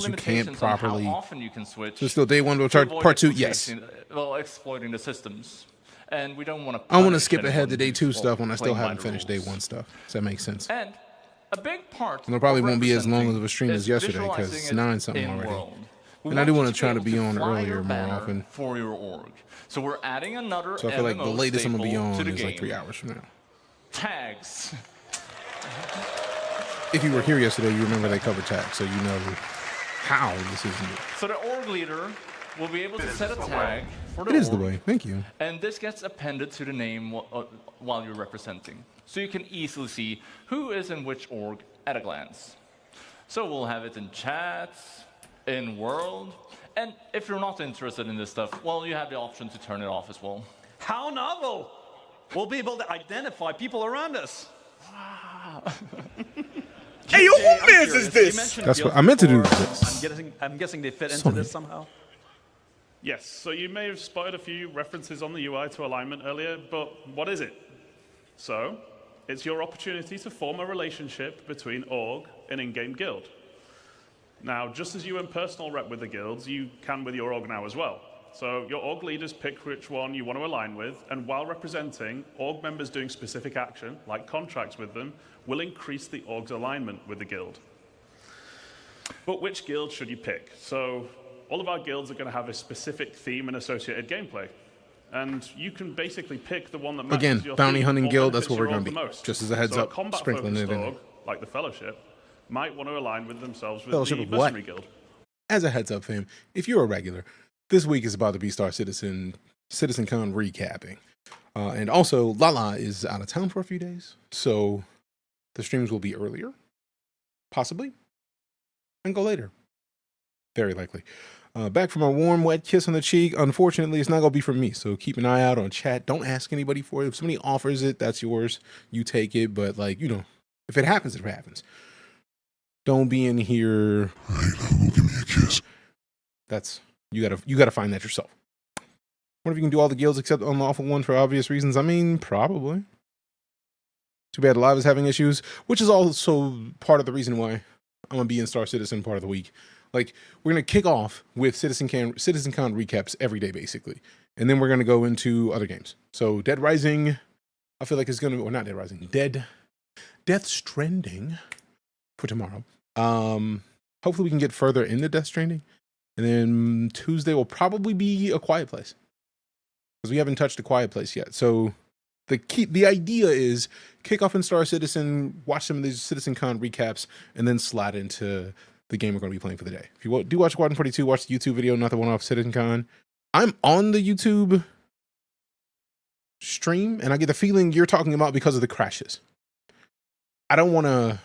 You can't properly. How often you can switch. So still day one, we'll start part two. Yes. Well, exploiting the systems, and we don't want to. I want to skip ahead to day two stuff when I still haven't finished day one stuff. Does that make sense? And a big part. And it probably won't be as long of a stream as yesterday because it's 9 something already. And I do want to try to be on earlier more often. For your org. So we're adding another. So I feel like the latest I'm gonna be on is like 3 hours from now. Tags. If you were here yesterday, you remember they covered tags, so you know how this is new. So the org leader will be able to set a tag for the org. It is the way. Thank you. And this gets appended to the name while you're representing. So you can easily see who is in which org at a glance. So we'll have it in chats, in world, and if you're not interested in this stuff, well, you have the option to turn it off as well. How novel! We'll be able to identify people around us. Wow. Hey, who mans is this? That's what I meant to do. This. I'm guessing they fit into this somehow. Yes, so you may have spotted a few references on the UI to alignment earlier, but what is it? So, it's your opportunity to form a relationship between org and in-game guild. Now, just as you in personal rep with the guilds, you can with your org now as well. So your org leaders pick which one you want to align with, and while representing, org members doing specific action, like contracts with them, will increase the org's alignment with the guild. But which guild should you pick? So all of our guilds are going to have a specific theme and associated gameplay. And you can basically pick the one that matches again, your bounty theme hunting or guild, that's what we're benefits going your to org be. the most. Just as a heads so up, a combat sprinkling it in. org, like the Fellowship, might want to align with themselves with Fellowship the of what? Mercenary Guild. As a heads up, fam, if you're a regular, this week is about to be CitizenCon recapping. And also, Lala is out of town for a few days, so the streams will be earlier, possibly, and go later. Very likely. Back from a warm, wet kiss on the cheek. Unfortunately, it's not going to be from me, so keep an eye out on chat. Don't ask anybody for it. If somebody offers it, that's yours. You take it, but, like, you know, if it happens, it happens. Don't be in here. Hey, give me a kiss. That's... You gotta find that yourself. What if you can do all the guilds except the unlawful one for obvious reasons? I mean, probably. Too bad Live is having issues, which is also part of the reason why I'm gonna be in Star Citizen part of the week. Like, we're gonna kick off with CitizenCon recaps every day, basically, and then we're gonna go into other games. So Dead Rising, I feel like it's gonna, or not Dead Rising, Death Stranding for tomorrow. Hopefully we can get further into Death Stranding. And then Tuesday will probably be A Quiet Place, because we haven't touched A Quiet Place yet. So the idea is kick off in Star Citizen, watch some of these CitizenCon recaps, and then slide into the game we're going to be playing for the day. If you do watch Squadron 42, watch the YouTube video, not the one off CitizenCon. I'm on the YouTube stream, and I get the feeling you're talking about because of the crashes. I don't want to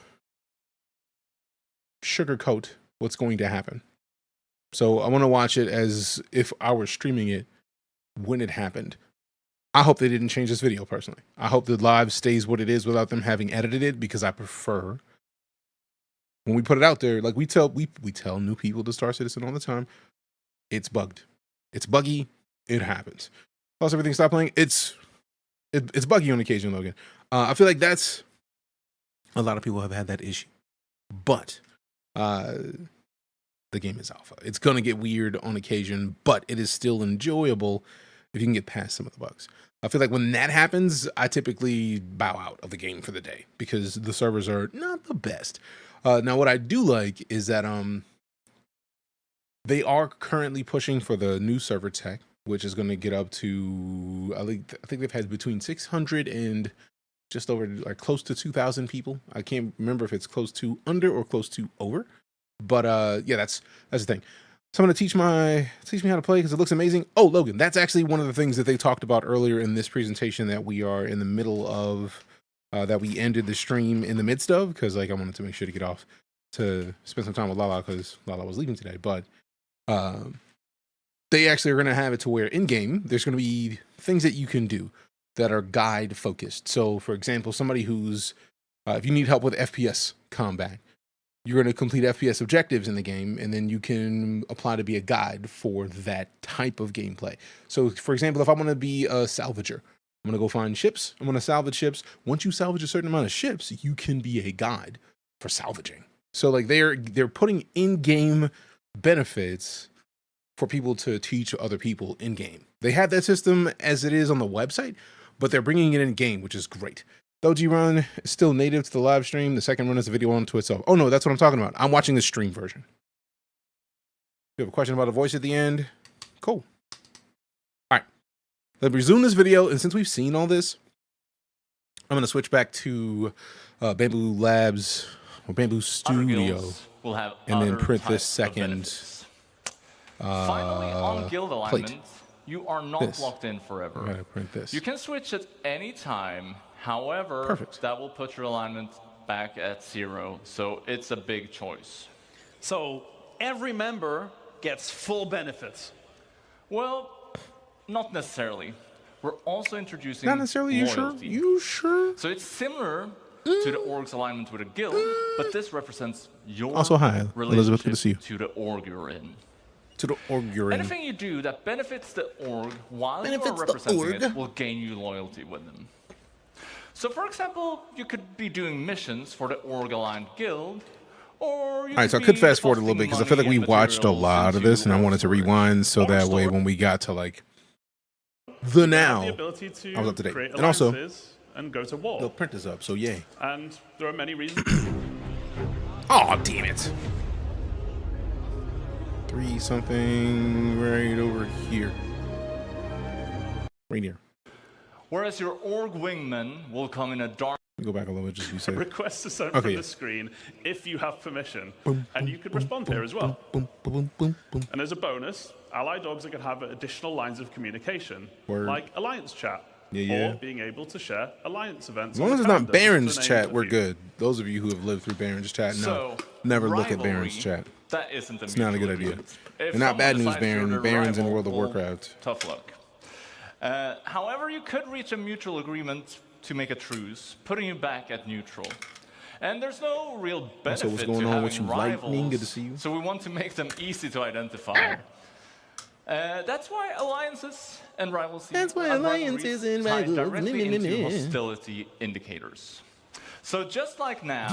sugarcoat what's going to happen. So I want to watch it as if I were streaming it when it happened. I hope they didn't change this video personally. I hope the live stays what it is without them having edited it, because I prefer when we put it out there, like we tell new people to Star Citizen all the time, it's bugged. It's buggy. It happens. Plus everything stopped playing. It's buggy on occasion, Logan. I feel like that's a lot of people have had that issue. But the game is alpha. It's going to get weird on occasion, but it is still enjoyable if you can get past some of the bugs. I feel like when that happens, I typically bow out of the game for the day because the servers are not the best. Now, what I do like is that they are currently pushing for the new server tech, which is going to get up to, I think they've had between 600 and just over, like, close to 2,000 people. I can't remember if it's close to under or close to over. But yeah, that's the thing. So I'm gonna teach me how to play because it looks amazing. Oh, Logan, that's actually one of the things that they talked about earlier in this presentation that we are in the middle of, that we ended the stream in the midst of, because like I wanted to make sure to get off to spend some time with Lala because Lala was leaving today. But they actually are gonna have it to where in game there's gonna be things that you can do that are guide focused. So for example, somebody who's if you need help with FPS combat, you're going to complete FPS objectives in the game, and then you can apply to be a guide for that type of gameplay. So, for example, if I want to be a salvager, I'm going to go find ships. I'm going to salvage ships. Once you salvage a certain amount of ships, you can be a guide for salvaging. So like they're putting in-game benefits for people to teach other people in-game. They have that system as it is on the website, but they're bringing it in-game, which is great. The OG run is still native to the live stream. The second run is a video unto itself. Oh no, that's what I'm talking about. I'm watching the stream version. You have a question about a voice at the end? Cool. All right. Let's resume this video, and since we've seen all this, I'm going to switch back to Bamboo Labs or Bamboo Studio, will have and then other print this types of second. benefits. Finally, on guild alignment, plate. you are not This. locked in forever. I'm going to print this. You can switch at any time. However, Perfect. that will put your alignment back at 0. So it's a big choice. So every member gets full benefits. Well, not necessarily. We're also introducing Not necessarily. You sure? loyalty. You sure? So it's similar to the org's alignment with a guild, but this represents your Also, hi, Elizabeth. Good to see you. to the org you're in. To the org you're in. Anything you do that benefits the org while Benefits you the are representing org. it will gain you loyalty with them. So, for example, you could be doing missions for the org-aligned guild, or you All right, so I could fast forward a little bit because I feel like we watched a lot of this, and I wanted to rewind so that way when we got to like the now, The ability to I was up to date. create And also, alliances and go to war. they'll print this up, so yay. And there are many reasons. Oh, damn it. 3 something right over here. Right here. Whereas your org wingman will come in a dark. Let me go back a little bit just to be safe. Requests are sent Okay, from yeah. the screen if you have permission. Boom, And boom, you could boom, respond boom, here as well. Boom, boom, boom, boom, boom. And as a bonus, allied dogs are going to have additional lines of communication, Word. like alliance chat, Yeah. or being able to share alliance events. As long on as the it's not calendar, just to Baron's name chat, a we're few. good. Those of you who have lived through Baron's chat, no. So, Never look at rivalry, Baron's chat. That isn't a It's not a good idea. mutual agreement. If And not bad someone news, decides you're Baron. the Baron's in rival, World of well, Warcraft. Tough luck. However, you could reach a mutual agreement to make a truce, putting you back at neutral. And there's no real benefit what's going to on having with you, rivals, Lightning? Good to see you. so we want to make them easy to identify. That's why alliances and rivalries That's why alliances and tie rivals- directly into hostility indicators. So just like now,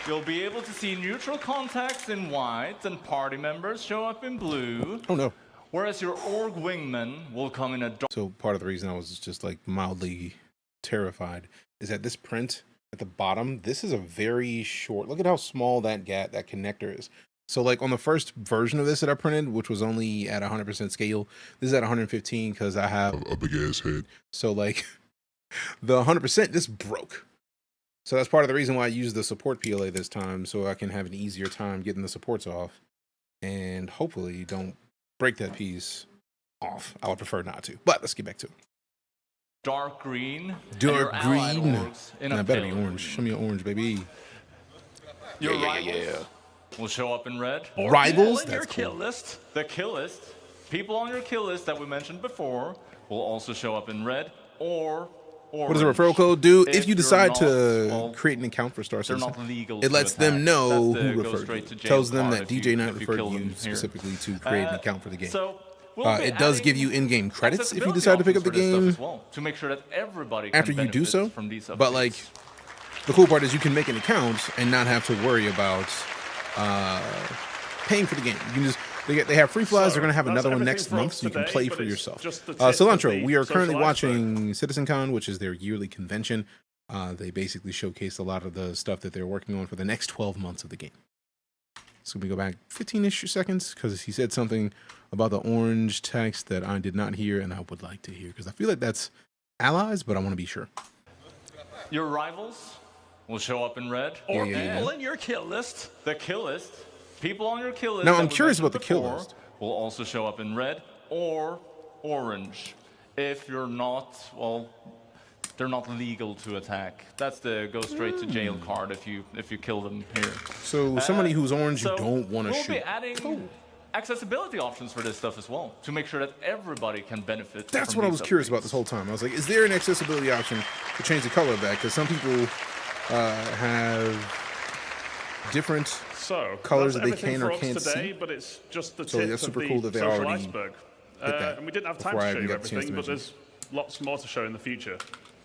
you'll be able to see neutral contacts in white and party members show up in blue, Oh no. whereas your org wingman will come in a dark. So part of the reason I was just like mildly terrified is that this print at the bottom, this is a very short, look at how small that that connector is. So like on the first version of this that I printed, which was only at 100% scale, this is at 115 because I have A big ass head. so like the 100%, this broke. So that's part of the reason why I used the support PLA this time, so I can have an easier time getting the supports off and hopefully don't break that piece off. I would prefer not to, but let's get back to it. Dark green. and Dark your allied green. orgs in a That better be pale orange. green. Show me an orange, baby. Your rivals will show up in red. Or Rivals? people in your That's kill cool. list. The kill list, people on your kill list that we mentioned before, will also show up in red or orange. What does the referral code do? If you you're decide not- to well, create an account for Star they're Citizen, not legal it to lets them attack. know That's the who go referred straight you. to jail Tells them card that if you- DeejayKnight if you referred kill you them here. specifically to create an account for the game. So we'll be It does give adding you in-game credits if you accessibility decide to pick up the options for this game stuff as well, to make sure that everybody after can you do benefit so. from these But like, updates. the cool part is you can make an account and not have to worry about paying for the game. You can just they have free flies. So, They're gonna have that's another one everything next for month, us so you can today, play but for it's yourself. just the tip of Cilantro, the we are currently social watching CitizenCon, which is their yearly convention. They basically showcase a lot of the stuff that they're working on for the next 12 months of the game. So we go back 15-ish seconds because he said something about the orange text that I did not hear and I would like to hear because I feel like that's allies, but I want to be sure. Your rivals will show up in red. Or yeah. people in your kill list. The kill list, people on your kill list. Now, that I'm we curious about mentioned the kill before list. Will also show up in red or orange. If you're not, well, they're not legal to attack. That's the go straight to jail card if you kill them here. So somebody who's orange So you don't want to we'll shoot. be adding accessibility options for this stuff as well to make sure that everybody can benefit. That's from what I these was curious updates. about this whole time. I was like, is there an accessibility option to change the color of that? Because some people have different So, colors that's that they everything can for or us can't today, see. but it's just the So tip that's of super the cool that they social already iceberg. that And we didn't have time before to I show even you got the chance everything, to but mention there's lots more to show in the future.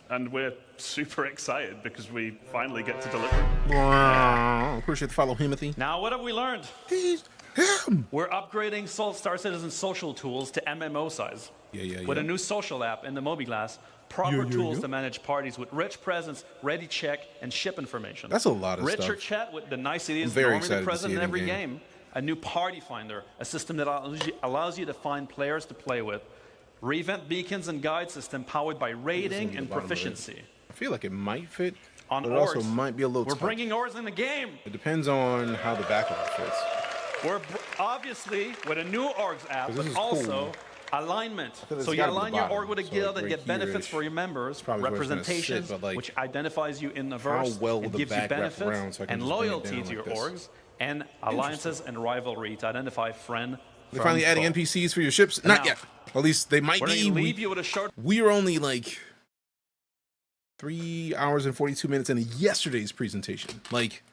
and we're super excited because we finally get to deliver it. Appreciate the follow, Himothy. Now, what have we learned? He's him. We're upgrading Star Citizen social tools to MMO size. With a new social app in the Mobiglass, proper tools to manage parties with rich presence, ready check, and ship information. That's a lot of Richer stuff. chat with the niceties Very normally excited to present see in it every in-game. game. A new party finder, a system that allows you to find players to play with. Revamp beacons and guide system powered by rating and proficiency. I feel like it might fit, On but it also Ors, might be a little we're tight. bringing Ors in the game. It depends on how the backlog fits. We're obviously with a new orgs app, This but is also cool. alignment. feel it's So you gotta be the align your bottom. org with a So, guild like, and get right benefits here-ish. for your members, probably where it's gonna sit, representations, but, like, which identifies you in the how verse well will and the gives you back wrap benefits around so I can and just bring it loyalty down to your like this? orgs, and alliances and rivalry to identify friend. They're from finally adding foe. NPCs for your ships? Not Now, yet. At least they might We're going be. to leave you with a short. We are only like 3 hours and 42 minutes into yesterday's presentation. Like,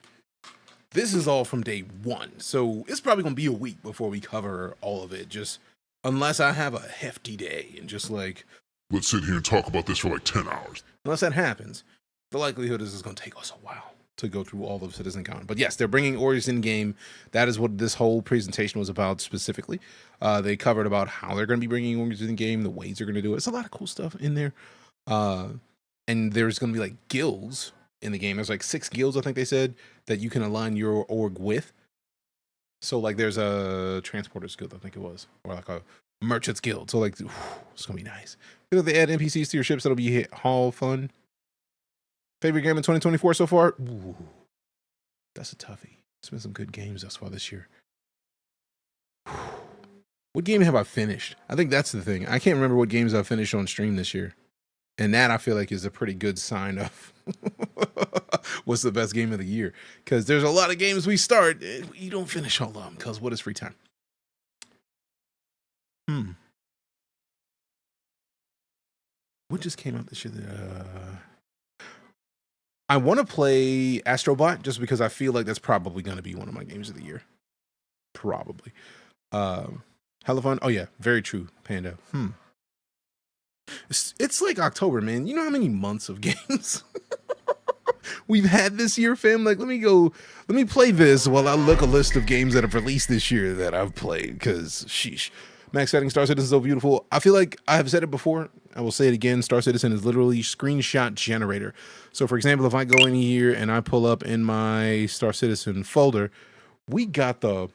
this is all from day one. So it's probably going to be a week before we cover all of it. Just unless I have a hefty day and just like, Let's sit here and talk about this for like 10 hours. unless that happens, the likelihood is it's going to take us a while to go through all of CitizenCon. But yes, they're bringing Orioles in game. That is what this whole presentation was about specifically. They covered about how they're going to be bringing Orioles in game, the ways they're going to do it. It's a lot of cool stuff in there. And there's going to be like guilds in the game. There's like 6 guilds, I think they said, that you can align your org with. So like there's a transporters guild, I think it was, or like a merchants guild. So like, it's going to be nice. If they add NPCs to your ships, that'll be all fun. Favorite game in 2024 so far? Ooh, that's a toughie. It's been some good games thus far this year. What game have I finished? I think that's the thing. I can't remember what games I finished on stream this year. And that I feel like is a pretty good sign of what's the best game of the year. Because there's a lot of games we start, you don't finish all of them because what is free time? What just came out this year? I want to play Astrobot just because I feel like that's probably going to be one of my games of the year. Probably. Hella fun. Oh yeah, very true, Panda. It's like October, man. You know how many months of games we've had this year, fam? Like, let me play this while I look a list of games that have released this year that I've played, because sheesh. Max setting Star Citizen is so beautiful. I feel like I have said it before. I will say it again. Star Citizen is literally screenshot generator. So for example, if I go in here and I pull up in my Star Citizen folder, we got the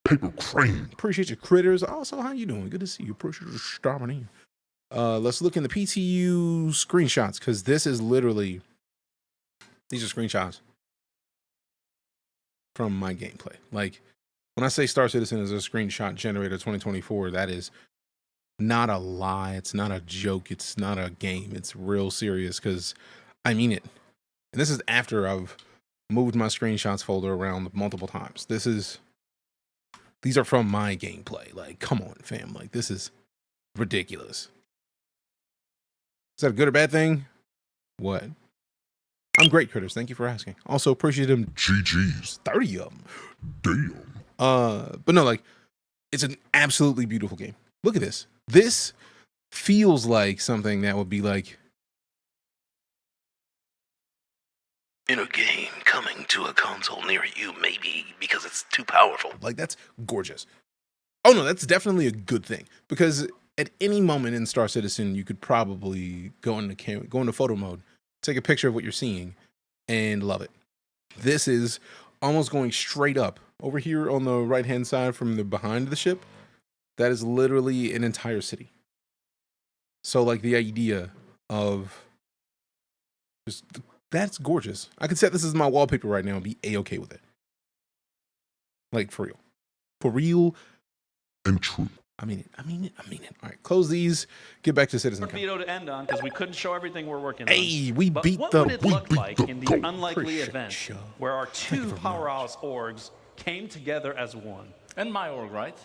Paper crane. appreciate your critters. Also, how you doing? Good to see you. Appreciate you stopping in. Let's look in the PTU screenshots, because this is literally, these are screenshots from my gameplay. Like, when I say Star Citizen is a screenshot generator 2024, that is not a lie. It's not a joke. It's not a game. It's real serious, because I mean it. And this is after I've moved my screenshots folder around multiple times. These are from my gameplay. Like, come on, fam. Like, this is ridiculous. Is that a good or bad thing? What? I'm great, critters. Thank you for asking. Also, appreciate them. GG's. 30 of them. Damn. But no, like, it's an absolutely beautiful game. Look at this. This feels like something that would be like in a game coming to a console near you, maybe because it's too powerful. Like, that's gorgeous. Oh no, that's definitely a good thing, because at any moment in Star Citizen, you could probably go into photo mode, take a picture of what you're seeing, and love it. This is almost going straight up. Over here on the right-hand side from the behind the ship, that is literally an entire city. So, like, the idea of just, that's gorgeous. I could set this as my wallpaper right now and be A-okay with it. Like, for real. For real. And true. I mean it. All right, close these. Get back to CitizenCon. Torpedo to end on, because we couldn't show everything we're working Hey, on. we But beat what the. would it look like in the unlikely Appreciate event you. where our Thank you two very powerhouse orgs came together as one? And my org, right?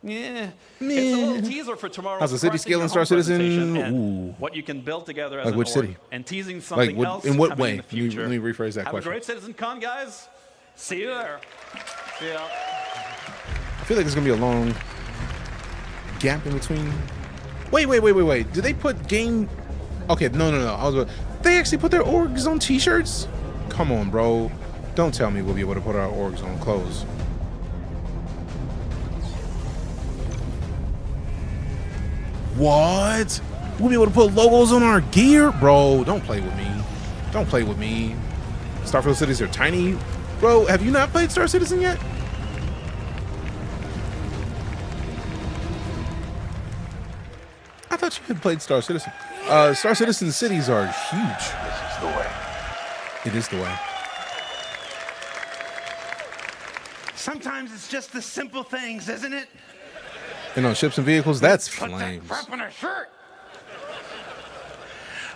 Yeah, it's a little teaser for tomorrow's How's the city Crafting scale in Your Star Home Citizen? presentation and Ooh. what you can build together as Like an which org. city? And teasing something Like, else in what coming way? in the future. Let me rephrase that Have question. a great CitizenCon, guys. See you there. Yeah. I feel like there's gonna be a long gap in between. Wait. Did they put game Okay, no. They actually put their orgs on t-shirts? Come on, bro. Don't tell me we'll be able to put our orgs on clothes. What? We'll be able to put logos on our gear? Bro, don't play with me. Don't play with me. Starfield cities are tiny. Bro, have you not played Star Citizen yet? I thought you had played Star Citizen. Star Citizen cities are huge. This is the way. It is the way. Sometimes it's just the simple things, isn't it? And on ships and vehicles, that's Put that flames. crap on a shirt.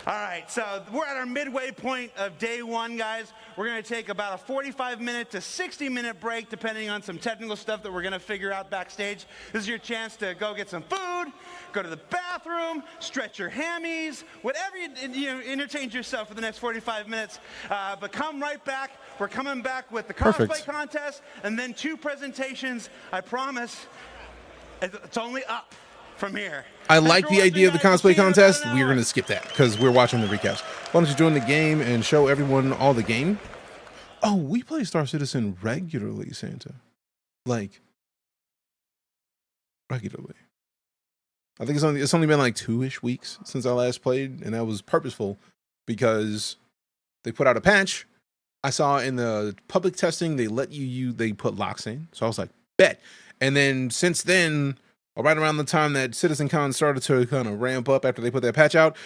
All right, so we're at our midway point of day one, guys. We're going to take about a 45-minute to 60-minute break, depending on some technical stuff that we're going to figure out backstage. This is your chance to go get some food, go to the bathroom, stretch your hammies, whatever you entertain yourself for the next 45 minutes. But come right back. We're coming back with the cosplay contest and then 2 presentations. I promise it's only up from here. I like the idea of the cosplay contest. We're going to skip that because we're watching the recaps. Why don't you join the game and show everyone all the game? Oh, we play Star Citizen regularly, Santa. Like, regularly. I think it's only been like 2-ish weeks since I last played, and that was purposeful because they put out a patch. I saw in the public testing they they put locks in, so I was like, bet. And then since then, right around the time that CitizenCon started to kind of ramp up after they put that patch out,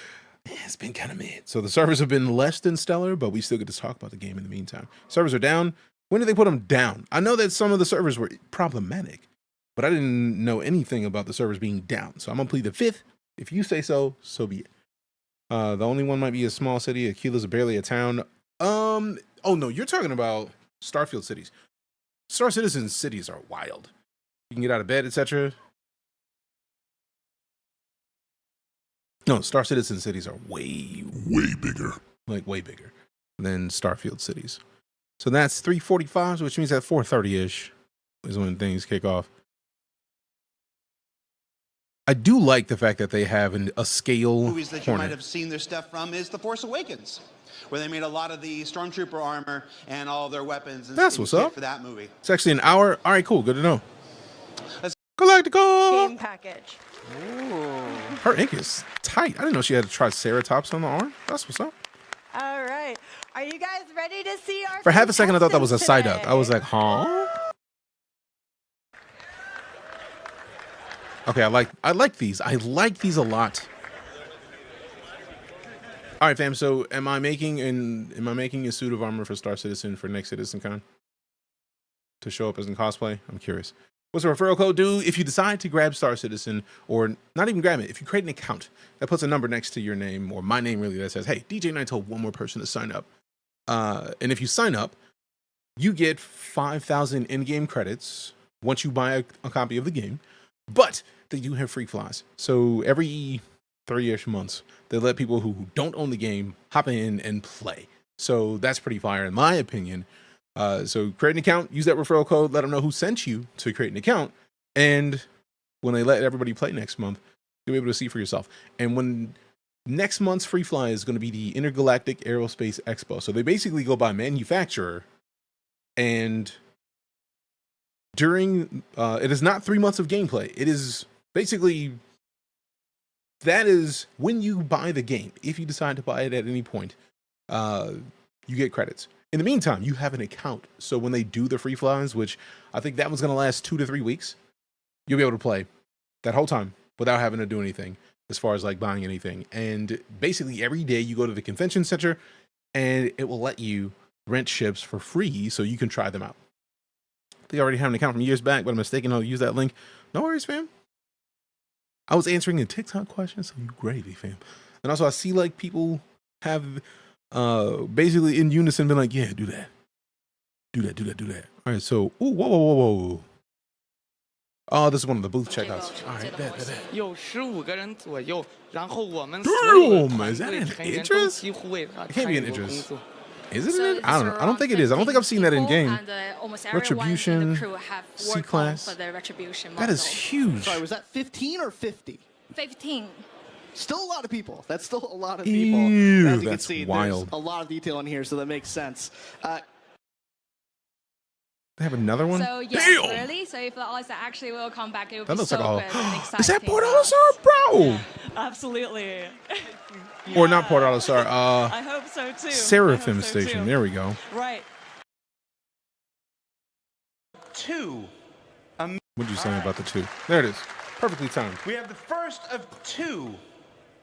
it's been kind of mid. So the servers have been less than stellar, but we still get to talk about the game in the meantime. Servers are down. When did they put them down? I know that some of the servers were problematic, but I didn't know anything about the servers being down. So I'm going to plead the 5th. If you say so, so be it. The only one might be a small city. Aquila's barely a town. Oh no, you're talking about Starfield cities. Star Citizen cities are wild. You can get out of bed, etc. No, Star Citizen cities are way bigger. Like way bigger than Starfield cities. So that's 3:45, which means at 4:30-ish is when things kick off. I do like the fact that they have a scale. Movies that you might have seen their stuff from is The Force Awakens, where they made a lot of the Stormtrooper armor and all their weapons. And that's what's up for that movie. It's actually an hour. All right, cool. Good to know. Galactical game package. Ooh. Her ink is tight. I didn't know she had a Triceratops on the arm. That's what's up. All right. Are you guys ready to see our For half a second, I thought that was a side today? up. I was like, huh? Okay, I like these. I like these a lot. All right, fam. So, am I making a suit of armor for Star Citizen for next CitizenCon to show up as in cosplay? I'm curious. What's the referral code do? If you decide to grab Star Citizen, or not even grab it, if you create an account that puts a number next to your name, or my name really, that says, hey, DeejayKnight told one more person to sign up. And if you sign up, you get 5,000 in-game credits once you buy a copy of the game. But they do have free flies. So every 3-ish months, they let people who don't own the game hop in and play. So that's pretty fire in my opinion. So create an account, use that referral code, let them know who sent you to create an account. And when they let everybody play next month, you'll be able to see for yourself. And when next month's free fly is going to be the Intergalactic Aerospace Expo. So they basically go by manufacturer. And during, it is not 3 months of gameplay. It is basically, that is when you buy the game. If you decide to buy it at any point, you get credits. In the meantime, you have an account. So when they do the free flies, which I think that one's going to last 2 to 3 weeks, you'll be able to play that whole time without having to do anything as far as like buying anything. And basically every day you go to the convention center and it will let you rent ships for free so you can try them out. They already have an account from years back, but I'm mistaken. I'll use that link. No worries, fam. I was answering a TikTok question, so you gravy, fam. And also I see like people have basically in unison been like, yeah, do that. Do that, do that, do that. All right, so, ooh, whoa. Oh, this is one of the booth checkouts. All right, bet.有15个人左右，然后我们 Damn, is that an interest? It can't be an interest. Isn't it? I don't know. I don't think it is. I don't think I've seen that in game. Retribution, C-Class. That is huge. Sorry, was that 15 or 50? 15. Still a lot of people. That's still a lot of people. Ew, As you can that's see, wild. there's a lot of detail in here, so that makes sense. They have another one? So yes, really. So for the odds that actually will come back, it will That be looks so like good and exciting. Is that Port Olisar, bro? Absolutely. Or not Port Olisar. I hope so too. Seraphim Station. There we go. Right. 2. What did you say about the 2? There it is. Perfectly timed. We have the first of 2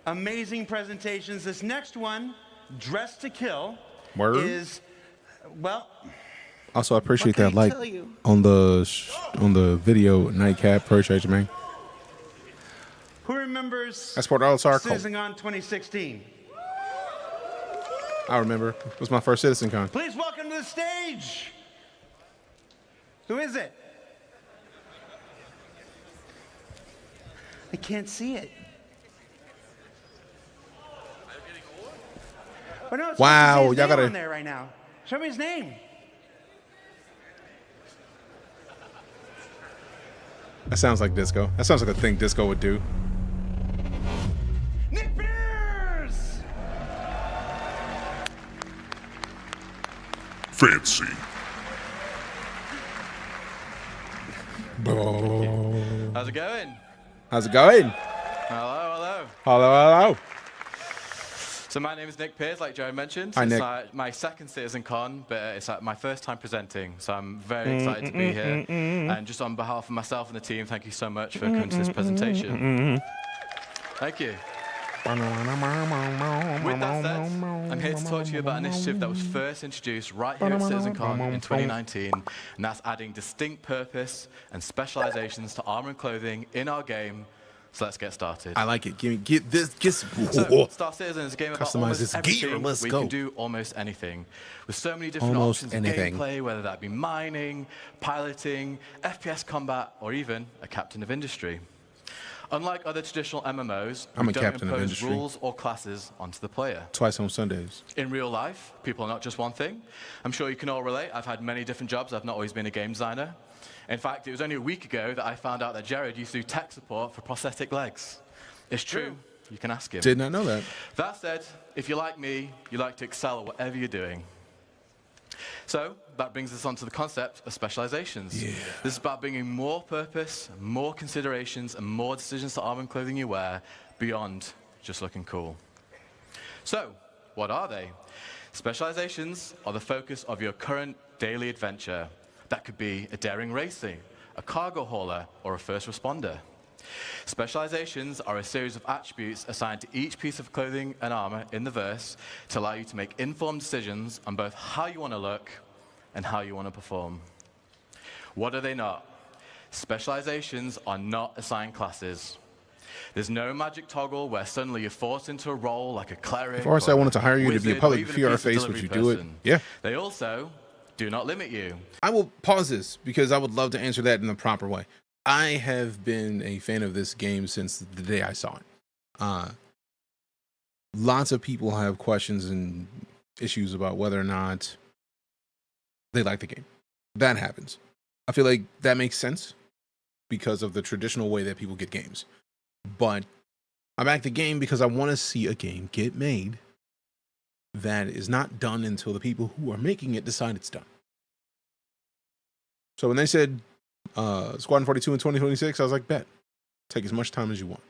amazing presentations. This next one, Dress to Kill, is, well... Also, I appreciate that like on the video nightcap. Appreciate you, man. Who remembers That's Port Olisar. CitizenCon 2016? I remember. It was my first CitizenCon. Please welcome to the stage. Who is it? I can't see it. Oh, no, it's wow, his y'all name gotta on there right now. Show me his name. That sounds like disco. That sounds like a thing disco would do. Nick Beers! Fancy. How's it going? How's it going? Hello, hello. Hello, hello. So my name is Nick Pearce, like Joe mentioned. Hi, it's Nick. my second CitizenCon, but it's my first time presenting, so I'm very excited to be here. And just on behalf of myself and the team, thank you so much for coming to this presentation. Thank you. With that said, I'm here to talk to you about an initiative that was first introduced right here at CitizenCon in 2019, and that's adding distinct purpose and specializations to armor and clothing in our game. So let's get started. I like it. Get this. So, Star Citizen is a game about Customize almost this everything. gear. Let's we go. can do almost anything. With so many different Almost options anything. of gameplay, whether that be mining, piloting, FPS combat, or even a captain of industry. Unlike other traditional MMOs, I'm we a don't captain of impose industry. rules or classes onto the player. Twice on Sundays. In real life, people are not just one thing. I'm sure you can all relate. I've had many different jobs. I've not always been a game designer. In fact, it was only a week ago that I found out that Jared used to do tech support for prosthetic legs. It's true. You can ask him. Did not know that. That said, if you're like me, you like to excel at whatever you're doing. So that brings us on to the concept of specializations. Yeah. This is about bringing more purpose, more considerations, and more decisions to armor and clothing you wear beyond just looking cool. So, what are they? Specializations are the focus of your current daily adventure. That could be a daring racing, a cargo hauler, or a first responder. Specializations are a series of attributes assigned to each piece of clothing and armor in the verse to allow you to make informed decisions on both how you want to look and how you want to perform. What are they not? Specializations are not assigned classes. There's no magic toggle where suddenly you're forced into a role like a cleric. Of course, I wanted to hire you to be a wizard, public or even fear our piece of face, would delivery you do it? person. Yeah. They also do not limit you. I will pause this because I would love to answer that in the proper way. I have been a fan of this game since the day I saw it. Lots of people have questions and issues about whether or not they like the game. That happens. I feel like that makes sense because of the traditional way that people get games. But I back the game because I want to see a game get made that is not done until the people who are making it decide it's done. So when they said Squadron 42 in 2026, I was like, bet. Take as much time as you want.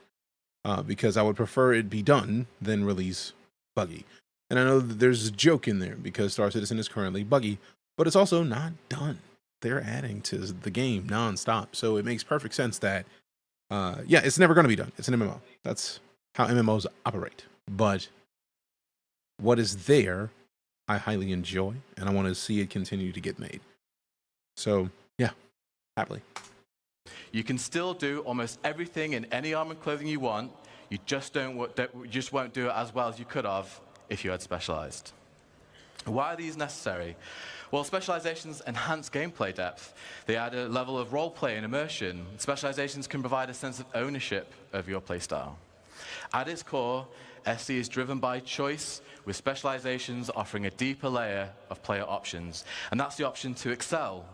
Because I would prefer it be done than release buggy. And I know that there's a joke in there because Star Citizen is currently buggy, but it's also not done. They're adding to the game nonstop. So it makes perfect sense that, yeah, it's never going to be done. It's an MMO. That's how MMOs operate. But what is there, I highly enjoy, and I want to see it continue to get made. So, yeah, happily. You can still do almost everything in any armored clothing you want. You just won't do it as well as you could have if you had specialized. Why are these necessary? Well, specializations enhance gameplay depth. They add a level of roleplay and immersion. Specializations can provide a sense of ownership of your playstyle. At its core, SC is driven by choice, with specializations offering a deeper layer of player options. And that's the option to excel,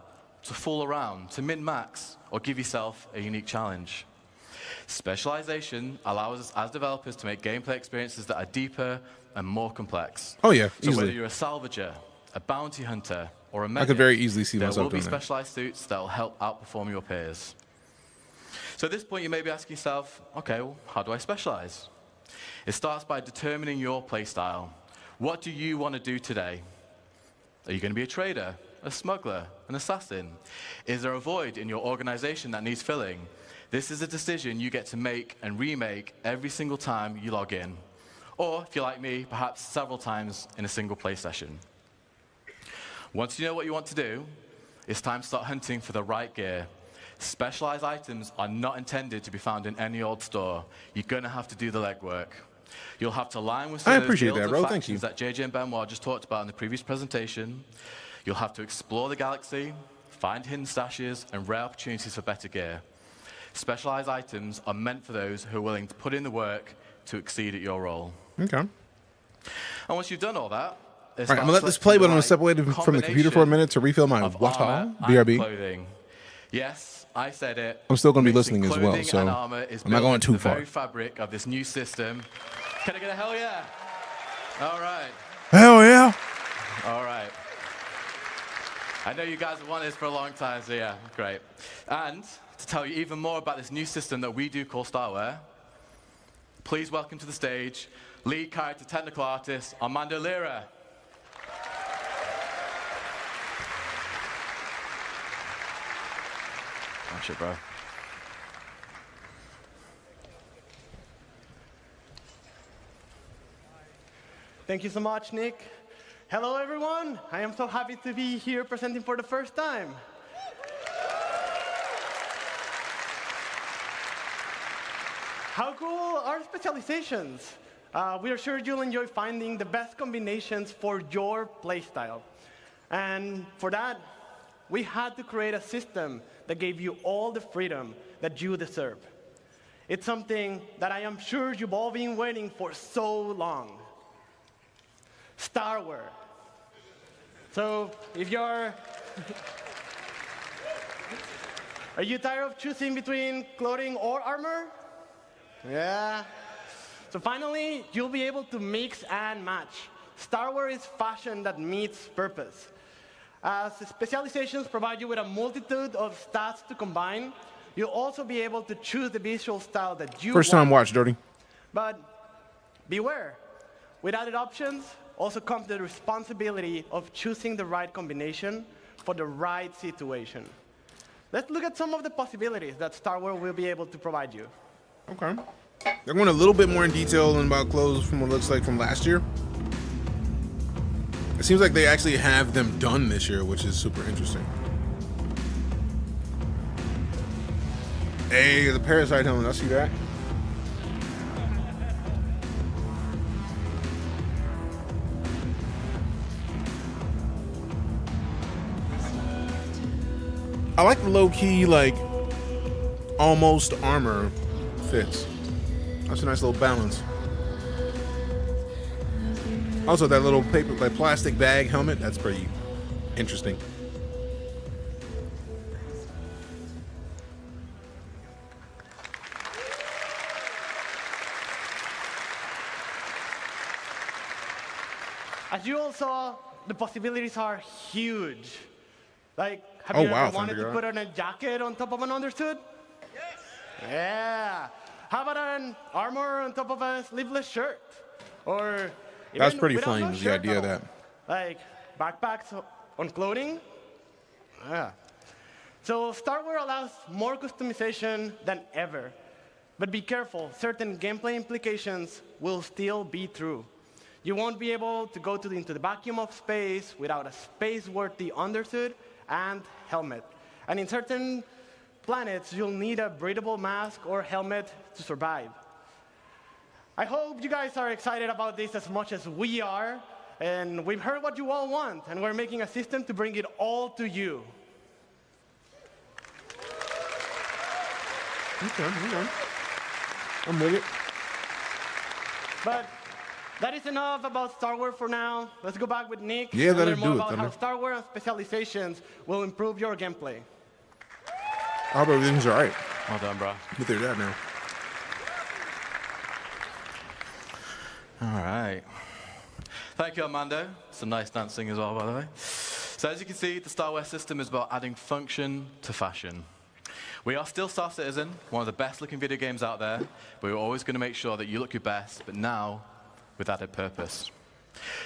to fool around, to min-max, or give yourself a unique challenge. Specialization allows us as developers to make gameplay experiences that are deeper and more complex. Oh yeah, so easily. whether you're a salvager, a bounty hunter, or a medic, I could very easily see there myself will be doing that. specialized suits that will help outperform your peers. So at this point, you may be asking yourself, okay, well, how do I specialize? It starts by determining your playstyle. What do you want to do today? Are you going to be a trader, a smuggler, an assassin? Is there a void in your organization that needs filling? This is a decision you get to make and remake every single time you log in. Or, if you're like me, perhaps several times in a single play session. Once you know what you want to do, it's time to start hunting for the right gear. Specialized items are not intended to be found in any old store. You're going to have to do the legwork. You'll have to align with some of those guilds and factions that JJ and Benoit just talked about in the previous presentation. You'll have to explore the galaxy, find hidden stashes, and rare opportunities for better gear. Specialized items are meant for those who are willing to put in the work to exceed at your role. Okay. And once you've done all that, all right, I'm gonna let this play, but I'm gonna step away from the computer for a minute to refill my water. BRB. Yes, I said it. I'm still gonna be listening as well, so I'm not going too far. The very fabric of this new system. Can I get a hell yeah? All right. Hell yeah. All right. I know you guys have wanted this for a long time, so yeah, great. And to tell you even more about this new system that we do called Starware, please welcome to the stage lead character technical artist Armando Lira. Watch it, bro. Thank you so much, Nick. Hello, everyone. I am so happy to be here presenting for the first time. How cool are specializations? We are sure you'll enjoy finding the best combinations for your playstyle. And for that, we had to create a system that gave you all the freedom that you deserve. It's something that I am sure you've all been waiting for so long. Starware. So if you're... Are you tired of choosing between clothing or armor? Yeah. So finally, you'll be able to mix and match. Starware is fashion that meets purpose. As specializations provide you with a multitude of stats to combine, you'll also be able to choose the visual style that you want. First time watch, Dirty. But beware, with added options also comes the responsibility of choosing the right combination for the right situation. Let's look at some of the possibilities that Starware will be able to provide you. Okay. They're going a little bit more in detail than about clothes from what it looks like from last year. It seems like they actually have them done this year, which is super interesting. Hey, the Parasite helmet, I see that. I like the low-key, like, almost armor fits. That's a nice little balance. Also, that little paper, like plastic bag helmet, that's pretty interesting. As you all saw, the possibilities are huge. Like, have Oh, you wow, ever wanted to Thundergirl. put on a jacket on top of an undersuit? Yes. Yeah. How about an armor on top of a sleeveless shirt? Or That's even pretty without no funny, the shirt idea of at all. that. Like backpacks on clothing? Yeah. So Starware allows more customization than ever. But be careful, certain gameplay implications will still be true. You won't be able to go into the vacuum of space without a space-worthy undersuit and helmet. And in certain planets, you'll need a breathable mask or helmet to survive. I hope you guys are excited about this as much as we are. And we've heard what you all want, and we're making a system to bring it all to you. Okay. I'm with it. But that is enough about Starware for now. Let's go back with Nick Yeah, and let learn him more do it, about how Thunder. Starware and specializations will improve your gameplay. I hope everything's all right Well done, bro. with their dad now. All right. Thank you, Armando. Some nice dancing as well, by the way. So as you can see, the Star Wars system is about adding function to fashion. We are still Star Citizen, one of the best looking video games out there, but we're always going to make sure that you look your best, but now with added purpose.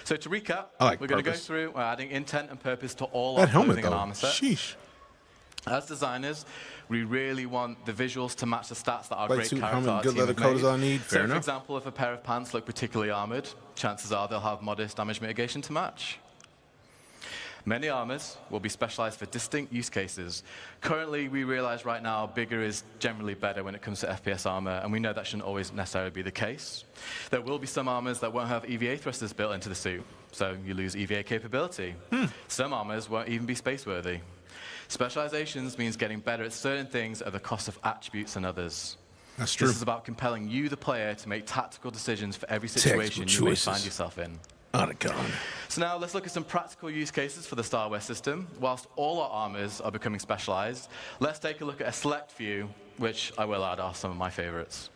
So to recap, we're going to go through adding intent and purpose to all our clothing and armor sets. Sheesh. As designers, we really want the visuals to match the stats that our great suit, character helmet, art good team leather have coat is made. all I need. Fair So, enough. for example, if a pair of pants look particularly armored, chances are they'll have modest damage mitigation to match. Many armors will be specialized for distinct use cases. Currently, we realize right now bigger is generally better when it comes to FPS armor, and we know that shouldn't always necessarily be the case. There will be some armors that won't have EVA thrusters built into the suit, so you lose EVA capability. Some armors won't even be space-worthy. Specializations means getting better at certain things at the cost of attributes and others. That's true. This is about compelling you, the player, to make tactical decisions for every situation you may find yourself in. So now let's look at some practical use cases for the Star Wars system. Whilst all our armors are becoming specialized, let's take a look at a select few, which I will add are some of my favorites.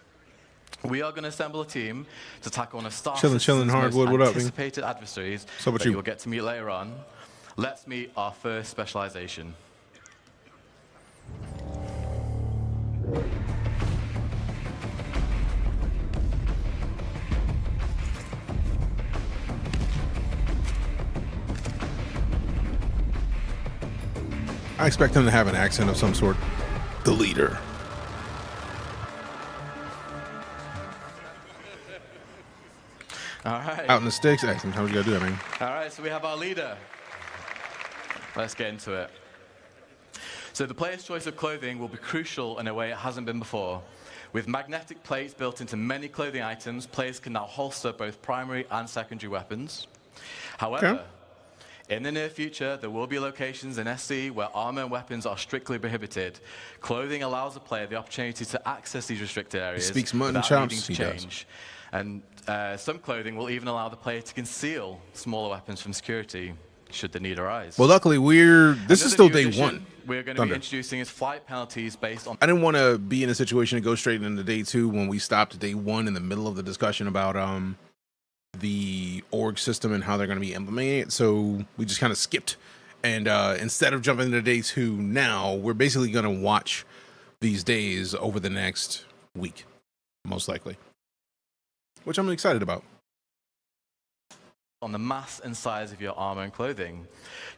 We are going to assemble a team to tackle one of Star Citizen's most anticipated adversaries that you will get to meet later on. Let's meet our first specialization. I expect him to have an accent of some sort. The leader. All right. Out in the sticks accent. How would you gotta do that, man? All right, so we have our leader. Let's get into it. So the player's choice of clothing will be crucial in a way it hasn't been before. With magnetic plates built into many clothing items, players can now holster both primary and secondary weapons. However, in the near future, there will be locations in SC where armor and weapons are strictly prohibited. Clothing allows the player the opportunity to access these restricted areas without needing to change. And some clothing will even allow the player to conceal smaller weapons from security, should the need arise. Well, luckily, this is still day one. We're going to be introducing is flight penalties based on... I didn't want to be in a situation to go straight into day two when we stopped at day one in the middle of the discussion about the org system and how they're going to be implementing it. So we just kind of skipped. And instead of jumping into day two now, we're basically going to watch these days over the next week, most likely, which I'm excited about. On the mass and size of your armor and clothing.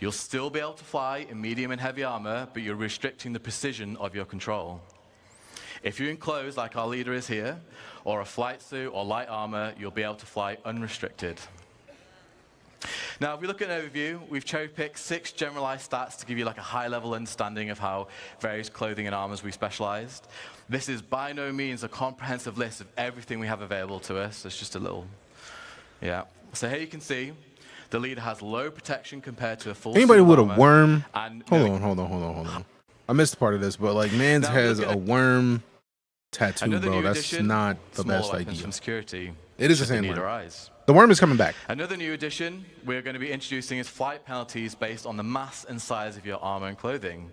You'll still be able to fly in medium and heavy armor, but you're restricting the precision of your control. If you're in clothes like our leader is here, or a flight suit or light armor, you'll be able to fly unrestricted. Now, if we look at an overview, we've cherry-picked 6 generalized stats to give you like a high-level understanding of how various clothing and armors we specialized. This is by no means a comprehensive list of everything we have available to us. It's just a little, So here you can see the leader has low protection compared to a full Anybody suit with a armor, worm? and Hold on. I missed part of this, but like Mans has a worm tattoo, bro. That's not the best idea. From security, it is the should same need worm. arise. The worm is coming back. Another new addition we're going to be introducing is flight penalties based on the mass and size of your armor and clothing.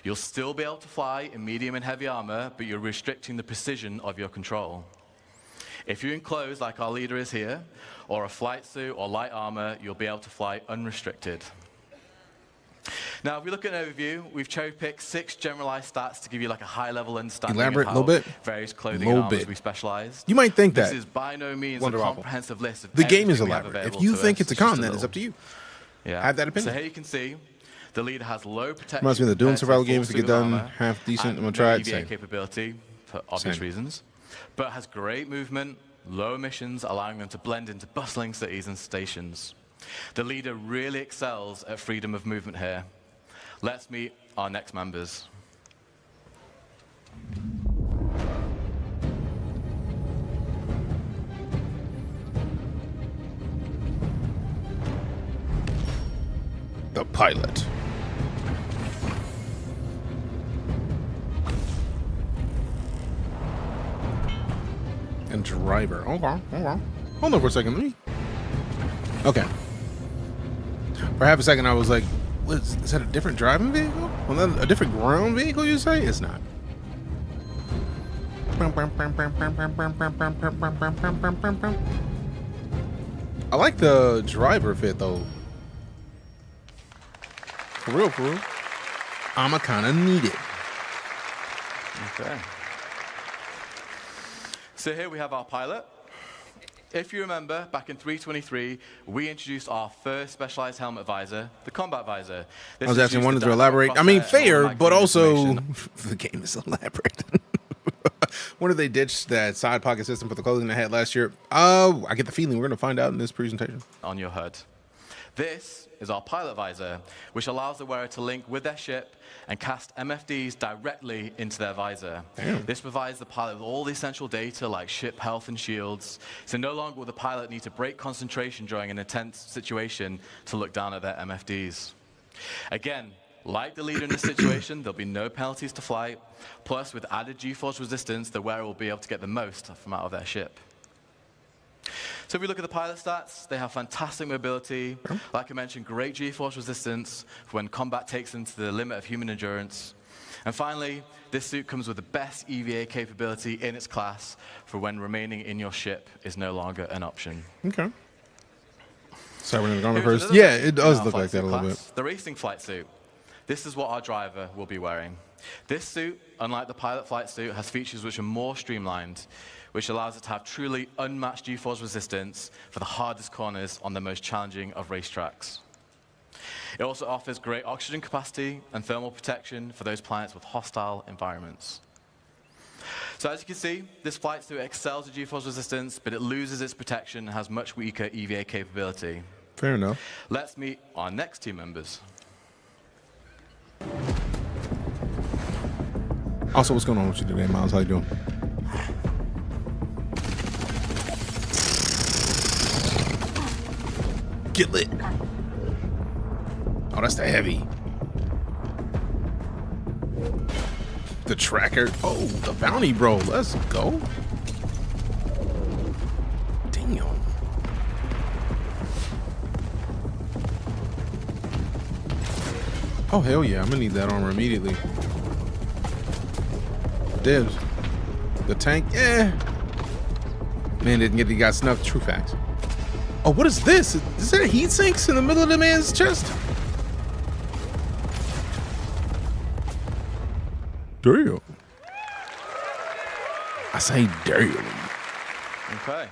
You'll still be able to fly in medium and heavy armor, but you're restricting the precision of your control. If you're in clothes like our leader is here, or a flight suit or light armor, you'll be able to fly unrestricted. Now, if we look at an overview, we've cherry-picked 6 generalized stats to give you like a high-level understanding Elaborate of a how little bit. various clothing and armors we specialized. You might think that. This is by no means a comprehensive list of the game is everything we have elaborate. If available you to think us. it's a con, then it's up to you. Have that opinion. So here you can see the leader has low protection. Reminds me of the Doom compared to survival full games to suit get done armor half decent. and I'm gonna try it. EVA Same. capability for obvious reasons, but has great movement, low emissions, allowing them to blend into bustling cities and stations. The leader really excels at freedom of movement here. Let's meet our next members. The pilot. And driver. Hold on. Hold on for a second. Let me. Okay. For half a second, I was like, is that a different driving vehicle? Well, then a different ground vehicle, you say? It's not. I like the driver fit though. For real, for real. I'ma kind of need it. Okay. So here we have our pilot. If you remember, back in 3.23, we introduced our first specialized helmet visor, the combat visor. I was actually wanting to elaborate. I mean, fair, but also the game is elaborate. When did they ditch that side pocket system for the clothing they had last year? I get the feeling we're going to find out in this presentation. On your HUD. This is our pilot visor, which allows the wearer to link with their ship and cast MFDs directly into their visor. Damn. This provides the pilot with all the essential data like ship health and shields, so no longer will the pilot need to break concentration during an intense situation to look down at their MFDs. Again, like the leader in this situation, there'll be no penalties to flight, plus with added G-force resistance, the wearer will be able to get the most from out of their ship. So if we look at the pilot stats, they have fantastic mobility. Like I mentioned, great G-force resistance for when combat takes them to the limit of human endurance. And finally, this suit comes with the best EVA capability in its class for when remaining in your ship is no longer an option. Okay. So we're going to go first. Yeah, it does look like that a little bit. The racing flight suit. This is what our driver will be wearing. This suit, unlike the pilot flight suit, has features which are more streamlined, which allows it to have truly unmatched G-force resistance for the hardest corners on the most challenging of racetracks. It also offers great oxygen capacity and thermal protection for those planets with hostile environments. So as you can see, this flight suit excels at G-force resistance, but it loses its protection and has much weaker EVA capability. Fair enough. Let's meet our next team members. Also, what's going on with you today, Miles? How you doing? Get lit. Oh, that's the heavy. The tracker. Oh, the bounty, bro. Let's go. Damn. Oh, hell yeah. I'm gonna need that armor immediately. Dibs. The tank, yeah. Man didn't get, he got snuffed. True facts. Oh, what is this? Is that heat sinks in the middle of the man's chest? Damn. I say damn. Okay.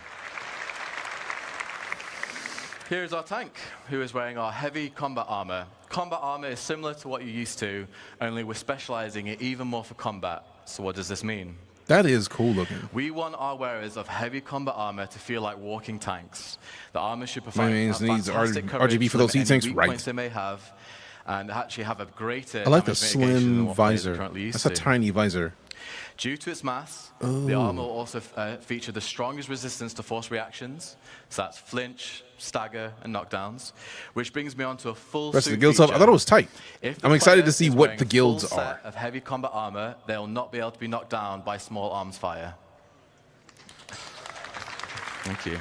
Here's our tank, who is wearing our heavy combat armor. Combat armor is similar to what you're used to, only we're specializing it even more for combat. So what does this mean? That is cool looking. We want our wearers of heavy combat armor to feel like walking tanks. The armor should provide needs fantastic coverage RGB for those heat sinks, right? Points they may have, and actually have a greater. I like the slim visor. That's a tiny visor. Due to its mass, the armor will also feature the strongest resistance to force reactions. So that's flinch, stagger, and knockdowns. Which brings me on to a full Rest of suit the guild stuff. I thought it was tight. If I'm excited to player see is what wearing the guilds full are. set of heavy combat armor, they will not be able to be knocked down by small arms fire. Thank you.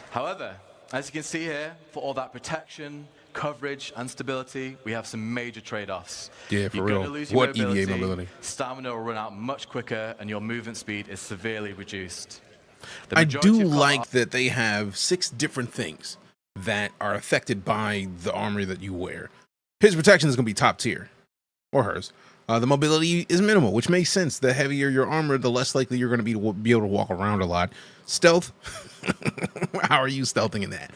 However, as you can see here, for all that protection, coverage, and stability, we have some major trade-offs. Yeah, for You're real. going to lose your What EVA mobility? Stamina will run out much quicker, and your movement speed is severely reduced. I do like that they have 6 different things that are affected by the armor that you wear. His protection is going to be top tier, or hers. The mobility is minimal, which makes sense. The heavier your armor, the less likely you're going to be able to walk around a lot. Stealth, how are you stealthing in that?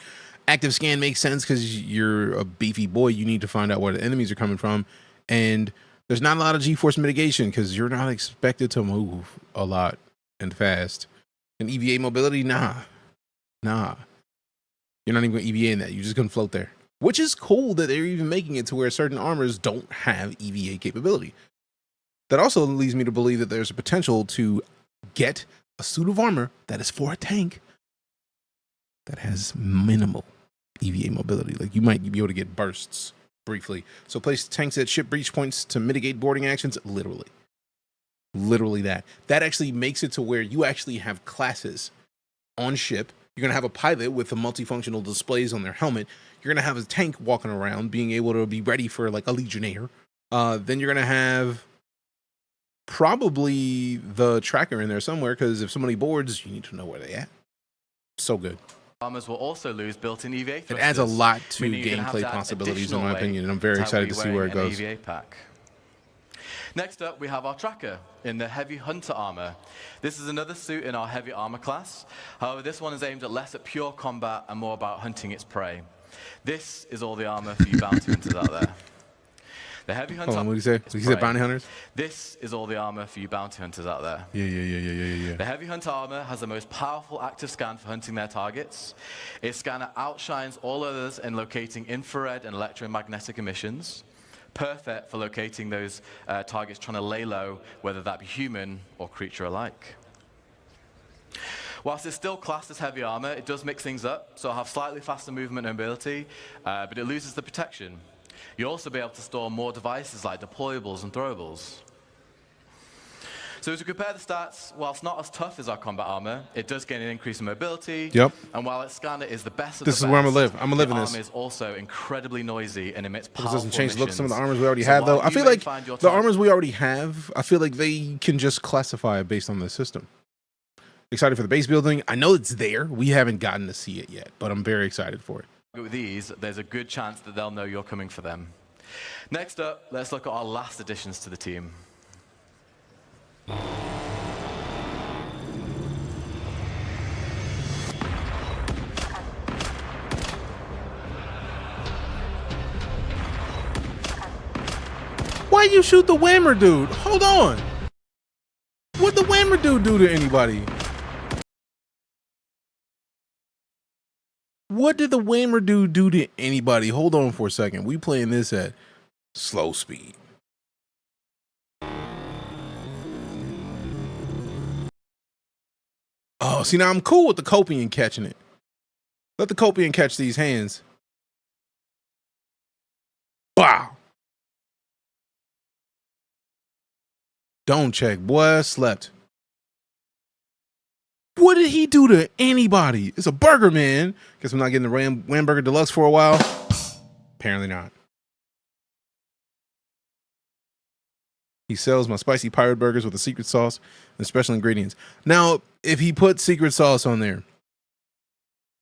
Active scan makes sense because you're a beefy boy. You need to find out where the enemies are coming from. And there's not a lot of G-force mitigation because you're not expected to move a lot and fast. And EVA mobility, nah. You're not even going to EVA in that. You're just going to float there. Which is cool that they're even making it to where certain armors don't have EVA capability. That also leads me to believe that there's a potential to get a suit of armor that is for a tank that has minimal EVA mobility. Like you might be able to get bursts briefly. So place tanks at ship breach points to mitigate boarding actions. Literally that. That actually makes it to where you actually have classes on ship. You're going to have a pilot with the multifunctional displays on their helmet. You're going to have a tank walking around being able to be ready for like a legionnaire. Then you're going to have probably the tracker in there somewhere, because if somebody boards, you need to know where they at. So good. Armors will also lose built-in EVA thrusters. It adds a lot to meaning you're gonna have gameplay to add possibilities, in additional my weight opinion, and I'm very to excited to how see you're where it wearing goes. an EVA pack. Next up, we have our tracker in the Heavy Hunter armor. This is another suit in our Heavy Armor class. However, this one is aimed at less at pure combat and more about hunting its prey. This is all the armor for you bounty hunters out there. The Heavy Hunter. Hold on, what did you say? You said bounty hunters? This is all the armor for you bounty hunters out there. Yeah. The Heavy Hunter armor has the most powerful active scan for hunting their targets. Its scanner outshines all others in locating infrared and electromagnetic emissions. Perfect for locating those targets trying to lay low, whether that be human or creature alike. Whilst it's still classed as heavy armor, it does mix things up, so it'll have slightly faster movement and mobility, but it loses the protection. You'll also be able to store more devices like deployables and throwables. So to compare the stats, whilst not as tough as our combat armor, it does gain an increase in mobility. Yep. And while its scanner is the best of This the is where I'm best, gonna live. I'm gonna live in this. The armor is also incredibly noisy and emits This powerful doesn't change the look of some of the emissions. armors we already So have, though. while I you feel may like find your the target- armors we already have, I feel like they can just classify it based on the system. Excited for the base building. I know it's there. We haven't gotten to see it yet, but I'm very excited for it. With these, there's a good chance that they'll know you're coming for them. Next up, let's look at our last additions to the team. Why you shoot the Whammer dude? Hold on. What'd the Whammer dude do to anybody? What did the Whammer dude do to anybody? Hold on for a second. We playing this at slow speed. Oh, see, now I'm cool with the Copian catching it. Let the Copian catch these hands. Wow. Don't check. Boy, slept. What did he do to anybody? It's a burger, man. Guess I'm not getting the Whamburger Deluxe for a while. Apparently not. He sells my spicy pirate burgers with a secret sauce and special ingredients. Now, if he put secret sauce on there,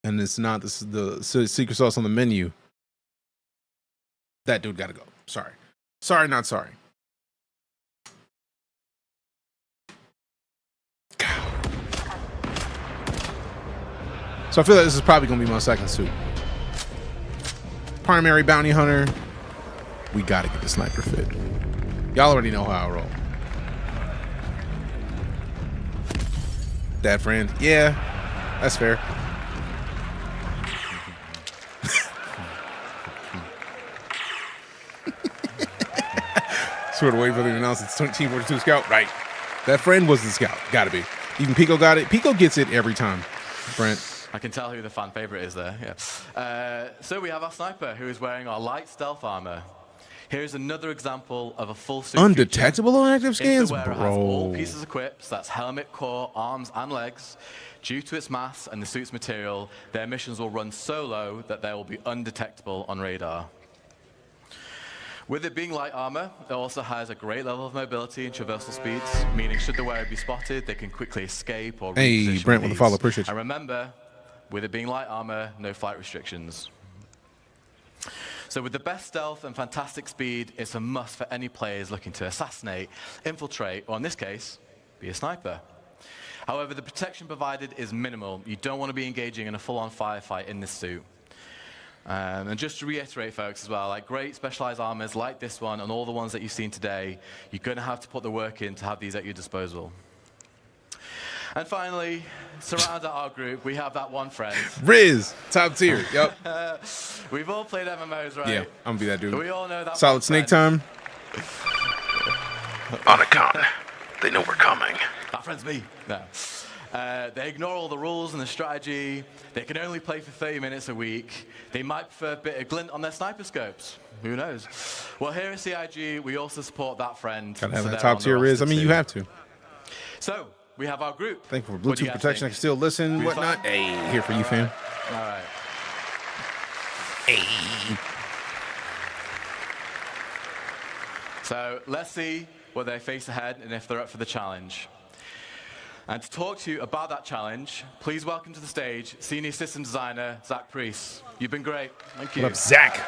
and it's not the secret sauce on the menu, that dude gotta go. Sorry. Sorry, not sorry. So I feel like this is probably going to be my second suit. Primary bounty hunter. We got to get the sniper fit. Y'all already know how I roll. Dad friend. Yeah, that's fair. Sort of wait for them to announce it's Team 42 Scout. Right. That friend was the scout. Got to be. Even Pico got it. Pico gets it every time. Brent. I can tell who the fan favorite is there, yeah. So we have our sniper, who is wearing our light stealth armor. Here's another example of a full suit Undetectable on active scans? It's the wearer has all pieces equipped, so that's helmet, core, arms, and legs. Due to its mass and the suit's material, their missions will run so low that they will be undetectable on radar. With it being light armor, it also has a great level of mobility and traversal speeds, meaning should the wearer be spotted, they can quickly escape or reposition. Hey, Brent with the follow, appreciate you. And remember, with it being light armor, no flight restrictions. So with the best stealth and fantastic speed, it's a must for any players looking to assassinate, infiltrate, or in this case, be a sniper. However, the protection provided is minimal. You don't want to be engaging in a full-on firefight in this suit. And just to reiterate, folks, as well, like great specialized armors like this one and all the ones that you've seen today, you're going to have to put the work in to have these at your disposal. And finally, surround our group, we have that one friend. Riz, top tier. Yep. We've all played MMOs, right? Yeah, I'm gonna be that dude. We all know that. Solid snake time. On a con. They know we're coming. That friend's me. No. They ignore all the rules and the strategy. They can only play for 30 minutes a week. They might prefer a bit of glint on their sniper scopes. Who knows? Well, here at CIG, we also support that friend. Gotta have so that they're top on the tier Riz. I roster mean, you too. have to. So, we have our group. Thankful for What do you Bluetooth guys protection. I think? can still listen, Be whatnot. fun? Hey, here for you, fam. All right. Hey. So let's see what they face ahead and if they're up for the challenge. And to talk to you about that challenge, please welcome to the stage Senior System Designer, Zach Priest. You've been great. Thank you. What up, Zach?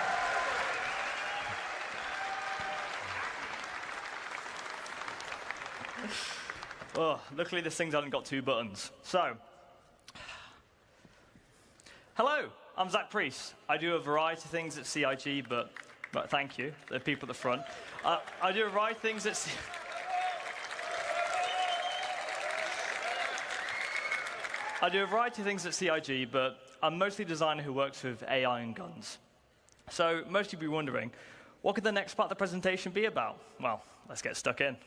Oh, luckily this thing's only got 2 buttons. So, hello, I'm Zach Priest. I do a variety of things at CIG, but thank you, the people at the front. I do a variety of things at CIG, but I'm mostly a designer who works with AI and guns. So most of you will be wondering, what could the next part of the presentation be about? Well, let's get stuck in.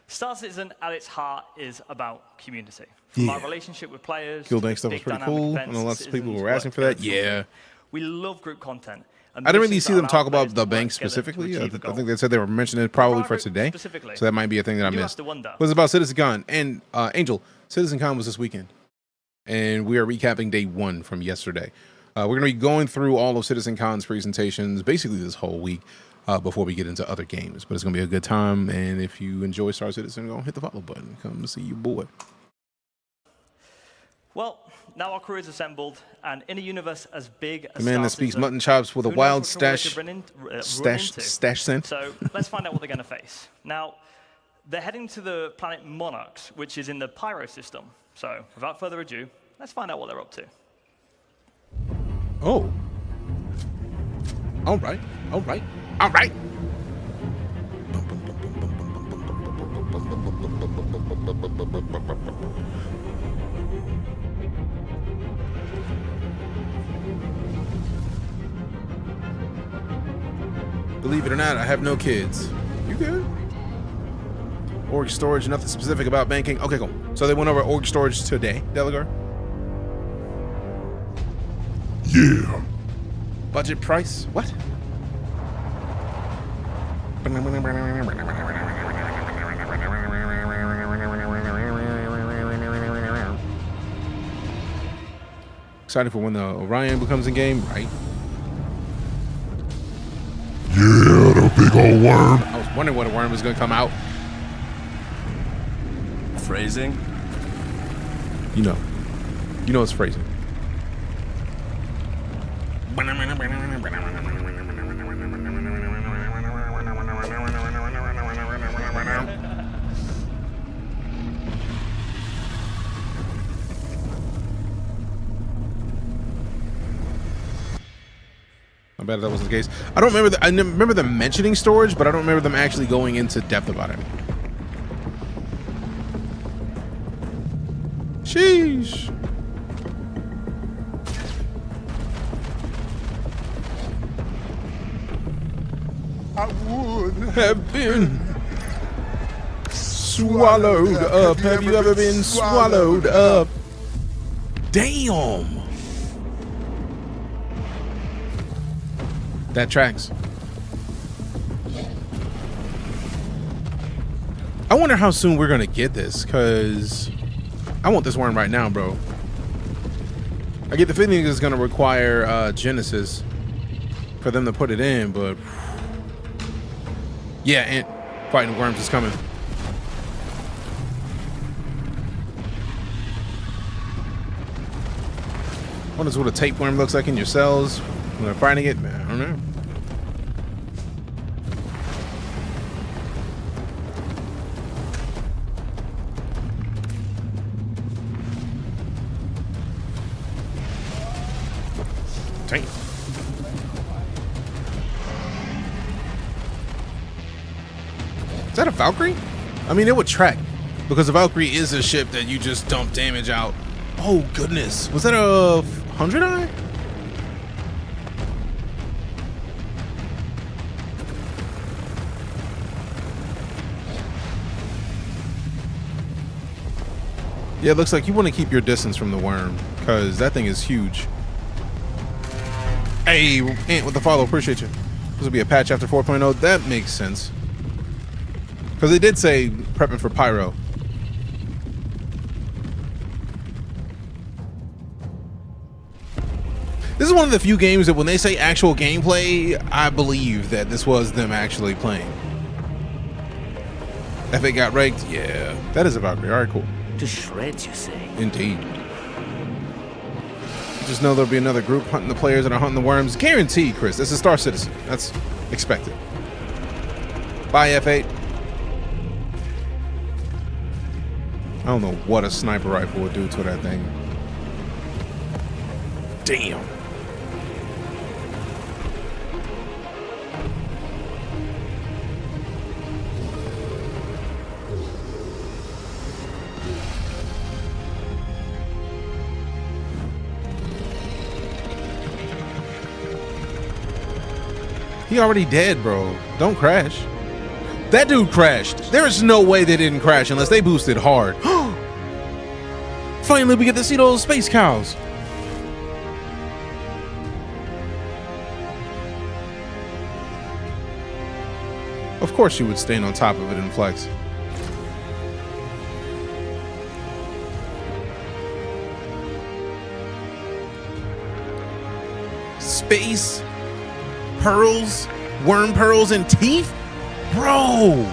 Star Citizen, at its heart, is about community. From our relationship with players, Guild Bank stuff was pretty cool. I know lots of people were asking for that. Yeah. We love group content. I didn't really see them talk about the bank specifically. I think they said they were mentioning it probably for today. So that might be a thing that I missed. It was about CitizenCon. And Angel, CitizenCon was this weekend. And we are recapping day 1 from yesterday. We're going to be going through all of CitizenCon's presentations basically this whole week. Before we get into other games, but it's gonna be a good time. And if you enjoy Star Citizen, go hit the follow button. Come see your boy. Well, now our crew is assembled, and in a universe as big as the man that speaks mutton chops with a wild stash scent. So let's find out what they're going to face. Now, they're heading to the planet Monarchs, which is in the Pyro system. So without further ado, let's find out what they're up to. Oh. All right. All right. All right. Believe it or not, I have no kids. You good? Org storage, nothing specific about banking. Okay, cool. So they went over org storage today, Delagar? Yeah. Budget price? What? Excited for when the Orion becomes in game, right? Yeah, the big old worm. I was wondering when a worm was gonna come out. Phrasing? You know it's phrasing. I bet that wasn't the case. I don't remember. I remember them mentioning storage, but I don't remember them actually going into depth about it. Sheesh. I would have been swallowed up. Have you ever been swallowed up? Damn. That tracks. I wonder how soon we're gonna get this, because I want this worm right now, bro. I get the feeling it's gonna require Genesis for them to put it in, but yeah, and fighting worms is coming. Wonders what a tapeworm looks like in your cells when they're fighting it. Man, I don't know. Dang. Is that a Valkyrie? I mean, it would track because a Valkyrie is a ship that you just dump damage out. Oh goodness, was that a 100-eye? Yeah, it looks like you want to keep your distance from the worm because that thing is huge. Hey, Ant with the follow, appreciate you. This will be a patch after 4.0. That makes sense. Because they did say prepping for Pyro. This is one of the few games that when they say actual gameplay, I believe that this was them actually playing. F8 got raked. Yeah, that is a Valkyrie. All right, cool. To shreds, you say? Indeed. Just know there'll be another group hunting the players that are hunting the worms. Guaranteed, Chris. This is Star Citizen. That's expected. Bye, F8. I don't know what a sniper rifle would do to that thing. Damn. He already dead, bro. Don't crash. That dude crashed. There is no way they didn't crash unless they boosted hard. Finally, we get to see those space cows. Of course you would stand on top of it and flex. Space pearls, worm pearls, and teeth? Bro!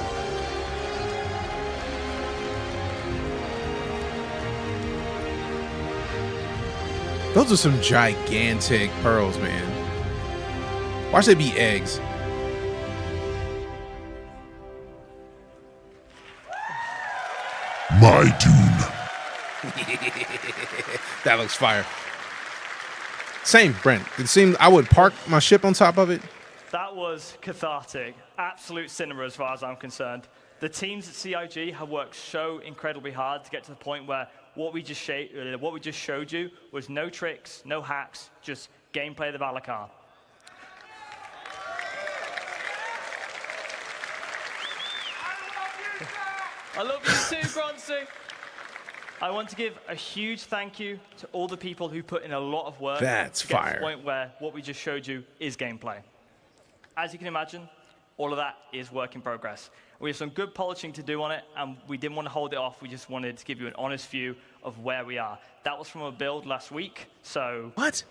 Those are some gigantic pearls, man. Why should they be eggs? My tune. That looks fire. Same, Brent. It seemed I would park my ship on top of it. That was cathartic. Absolute cinema as far as I'm concerned. The teams at CIG have worked so incredibly hard to get to the point where what we just showed you was no tricks, no hacks, just gameplay of the Valakar. I love you too, Bronzy. I want to give a huge thank you to all the people who put in a lot of work That's to get fire. to the point where what we just showed you is gameplay. As you can imagine, all of that is work in progress. We have some good polishing to do on it, and we didn't want to hold it off. We just wanted to give you an honest view of where we are. That was from a build last week, so... What?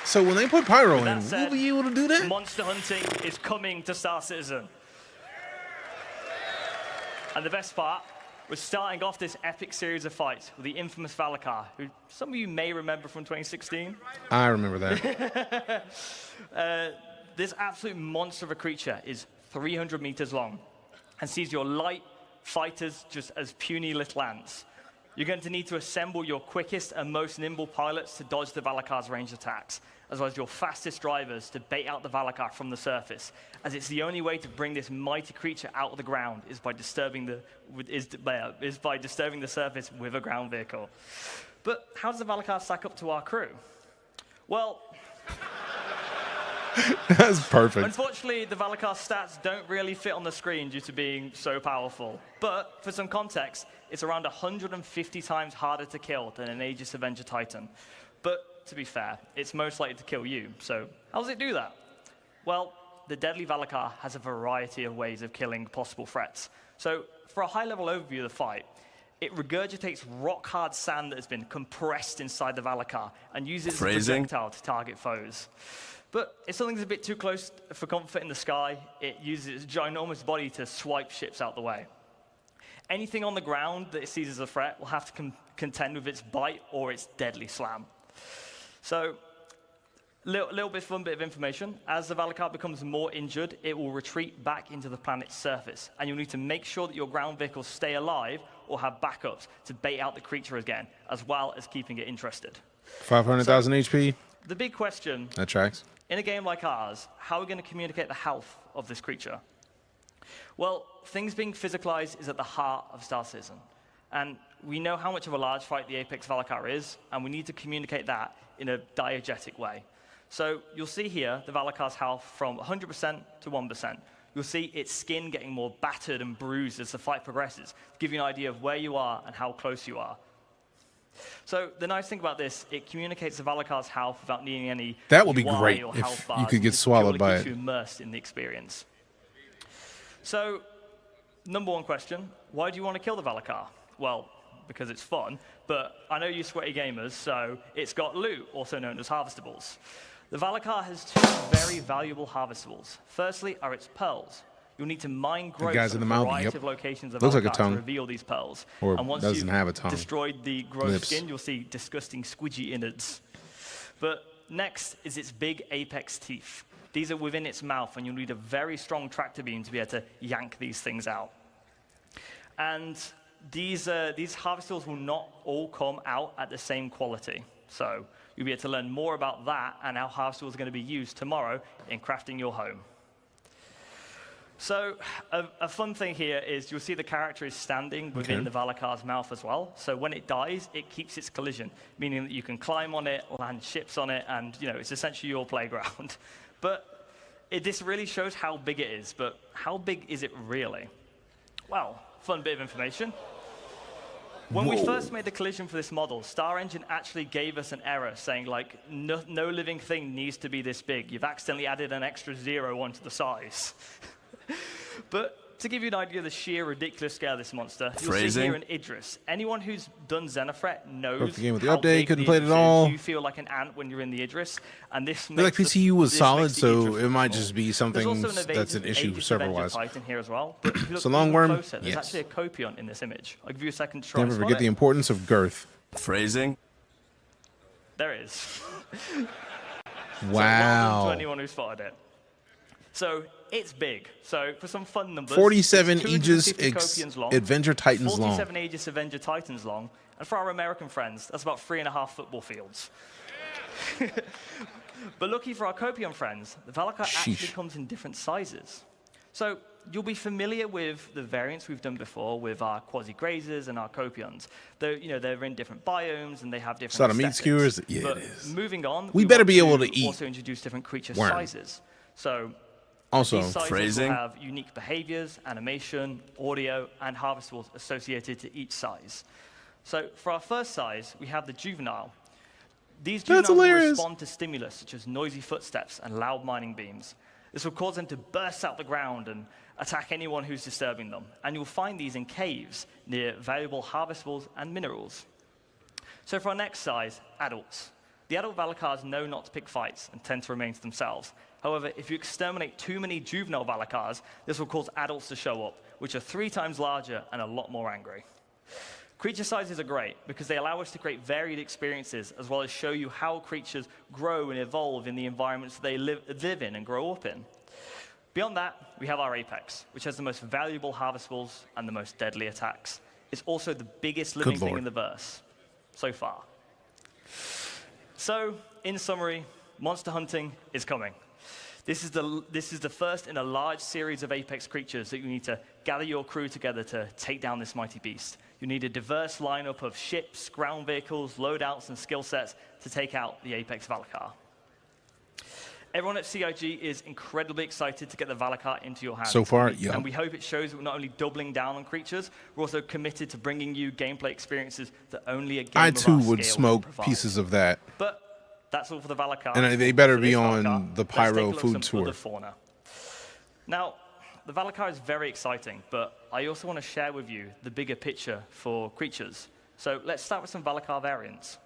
So when they put Pyro in, we'll be able to do that? Monster hunting is coming to Star Citizen. And the best part was starting off this epic series of fights with the infamous Valakar, who some of you may remember from 2016. I remember that. This absolute monster of a creature is 300 meters long and sees your light fighters just as puny little ants. You're going to need to assemble your quickest and most nimble pilots to dodge the Valakar's range attacks, as well as your fastest drivers to bait out the Valakar from the surface, as it's the only way to bring this mighty creature out of the ground is by disturbing the surface with a ground vehicle. But how does the Valakar stack up to our crew? Well, that's perfect. Unfortunately, the Valakar stats don't really fit on the screen due to being so powerful. But for some context, it's around 150 times harder to kill than an Aegis Avenger Titan. But to be fair, it's most likely to kill you. So how does it do that? Well, the deadly Valakar has a variety of ways of killing possible threats. So for a high-level overview of the fight, it regurgitates rock-hard sand that has been compressed inside the Valakar and uses its projectile to target foes. But if something's a bit too close for comfort in the sky, it uses its ginormous body to swipe ships out the way. Anything on the ground that it sees as a threat will have to contend with its bite or its deadly slam. So, little bit fun bit of information. As the Valakar becomes more injured, it will retreat back into the planet's surface, and you'll need to make sure that your ground vehicles stay alive or have backups to bait out the creature again, as well as keeping it interested. 500,000 HP. The big question... That tracks. In a game like ours, how are we going to communicate the health of this creature? Well, things being physicalized is at the heart of Star Citizen. And we know how much of a large fight the Apex Valakar is, and we need to communicate that in a diegetic way. So you'll see here the Valakar's health from 100% to 1%. You'll see its skin getting more battered and bruised as the fight progresses, to give you an idea of where you are and how close you are. So the nice thing about this, it communicates the Valakar's health without needing any That would be UI great or if health you bars. could get It swallowed by purely keeps it. you immersed in the experience. So, number one question, why do you want to kill the Valakar? Well, because it's fun, but I know you sweaty gamers, so it's got loot, also known as harvestables. The Valakar has two very valuable harvestables. Firstly are its pearls. You'll need to mine growth guys in in the a mountain, variety yep. of locations of Looks like a Valakar tongue. to reveal these pearls. Or and once doesn't you've have a tongue. destroyed the growth Lips. skin, you'll see disgusting squidgy innards. But next is its big apex teeth. These are within its mouth, and you'll need a very strong tractor beam to be able to yank these things out. And these harvestables will not all come out at the same quality. So you'll be able to learn more about that and how harvestables are going to be used tomorrow in crafting your home. So a fun thing here is you'll see the character is standing within the Valakar's mouth as well. So when it dies, it keeps its collision, meaning that you can climb on it, land ships on it, and it's essentially your playground. But this really shows how big it is. But how big is it really? Well, fun bit of information. When we first made the collision for this model, Star Engine actually gave us an error saying, like, no living thing needs to be this big. You've accidentally added an extra 0 onto the size. But to give you an idea of the sheer ridiculous scale of this monster, you'll see here in Idris. Anyone who's done Xenothreat knows the game with the how update, big couldn't the play it Idris at all. is. You feel like an ant when you're in the Idris, and this I feel like makes PCU was this solid, makes the so Idris it might small. just be There's something also that's an issue Aegis server-wise. Avenger Titan here as well. But if you look So long even worm, closer, there's yes. actually a copion in this image. I'll give you a second to try Never and spot forget it. the importance of girth. Phrasing. There it is. Wow. So well done to anyone who spotted it. So it's big. So for some fun numbers, 47 it's Aegis 250 copions long, Avenger Titans long. 47 Aegis Avenger Titans long, and for our American friends, that's about 3.5 football fields. But lucky for our Copion friends, the Valakar actually comes in different sizes. So you'll be familiar with the variants we've done before with our quasi-grazers and our Copions. They're in different biomes and they have different Is that a meat aesthetics. skewers? Yeah, but it is. Moving on, We better want be able to eat also introduce different creature worm. sizes. So Also, these sizes phrasing. will have unique behaviors, animation, audio, and harvestables associated to each size. So for our first size, we have the juvenile. These juveniles will respond to stimulus such as noisy footsteps and loud mining beams. This will cause them to burst out the ground and attack anyone who's disturbing them. And you'll find these in caves near valuable harvestables and minerals. So for our next size, adults. The adult Valakars know not to pick fights and tend to remain to themselves. However, if you exterminate too many juvenile Valakars, this will cause adults to show up, which are 3 times larger and a lot more angry. Creature sizes are great because they allow us to create varied experiences as well as show you how creatures grow and evolve in the environments they live in and grow up in. Beyond that, we have our Apex, which has the most valuable harvestables and the most deadly attacks. It's also the biggest living thing in the verse so far. So, in summary, monster hunting is coming. This is the first in a large series of Apex creatures that you need to gather your crew together to take down this mighty beast. You need a diverse lineup of ships, ground vehicles, loadouts, and skill sets to take out the Apex Valakar. Everyone at CIG is incredibly excited to get the Valakar into your hands. So far, yeah. And we hope it shows that we're not only doubling down on creatures, we're also committed to bringing you gameplay experiences that only a game I of too our would scale smoke can provide. pieces of that. But that's all for the Valakar. And they better For be this on Valakar, the let's take a Pyro look at food some tour. other fauna. Now, the Valakar is very exciting, but I also want to share with you the bigger picture for creatures. So let's start with some Valakar variants.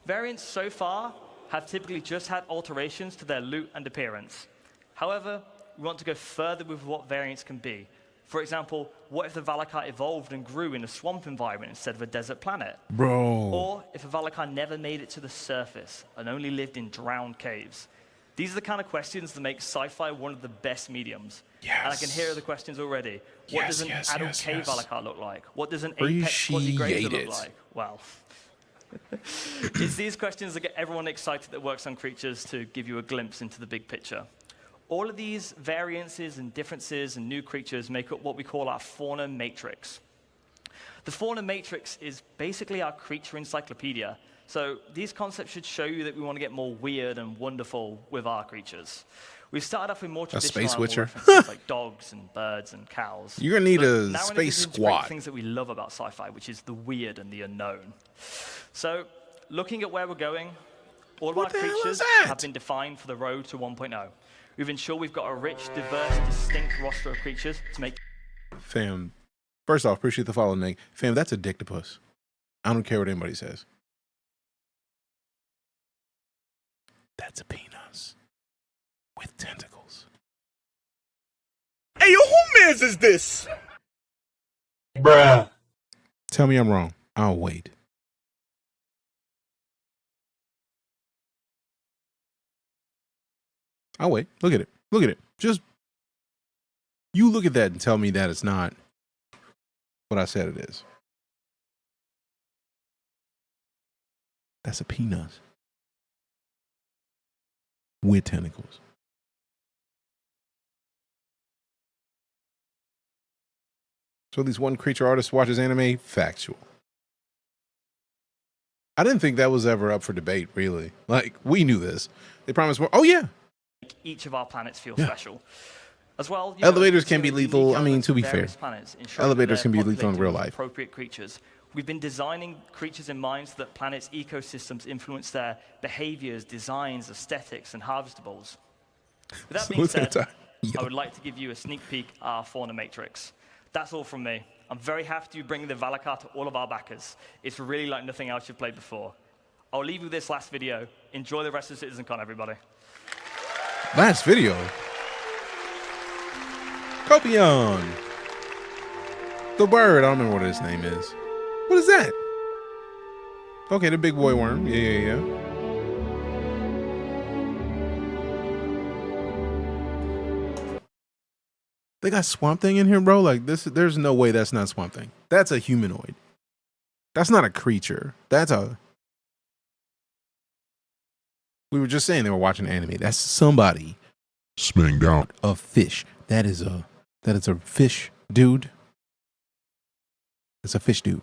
Variants so far have typically just had alterations to their loot and appearance. However, we want to go further with what variants can be. For example, what if the Valakar evolved and grew in a swamp environment instead of a desert planet? Bro. Or if a Valakar never made it to the surface and only lived in drowned caves? These are the kind of questions that make sci-fi one of the best mediums. Yes. And I can hear the questions already. What does an adult cave Valakar look like? What does an apex quasi-grazer look like? Well, it's these questions that get everyone excited that works on creatures to give you a glimpse into the big picture. All of these variances and differences and new creatures make up what we call our fauna matrix. The fauna matrix is basically our creature encyclopedia. So these concepts should show you that we want to get more weird and wonderful with our creatures. We've started off with more traditional space witcher. references like dogs and birds and cows. You're gonna need But a now we're gonna space integrate squad. things that we love about sci-fi, which is the weird and the unknown. So looking at where we're going, all of our creatures have been defined for the road to 1.0. We've ensured we've got a rich, diverse, distinct roster of creatures to make. Fam, first off, appreciate the follow, Nick. Fam, that's a dictopus. I don't care what anybody says. That's a penis with tentacles. Hey, yo, who mans is this? Bruh. Tell me I'm wrong. I'll wait. I'll wait. Look at it. Look at it. Just you look at that and tell me that it's not what I said it is. That's a penis with tentacles. So at least one creature artist watches anime? Factual. I didn't think that was ever up for debate, really. Like, we knew this. They promised more. Oh, yeah. Each of our planets feel special. As well, elevators can be lethal. I mean, to be fair, elevators can be lethal in real life. Appropriate creatures. We've been designing creatures in mind so that planets' ecosystems influence their behaviors, designs, aesthetics, and harvestables. With that being said, I would like to give you a sneak peek at our fauna matrix. That's all from me. I'm very happy to be bringing the Valakar to all of our backers. It's really like nothing else you've played before. I'll leave you with this last video. Enjoy the rest of CitizenCon, everybody. Last video. Copion. The bird. I don't remember what his name is. What is that? Okay, the big boy worm. Yeah. They got Swamp Thing in here, bro. Like this, there's no way that's not Swamp Thing. That's a humanoid. That's not a creature. That's a. We were just saying they were watching anime. That's somebody spinning down a fish. That is a fish dude. It's a fish dude.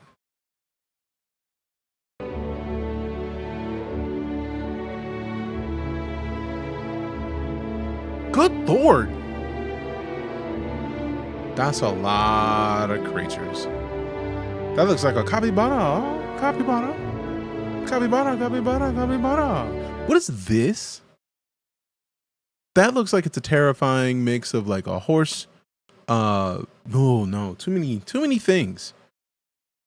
Good Lord. That's a lot of creatures. That looks like a capybara. Capybara. Capybara, capybara, capybara. What is this? That looks like it's a terrifying mix of like a horse. No, too many things.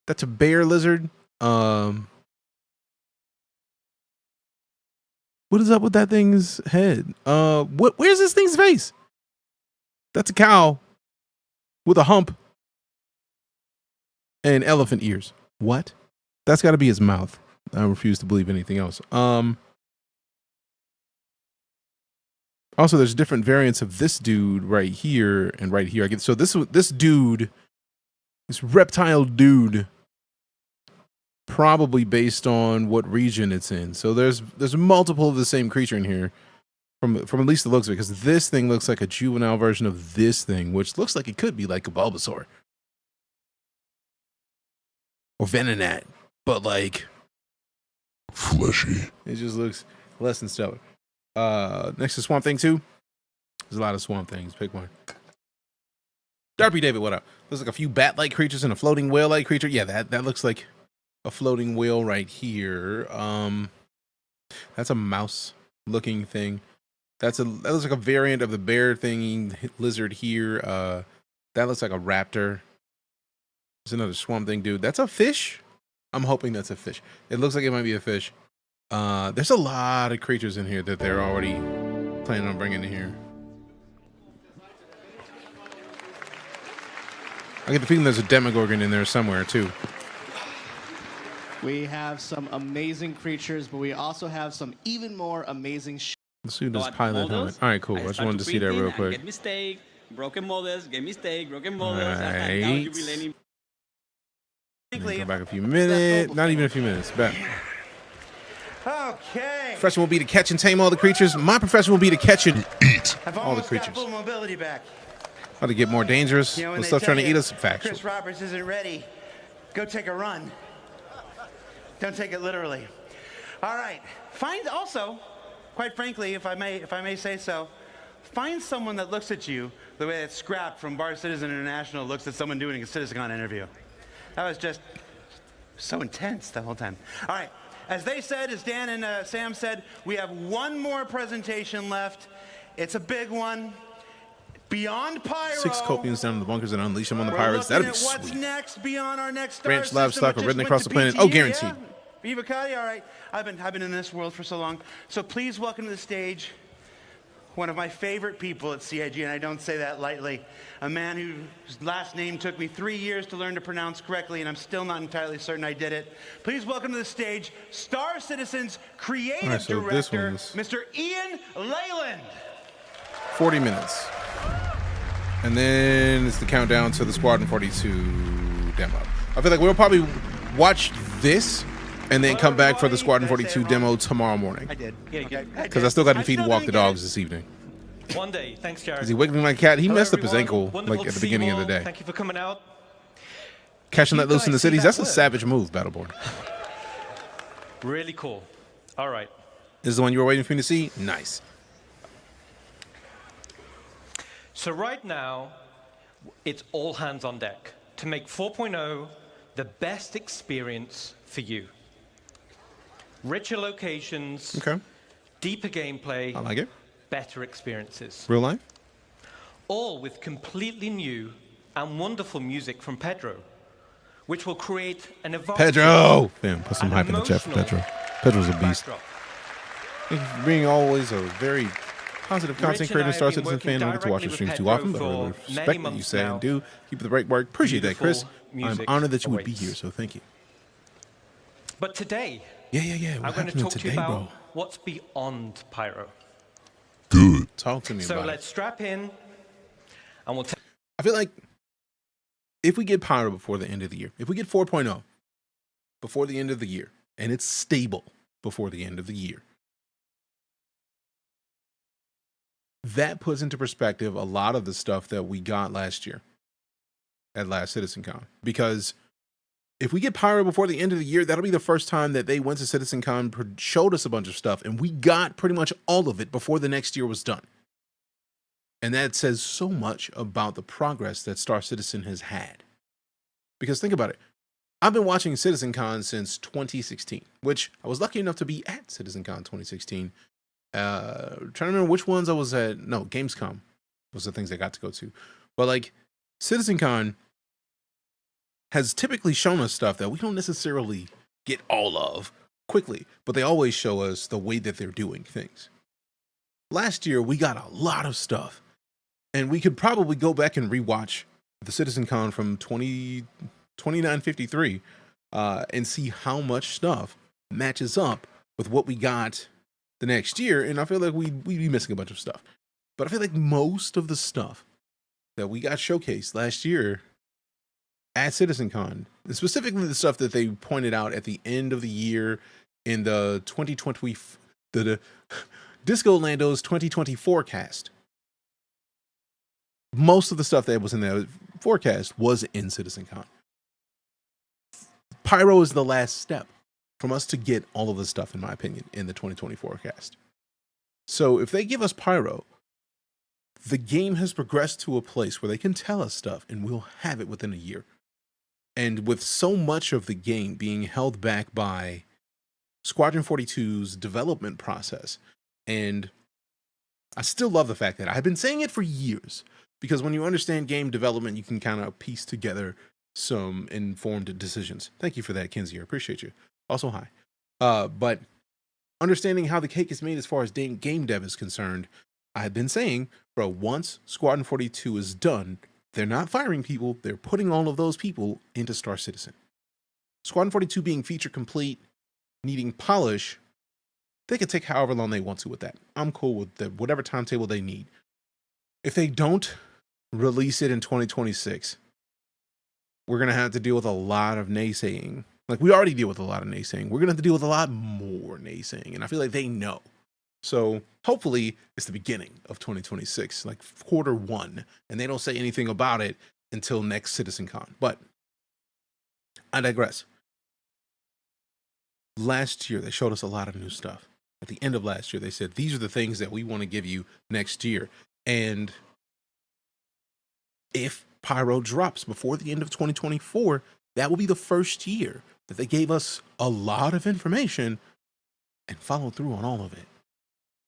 That's a bear lizard. What is up with that thing's head? Where's this thing's face? That's a cow with a hump and elephant ears. What? That's got to be his mouth. I refuse to believe anything else. Also, there's different variants of this dude right here and right here. So this dude, this reptile dude, probably based on what region it's in. So there's multiple of the same creature in here, from at least the looks of it, because this thing looks like a juvenile version of this thing, which looks like it could be like a Bulbasaur or Venonat, but like fleshy. It just looks less than stellar. Next to Swamp Thing 2. There's a lot of Swamp Things. Pick one. Darby David, what up? Looks like a few bat-like creatures and a floating whale-like creature. Yeah, that looks like a floating whale right here. That's a mouse-looking thing. That looks like a variant of the bear thingy lizard here. That looks like a raptor. There's another Swamp Thing dude. That's a fish? I'm hoping that's a fish. It looks like it might be a fish. There's a lot of creatures in here that they're already planning on bringing in here. I get the feeling there's a Demogorgon in there somewhere too. We have some amazing creatures, but we also have some even more amazing Let's do this pilot helmet. All right, cool. I just wanted to see that real quick. Get mistake, broken models, get mistake, broken models. Right. Come back a few minutes. Not even a few minutes. Back. Okay. Profession will be to catch and tame all the creatures. My profession will be to catch and eat all the creatures. Got full mobility back. About to get more dangerous. You know, They'll start trying to eat us. Factual. Chris Roberts isn't ready. Go take a run. Don't take it literally. All right. Find also, quite frankly, if I may say so, find someone that looks at you the way that Scrap from Bar Citizen International looks at someone doing a CitizenCon interview. That was just so intense the whole time. All right. As they said, as Dan and Sam said, we have one more presentation left. It's a big one. Beyond Pyro. 6 Copians down in the bunkers and unleash them on the pirates. That'd be what's sweet. next beyond our next star Ranch system, livestock which are just ridden went across to the planet. PTA, Oh, guaranteed. Viva Cuddy, all right. I've been in this world for so long. So please welcome to the stage one of my favorite people at CIG, and I don't say that lightly. A man whose last name took me 3 years to learn to pronounce correctly, and I'm still not entirely certain I did it. Please welcome to the stage Star Citizen's creative director, Mr. Ian Leyland. 40 minutes. And then it's the countdown to the Squadron 42 demo. I feel like we'll probably watch this and then come back for the Squadron 42 demo tomorrow morning. I did. Because I still got to feed and walk the dogs this evening. One day. Thanks, Jared. Is he wiggling like a cat? He Hello, messed up his everyone. ankle Wonderful like at to the see beginning you of the all. day. Thank you for coming out. Catching that loose in the guys see cities, that that's a word? savage move, Battleborn. Really cool. All right. This is the one you were waiting for me to see? Nice. So right now, it's all hands on deck to make 4.0 the best experience for you. Richer locations, Okay. deeper gameplay, I like it. better experiences. Real life? All with completely new and wonderful music from Pedro, which will create an evocative Pedro! Damn, put some and hype in the chat for emotional Pedro. Pedro's a beast. backdrop. Thank you for being always a very positive content Rich and creator, I Star have been Citizen fan. I don't get to watch your directly streams with too Pedro often, but I really for respect many what you months say now. and do. Keep up the great work. Appreciate that, Chris. Beautiful I'm music honored that you would be awaits. here, so thank you. But today, Yeah. I'm What's going to happening talk to today, you about bro? what's beyond Pyro. Good. Talk to me So about let's it. strap in, and we'll. I feel like if we get Pyro before the end of the year, if we get 4.0 before the end of the year, and it's stable before the end of the year, that puts into perspective a lot of the stuff that we got last year at last CitizenCon. Because if we get Pyro before the end of the year, that'll be the first time that they went to CitizenCon, showed us a bunch of stuff, and we got pretty much all of it before the next year was done. And that says so much about the progress that Star Citizen has had. Because think about it. I've been watching CitizenCon since 2016, which I was lucky enough to be at CitizenCon 2016. Trying to remember which ones I was at. No, Gamescom was the things I got to go to. But like, CitizenCon has typically shown us stuff that we don't necessarily get all of quickly, but they always show us the way that they're doing things. Last year, we got a lot of stuff, and we could probably go back and rewatch the CitizenCon from 2953 and see how much stuff matches up with what we got the next year, and I feel like we'd be missing a bunch of stuff. But I feel like most of the stuff that we got showcased last year at CitizenCon, and specifically the stuff that they pointed out at the end of the year in the 2020, the Disco Lando's 2020 forecast, most of the stuff that was in that forecast was in CitizenCon. Pyro is the last step from us to get all of this stuff, in my opinion, in the 2020 forecast. So if they give us Pyro, the game has progressed to a place where they can tell us stuff and we'll have it within a year. And with so much of the game being held back by Squadron 42's development process, and I still love the fact that I've been saying it for years, because when you understand game development, you can kind of piece together some informed decisions. Thank you for that, Kinsey. I appreciate you. Also, hi. But understanding how the cake is made as far as game dev is concerned, I've been saying, bro, once Squadron 42 is done, they're not firing people. They're putting all of those people into Star Citizen. Squadron 42 being feature complete, needing polish, they could take however long they want to with that. I'm cool with whatever timetable they need. If they don't release it in 2026, we're going to have to deal with a lot of naysaying. Like, we already deal with a lot of naysaying. We're going to have to deal with a lot more naysaying. And I feel like they know. So hopefully it's the beginning of 2026, like Q1, and they don't say anything about it until next CitizenCon. But I digress. Last year, they showed us a lot of new stuff. At the end of last year, they said, these are the things that we want to give you next year. And if Pyro drops before the end of 2024, that will be the first year that they gave us a lot of information and followed through on all of it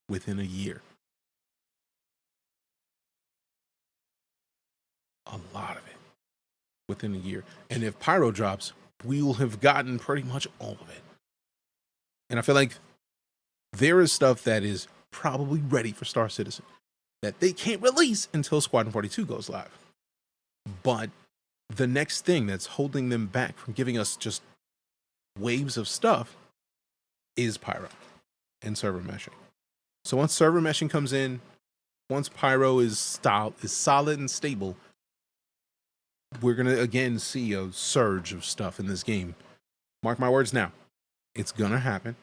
within a year. A lot of it within a year. And if Pyro drops, we will have gotten pretty much all of it And I feel like there is stuff that is probably ready for Star Citizen that they can't release until Squadron 42 goes live. But the next thing that's holding them back from giving us just waves of stuff is Pyro and server meshing. So once server meshing comes in, once Pyro is solid and stable, we're going to again see a surge of stuff in this game. Mark my words now. It's going to happen.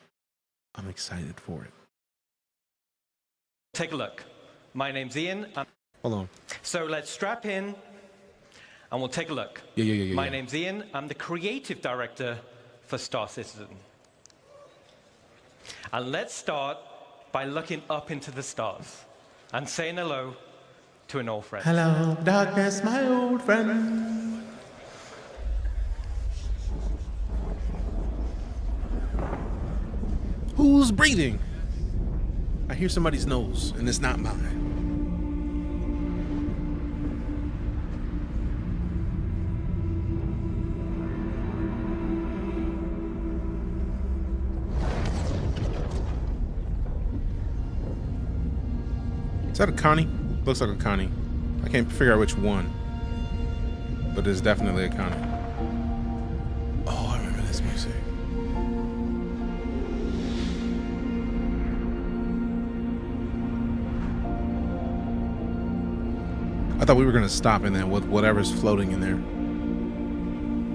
I'm excited for it. Take a look. My name's Ian. Hold on. So let's strap in and we'll take a look. Yeah. My name's Ian. I'm the creative director for Star Citizen. And let's start by looking up into the stars and saying hello to an old friend. Hello, darkness, my old friend. Who's breathing? I hear somebody's nose, and it's not mine. Is that a Connie? Looks like a Connie. I can't figure out which one, but it's definitely a Connie. Oh, I remember this music. I thought we were gonna stop in there with whatever's floating in there.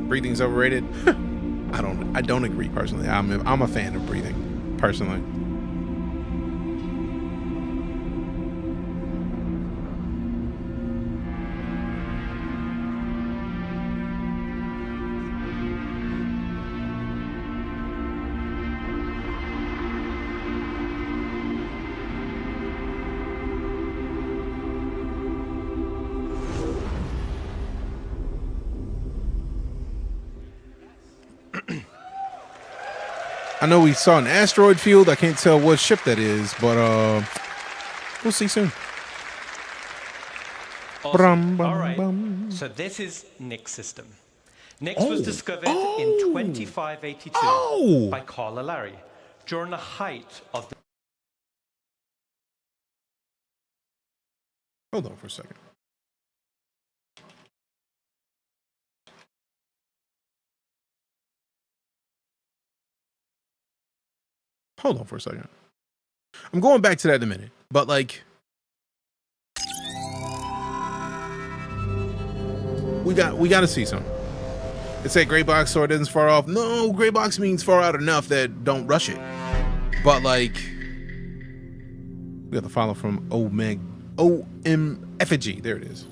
Breathing's overrated. I don't agree personally. I'm a fan of breathing personally. I know we saw an asteroid field. I can't tell what ship that is, but we'll see soon. Awesome. All right. So this is Nyx system. Nyx was discovered in 2582 by Carla Larry during the height of the... Hold on for a second. Hold on for a second. I'm going back to that in a minute, but like, we got to see something. It said gray box, so it isn't far off. No, gray box means far out enough that don't rush it. But like, we got the follow from OM Effigy. There it is.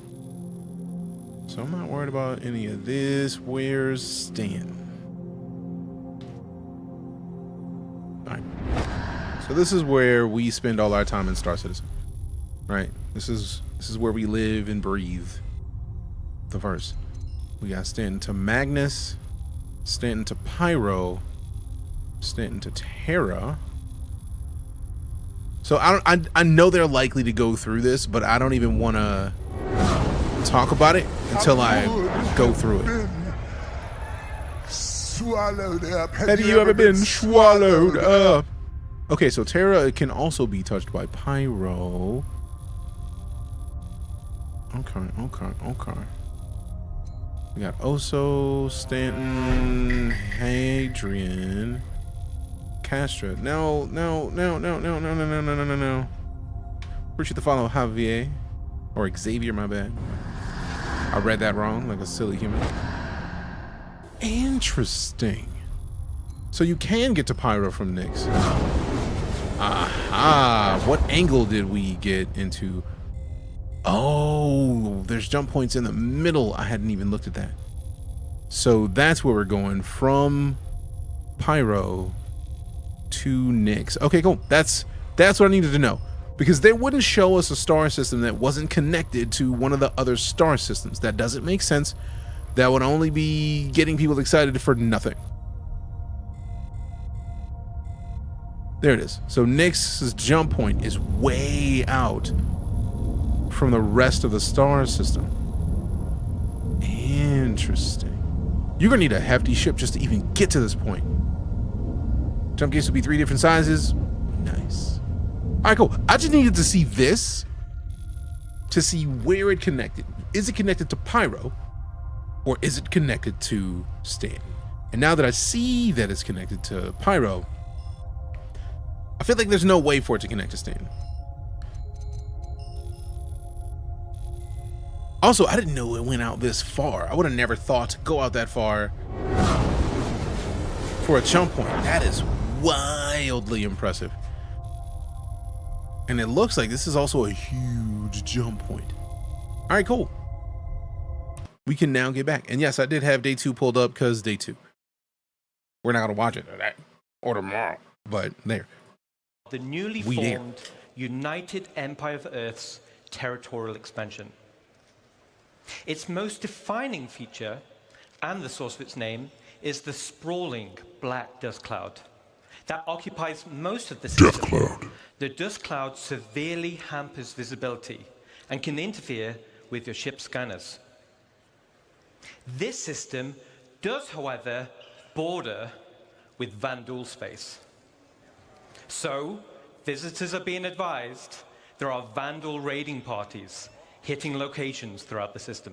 So I'm not worried about any of this. Where's Stan? All right. So this is where we spend all our time in Star Citizen, right? This is where we live and breathe. The verse. We got Stanton to Magnus, Stanton to Pyro, Stanton to Terra. So I know they're likely to go through this, but I don't even want to talk about it until I go through it. Swallowed up. Have you ever been swallowed up? Okay, so Terra can also be touched by Pyro. Okay. We got Oso, Stanton, Hadrian, Castra. No. Appreciate the follow, Javier. Or Xavier, my bad. I read that wrong, like a silly human. Interesting. So you can get to Pyro from Nyx. Aha! What angle did we get into? Oh, there's jump points in the middle. I hadn't even looked at that. So that's where we're going from Pyro to Nyx. Okay, cool. That's what I needed to know. Because they wouldn't show us a star system that wasn't connected to one of the other star systems. That doesn't make sense. That would only be getting people excited for nothing. There it is. So Nyx's jump point is way out from the rest of the star system. Interesting. You're gonna need a hefty ship just to even get to this point. Jump gates will be 3 different sizes. Nice. All right, cool. I just needed to see this to see where it connected. Is it connected to Pyro or is it connected to Stanton? And now that I see that it's connected to Pyro, I feel like there's no way for it to connect to Stanton. Also, I didn't know it went out this far. I would have never thought to go out that far for a jump point. That is wildly impressive. And it looks like this is also a huge jump point. All right, cool. We can now get back. And yes, I did have day 2 pulled up because day 2. We're not going to watch it today or tomorrow, but there. The newly formed United Empire of Earth's territorial expansion. Its most defining feature, and the source of its name, is the sprawling black dust cloud that occupies most of the system. Death cloud. The dust cloud severely hampers visibility and can interfere with your ship's scanners. This system does, however, border with Vandal space. So, visitors are being advised there are Vandal raiding parties hitting locations throughout the system.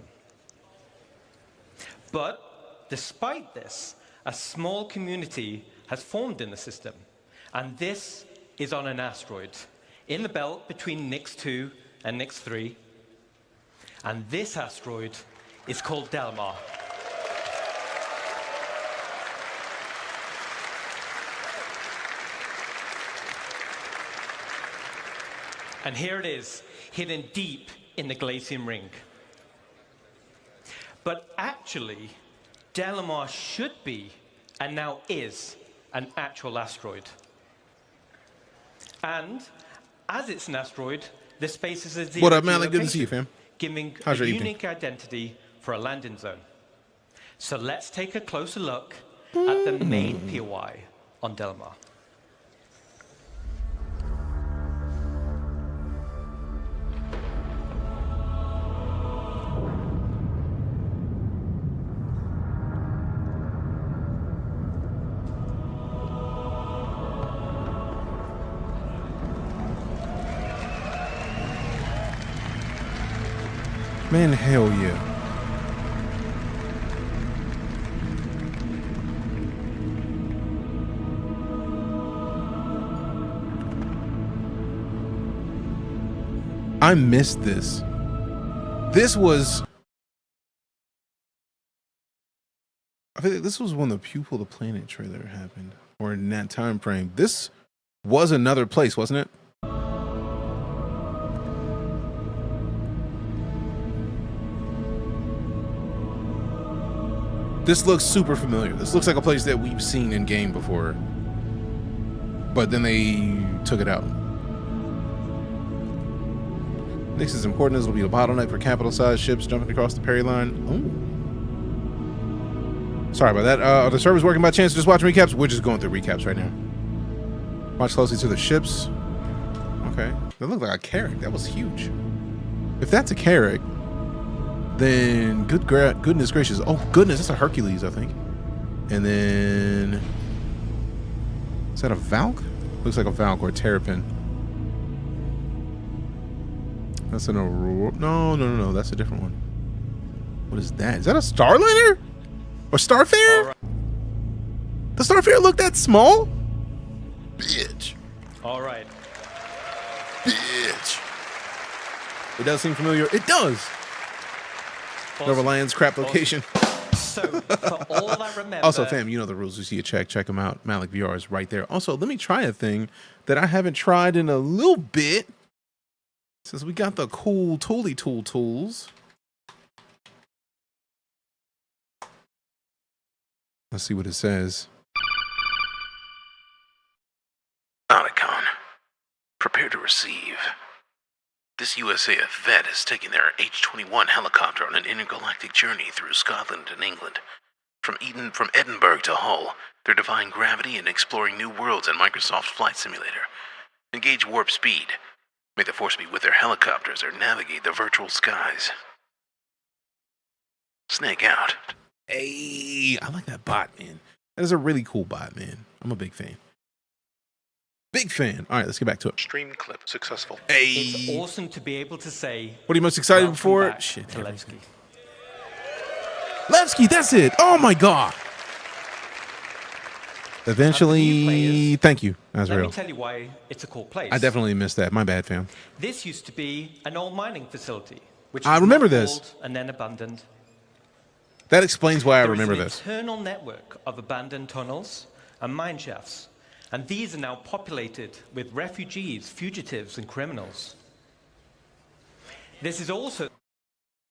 But despite this, a small community has formed in the system, and this is on an asteroid in the belt between Nix 2 and Nix 3, and this asteroid is called Delmar. And here it is, hidden deep in the Glacium Ring. But actually, Delamar should be, and now is, an actual asteroid. And as it's an asteroid, the space is a zero. What up, Malik? Good to see you, fam. Giving How's a your unique identity for a landing zone. So let's take a closer look at the main POI on Delamar. Man, hell yeah. I missed this. This was... I feel like this was when the Pupil the Planet trailer happened. Or in that time frame. This was another place, wasn't it? This looks super familiar. This looks like a place that we've seen in game before. But then they took it out. This is important as it'll be a bottleneck for capital-sized ships jumping across the Perry line. Oh. Sorry about that. Are the servers working by chance? Just watching recaps? We're just going through recaps right now. Watch closely to the ships. Okay. That looked like a Carrack. That was huge. If that's a Carrack, then goodness gracious. Oh, goodness. That's a Hercules, I think. And then... Is that a Valk? Looks like a Valk or a Terrapin. That's an Aurora. No. That's a different one. What is that? Is that a Starliner? Or Starfare? Right. The Starfare look that small? Bitch. All right. Bitch. It does seem familiar. It does. Awesome. The Reliance crap location. So, for all I remember... Also, fam, you know the rules. You see a check them out. Malik VR is right there. Also, let me try a thing that I haven't tried in a little bit. Since we got the cool Tooly Tool tools. Let's see what it says. Otacon, prepare to receive. This USAF vet is taking their H-21 helicopter on an intergalactic journey through Scotland and England. From Edinburgh to Hull, they're defying gravity and exploring new worlds in Microsoft Flight Simulator. Engage warp speed. May the Force be with their helicopters or navigate the virtual skies. Snake out. Hey, I like that bot, man. That is a really cool bot, man. I'm a big fan. Big fan. All right, let's get back to it. Stream clip successful. It's awesome to be able to say. What are you most excited for? Shit, to Levski. Levski, that's it. Oh my god. Eventually, thank you. That's Let real. me tell you why it's a cool place. I definitely missed that. My bad, fam. This used to be an old mining facility, which I was remember mothballed this. and then abandoned. That explains why I There is remember an this. eternal network of abandoned tunnels and mine shafts, and these are now populated with refugees, fugitives, and criminals. This is also...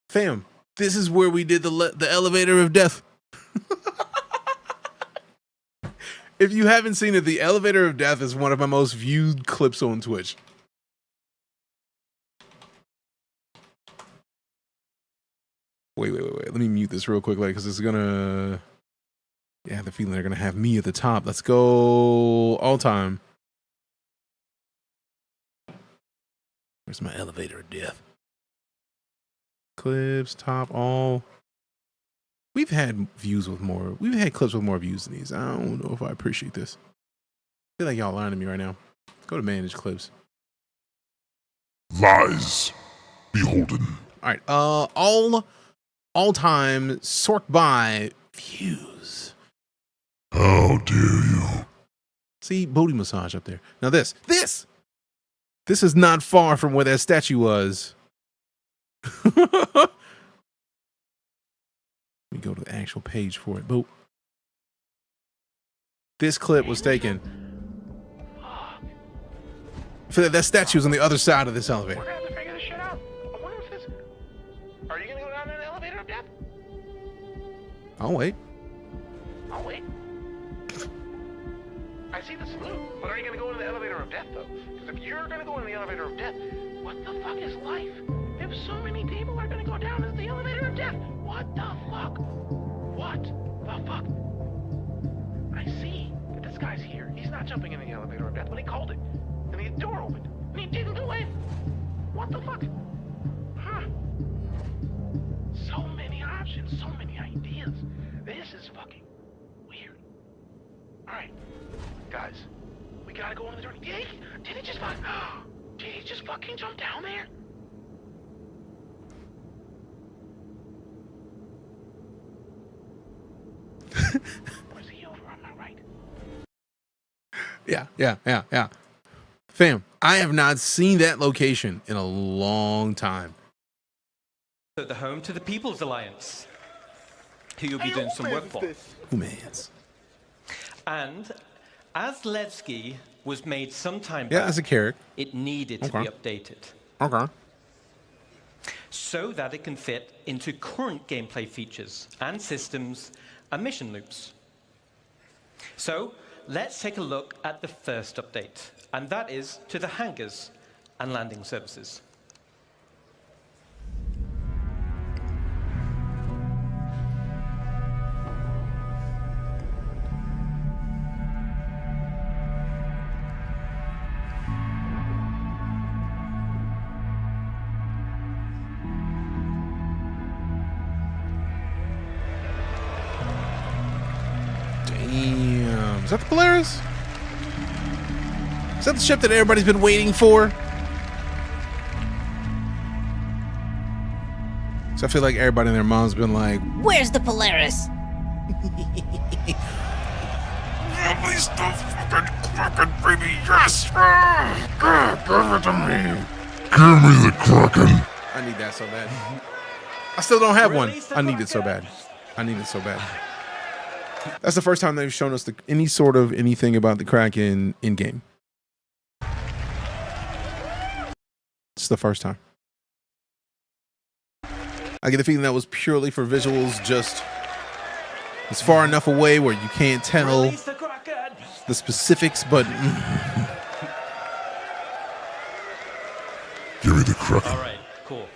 Fam, this is where we did the elevator of death. If you haven't seen it, the elevator of death is one of my most viewed clips on Twitch. Wait. Let me mute this real quick, because it's gonna... Yeah, I have the feeling they're gonna have me at the top. Let's go all time. Where's my elevator of death? Clips, top, all. We've had clips with more views than these. I don't know if I appreciate this. I feel like y'all lying to me right now. Go to manage clips. Lies beholden. All right. All time sort by views. How dare you? See, booty massage up there. Now this is not far from where that statue was. Let me go to the actual page for it. Boop. This clip was taken. That statue is on the other side of this elevator. We're gonna have to figure this shit out. I wonder if this... Are you gonna go down an elevator of death? I'll wait. I'll wait. I see the salute, but are you gonna go into the elevator of death, though? Because if you're gonna go in the elevator of death, what the fuck is life? If so many people are gonna go down into the elevator of death, what the fuck? What the fuck? I see that this guy's here. He's not jumping in the elevator of death, but he called it. And the door opened. And he didn't do it. What the fuck? Huh. So many options, so many ideas. This is fucking weird. Alright. Guys, we gotta go on the door. Did he just fucking jump down there? Was he over on my right? Yeah. Fam, I have not seen that location in a long time. the home to the People's Alliance, who you'll be doing some work for. Humans. And as Levski was made some time Yeah, back, as a character. it needed to be updated. Okay. So that it can fit into current gameplay features and systems and mission loops. So let's take a look at the first update, and that is to the hangars and landing services. Damn. Is that the Polaris? Is that the ship that everybody's been waiting for? So I feel like everybody and their mom's been like, Where's the Polaris? Release the fucking baby, yes! Give it to me. Give me the Kraken. I need that so bad. I still don't have one. I need it so bad. I need it so bad. That's the first time they've shown us any sort of anything about the Kraken in game. It's the first time. I get the feeling that was purely for visuals, just it's far enough away where you can't tell the specifics, but give me the Kraken. All right, cool.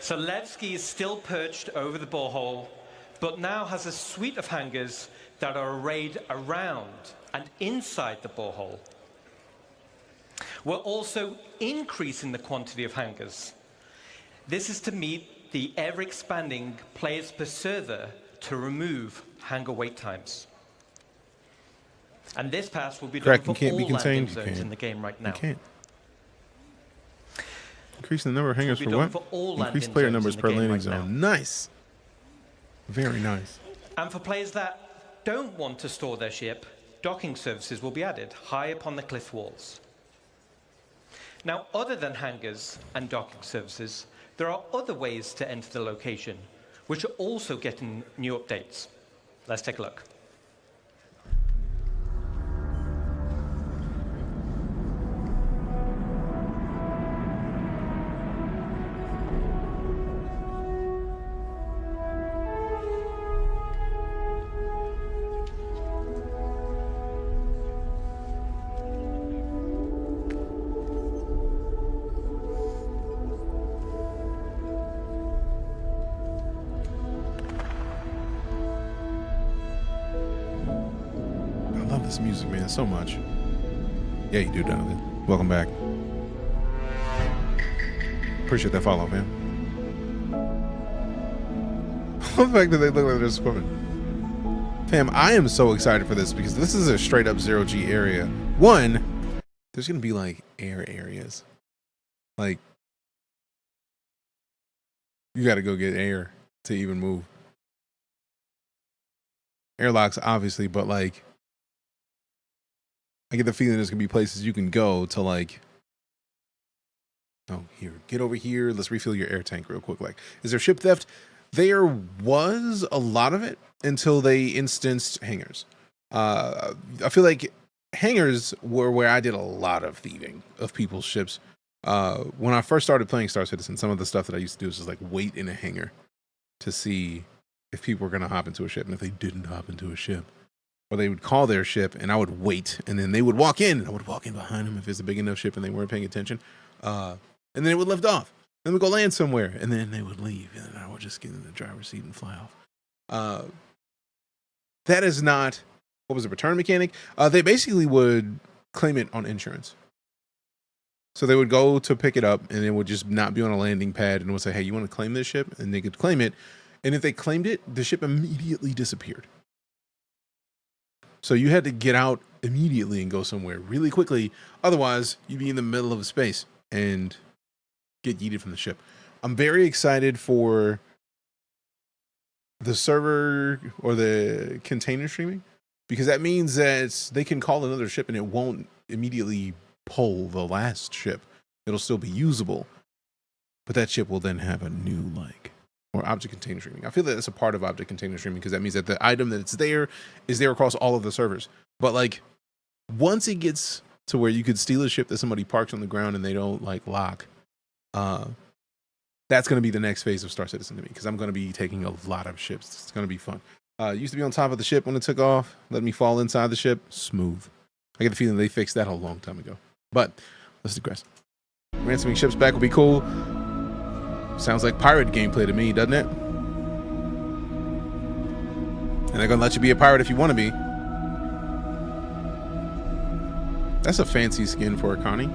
So Levski is still perched over the borehole, but now has a suite of hangars that are arrayed around and inside the borehole. We're also increasing the quantity of hangars. This is to meet the ever-expanding players per server to remove hangar wait times. And this pass will be done Correct, for you can't be all landing contained. You zones can't. in the game right now. You can't. Increasing the number of hangars Will for be done what? for all Increase landing player zones numbers in the per game landing right zone. now. Nice. Very nice. And for players that don't want to store their ship, docking services will be added high up on the cliff walls. Now, other than hangars and docking services, there are other ways to enter the location, which are also getting new updates. Let's take a look. I love this music, man, so much. Yeah, you do, Donovan. Welcome back. Appreciate that follow, man. The fact that they look like they're swimming. Fam, I am so excited for this because this is a straight up zero G area. One, there's gonna be like air areas. Like, you gotta go get air to even move. Airlocks, obviously, but like, I get the feeling there's gonna be places you can go to like, oh, here, get over here. Let's refill your air tank real quick. Like, is there ship theft? There was a lot of it until they instanced hangars. I feel like hangars were where I did a lot of thieving of people's ships. When I first started playing Star Citizen, some of the stuff that I used to do was just like wait in a hangar to see if people were going to hop into a ship. And if they didn't hop into a ship, or they would call their ship and I would wait, and then they would walk in and I would walk in behind them if it's a big enough ship and they weren't paying attention. And then it would lift off. Then we'd go land somewhere, and then they would leave, and then I would just get in the driver's seat and fly off. That is not, what was the return mechanic? They basically would claim it on insurance. So they would go to pick it up, and it would just not be on a landing pad, and would say, hey, you want to claim this ship? And they could claim it. And if they claimed it, the ship immediately disappeared. So you had to get out immediately and go somewhere really quickly. Otherwise, you'd be in the middle of space and get yeeted from the ship. I'm very excited for the server or the container streaming, because that means that they can call another ship and it won't immediately pull the last ship. It'll still be usable, but that ship will then have a new or object container streaming. I feel that it's a part of object container streaming because that means that the item that's there is there across all of the servers. But like, once it gets to where you could steal a ship that somebody parks on the ground and they don't like lock, that's going to be the next phase of Star Citizen to me, because I'm going to be taking a lot of ships. It's going to be fun. Used to be on top of the ship when it took off. Let me fall inside the ship. Smooth. I get the feeling they fixed that a long time ago. But let's digress. Ransoming ships back would be cool. Sounds like pirate gameplay to me, doesn't it? And they're going to let you be a pirate if you want to be. That's a fancy skin for a Connie.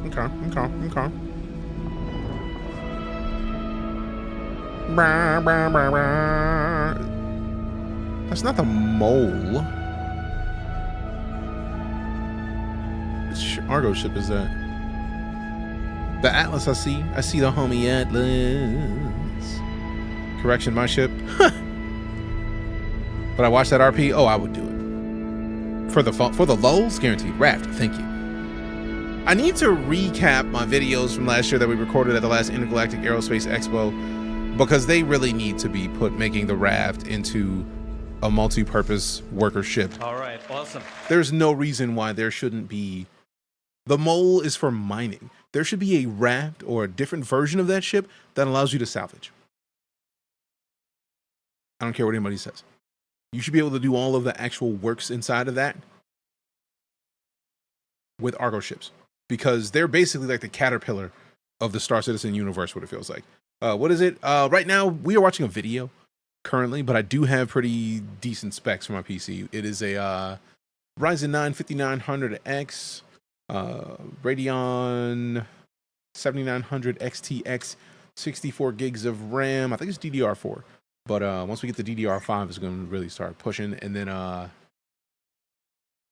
Okay. That's not the mole. Which Argo ship is that? The Atlas I see. I see the homie Atlas. Correction, my ship. But I watched that RP. Oh, I would do it. For the lulz, guaranteed. Raft, thank you. I need to recap my videos from last year that we recorded at the last Intergalactic Aerospace Expo, because they really need to be making the Raft into a multi-purpose worker ship. All right, awesome. There's no reason why there shouldn't be. The mole is for mining. There should be a raft or a different version of that ship that allows you to salvage. I don't care what anybody says. You should be able to do all of the actual works inside of that with Argo ships, because they're basically like the caterpillar of the Star Citizen universe, what it feels like. What is it? Right now, we are watching a video currently, but I do have pretty decent specs for my PC. It is a Ryzen 9 5900X, Radeon 7900 XTX, 64 gigs of RAM. I think it's DDR4. But once we get the DDR5, it's going to really start pushing. And then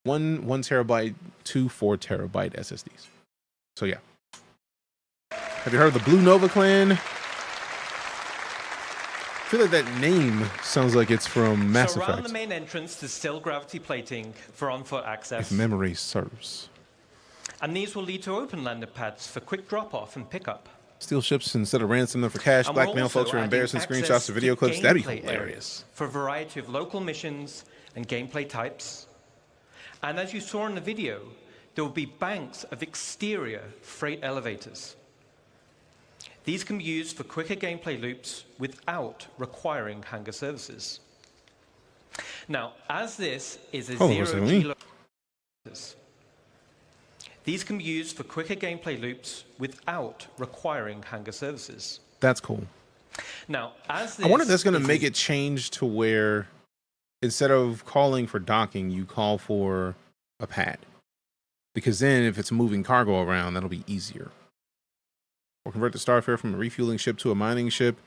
1 terabyte, 2 4 terabyte SSDs. So yeah. Have you heard of the Blue Nova Clan? I feel like that name sounds like it's from Mass So around Effect. the main entrance, there's still gravity plating for on-foot access. If memory serves. And these will lead to open landing pads for quick drop-off and pickup. Steal ships instead of ransom them for cash, And we're blackmail also folks for adding embarrassing access screenshots or video to clips. That'd be gameplay hilarious. areas for a variety of local missions and gameplay types. And as you saw in the video, there will be banks of exterior freight elevators. These can be used for quicker gameplay loops without requiring hangar services. Now, as this is a zero-G these can be used for quicker gameplay loops without requiring hangar services. That's cool. Now, as this I wonder if that's going to is make it change to where instead of calling for docking, you call for a pad. Because then if it's moving cargo around, that'll be easier. Or convert the starfare from a refueling ship to a mining ship.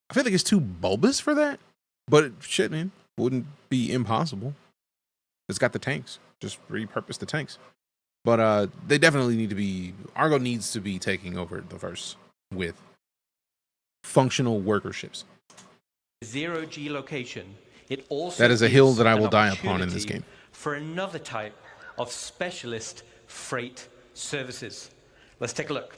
I feel like it's too bulbous for that. But shit, man, wouldn't be impossible. It's got the tanks. Just repurpose the tanks. But they definitely need to be... Argo needs to be taking over the verse with functional worker ships. Zero-G location. It also That is a hill gives that I an will die upon in this opportunity game. For another type of specialist freight services. Let's take a look.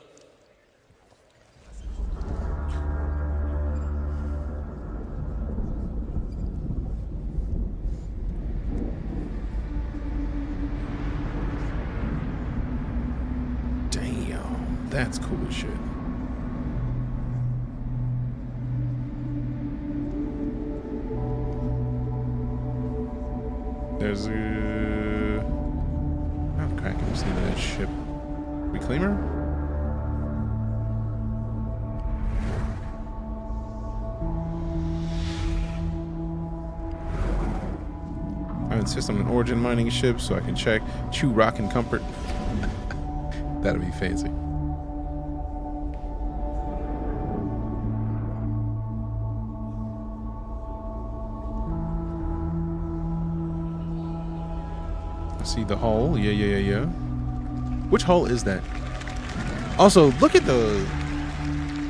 Damn, that's cool as shit. There's a... Oh, crack, I'm seeing that ship. Reclaimer? I insist on an origin mining ship so I can check chew rock and comfort. That'll be fancy. I see the hull. Yeah. Which hull is that? Also, look at the...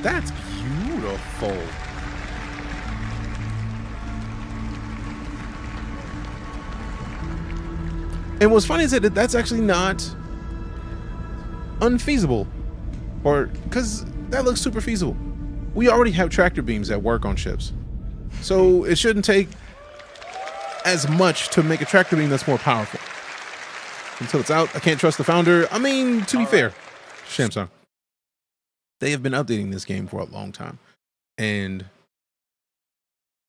That's beautiful. And what's funny is that that's actually not unfeasible. Or, because that looks super feasible. We already have tractor beams that work on ships. So it shouldn't take as much to make a tractor beam that's more powerful. Until it's out, I can't trust the founder. I mean, to be fair, Shamsung, they have been updating this game for a long time. And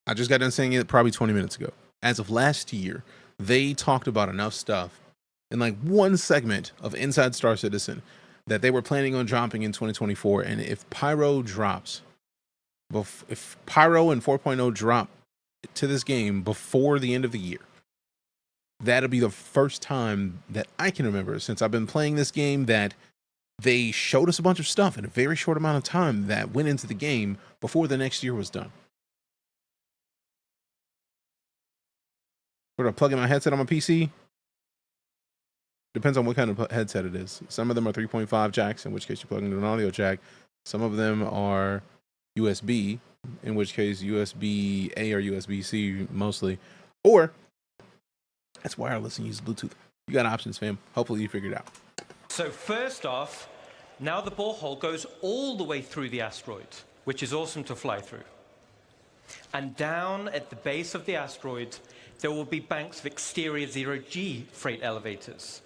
I just got done saying it probably 20 minutes ago. As of last year, they talked about enough stuff in like one segment of Inside Star Citizen that they were planning on dropping in 2024. And if Pyro drops, if Pyro and 4.0 drop to this game before the end of the year, that'll be the first time that I can remember since I've been playing this game that they showed us a bunch of stuff in a very short amount of time that went into the game before the next year was done. Where do I plug in my headset on my PC? Depends on what kind of headset it is. Some of them are 3.5 jacks, in which case you plug into an audio jack. Some of them are USB, in which case USB-A or USB-C mostly. Or that's wireless and use Bluetooth. You got options, fam. Hopefully you figured it out. So first off, now the borehole goes all the way through the asteroid, which is awesome to fly through. And down at the base of the asteroid, there will be banks of exterior zero-G freight elevators.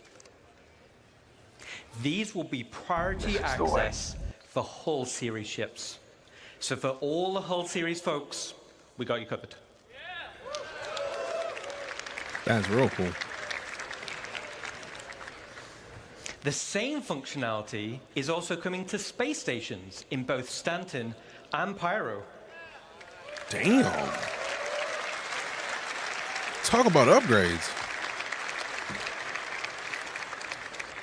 These will be priority access for Hull series ships. So for all the Hull series folks, we got you covered. That's real cool. The same functionality is also coming to space stations in both Stanton and Pyro. Damn. Talk about upgrades.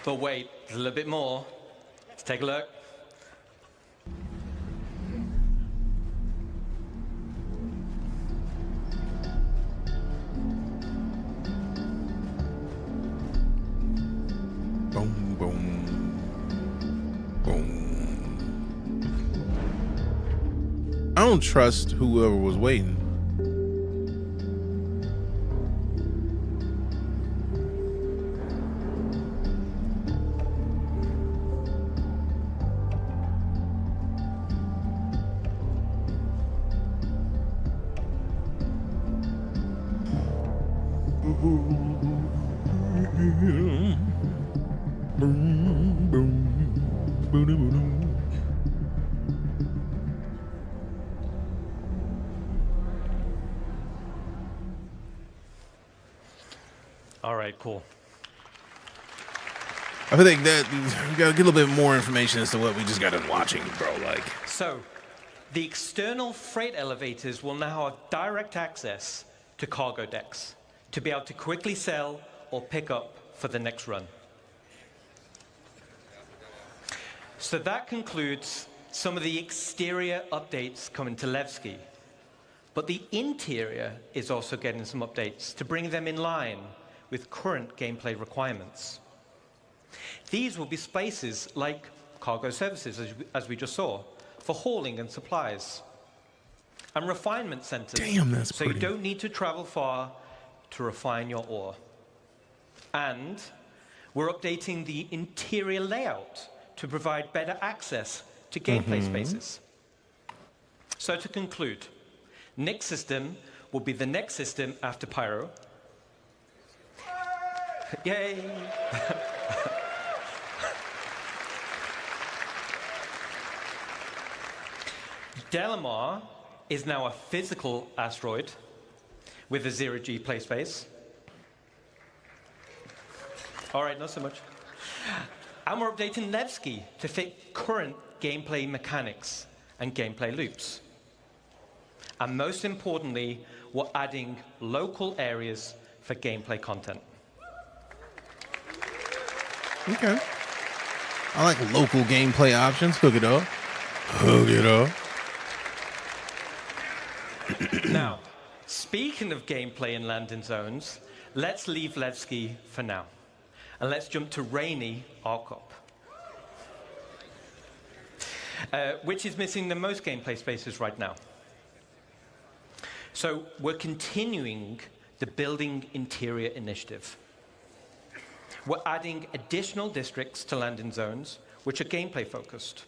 But wait, there's a little bit more. Let's take a look. don't trust whoever was waiting. All right, cool. I think that we got to get a little bit more information as to what we just got done watching, bro. Like, so the external freight elevators will now have direct access to cargo decks to be able to quickly sell or pick up for the next run. So that concludes some of the exterior updates coming to Levski. But the interior is also getting some updates to bring them in line with current gameplay requirements. These will be spaces like cargo services, as we just saw, for hauling and supplies, and refinement centers. Damn, that's so pretty. You don't need to travel far to refine your ore. And we're updating the interior layout to provide better access to gameplay spaces. So to conclude, Nick's system will be the next system after Pyro. Yay! Delamar is now a physical asteroid with a 0G play space. All right, not so much. And we're updating Nevsky to fit current gameplay mechanics and gameplay loops. And most importantly, we're adding local areas for gameplay content. Okay. I like local gameplay options. Hook it up. Hook it up. Now, speaking of gameplay in landing zones, let's leave Levski for now. And let's jump to Rainy Arkop, which is missing the most gameplay spaces right now. So we're continuing the Building Interior initiative. We're adding additional districts to landing zones, which are gameplay focused.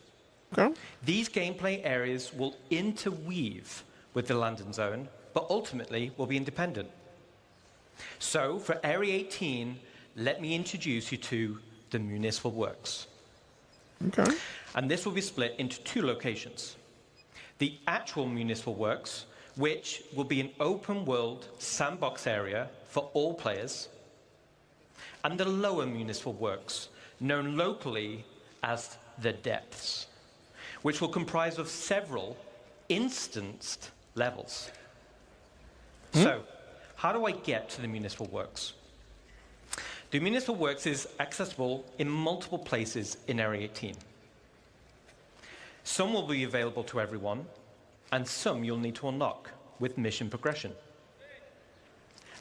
Okay. These gameplay areas will interweave with the landing zone, but ultimately will be independent. So for Area 18, let me introduce you to the Municipal Works. Okay. And this will be split into two locations. The actual Municipal Works, which will be an open world sandbox area for all players, and the lower Municipal Works, known locally as the Depths, which will comprise of several instanced levels. So, how do I get to the Municipal Works? The Municipal Works is accessible in multiple places in Area 18. Some will be available to everyone, and some you'll need to unlock with mission progression.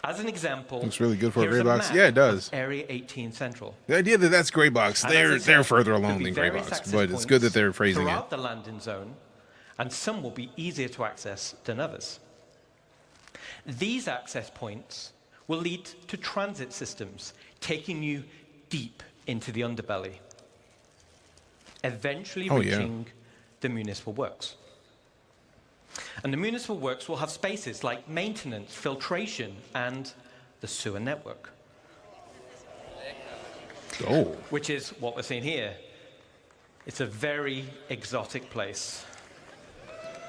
As an example, looks really good for a here's gray box. map Yeah, it does. of Area 18 Central. The idea that that's gray box, And as I they're said, further there'll along be than gray various box, access but it's good that points they're phrasing it. throughout the landing zone, and some will be easier to access than others. These access points will lead to transit systems, taking you deep into the underbelly, eventually reaching the Municipal Works. And the Municipal Works will have spaces like maintenance, filtration, and the sewer network. Oh. Which is what we're seeing here. It's a very exotic place.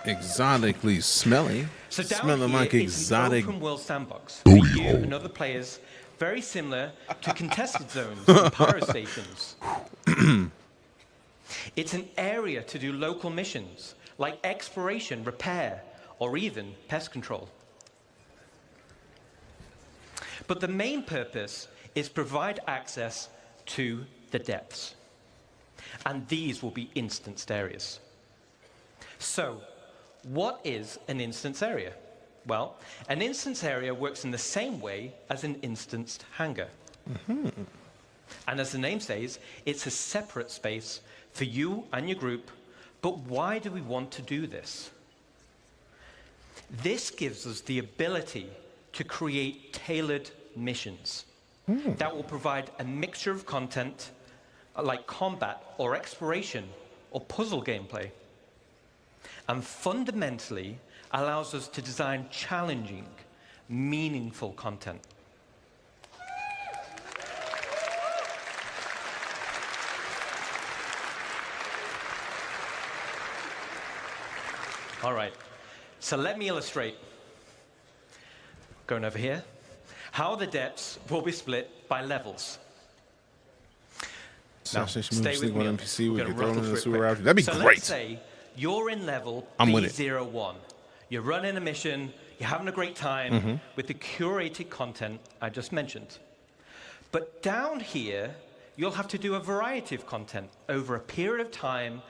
Exotically smelly. So down Smelling here, like it's exotic. an open world sandbox for you and other players, very similar to contested zones and pyro stations. It's an area to do local missions like exploration, repair, or even pest control. But the main purpose is provide access to the depths. And these will be instanced areas. So, what is an instance area? Well, an instance area works in the same way as an instanced hangar. And as the name says, it's a separate space for you and your group. But why do we want to do this? This gives us the ability to create tailored missions that will provide a mixture of content like combat or exploration or puzzle gameplay, and fundamentally allows us to design challenging, meaningful content. All right, so let me illustrate. Going over here, how the depths will be split by levels. Now, stay with me. NPC, we We're could gonna throw rattle in the through it sewer quick. after. That'd be So great. let's say you're in level I'm with it. B01. You're running a mission, you're having a great time with the curated content I just mentioned. But down here, you'll have to do a variety of content over a period of time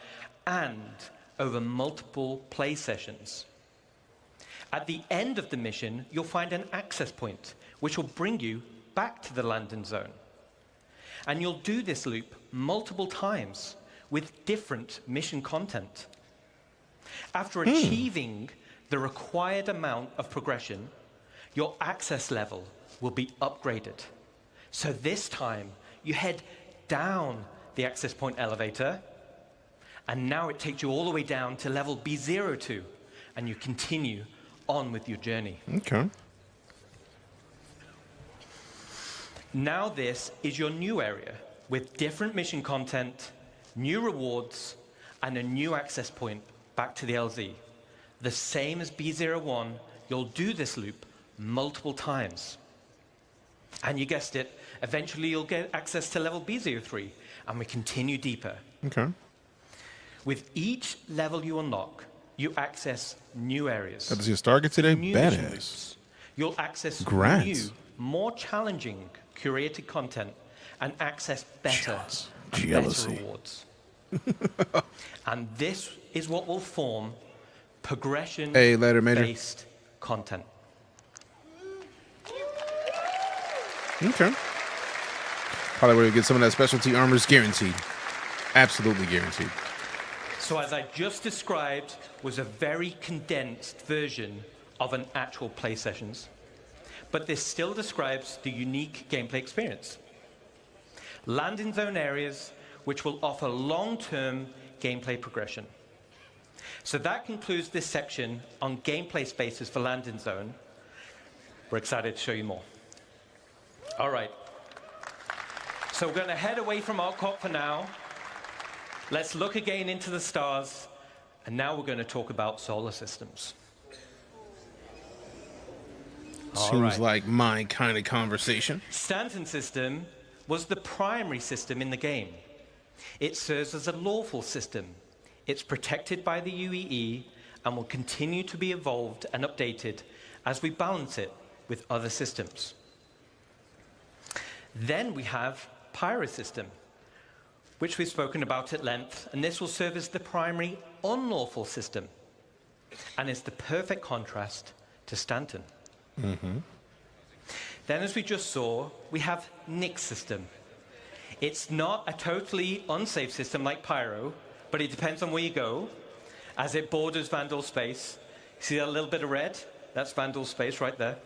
and over multiple play sessions. At the end of the mission, you'll find an access point, which will bring you back to the landing zone. And you'll do this loop multiple times with different mission content. After achieving the required amount of progression, your access level will be upgraded. So this time, you head down the access point elevator, and now it takes you all the way down to level B02, and you continue on with your journey. Okay. Now this is your new area with different mission content, new rewards, and a new access point back to the LZ. The same as B01, you'll do this loop multiple times. And you guessed it, eventually you'll get access to level B03, and we continue deeper. Okay. With each level you unlock, you access new areas. Got to see a Stargate today? New mission Badass. loops. You'll access Grats. new, more challenging curated content and access better Jealousy. rewards. And this is what will form progression-based Hey, later, Major. content. Okay. Probably where you get some of that specialty armors guaranteed. Absolutely guaranteed. So as I just described was a very condensed version of an actual play sessions, but this still describes the unique gameplay experience. Landing zone areas which will offer long-term gameplay progression. So that concludes this section on gameplay spaces for landing zone. We're excited to show you more. All right. So we're going to head away from Arcot for now. Let's look again into the stars, and now we're going to talk about solar systems. Seems like my kind of conversation. Stanton system was the primary system in the game. It serves as a lawful system. It's protected by the UEE and will continue to be evolved and updated as we balance it with other systems. Then we have Pyro system, which we've spoken about at length, and this will serve as the primary unlawful system and is the perfect contrast to Stanton. Then, as we just saw, we have Nyx system. It's not a totally unsafe system like Pyro, but it depends on where you go, as it borders Vandal space. See that little bit of red? That's Vandal space right there.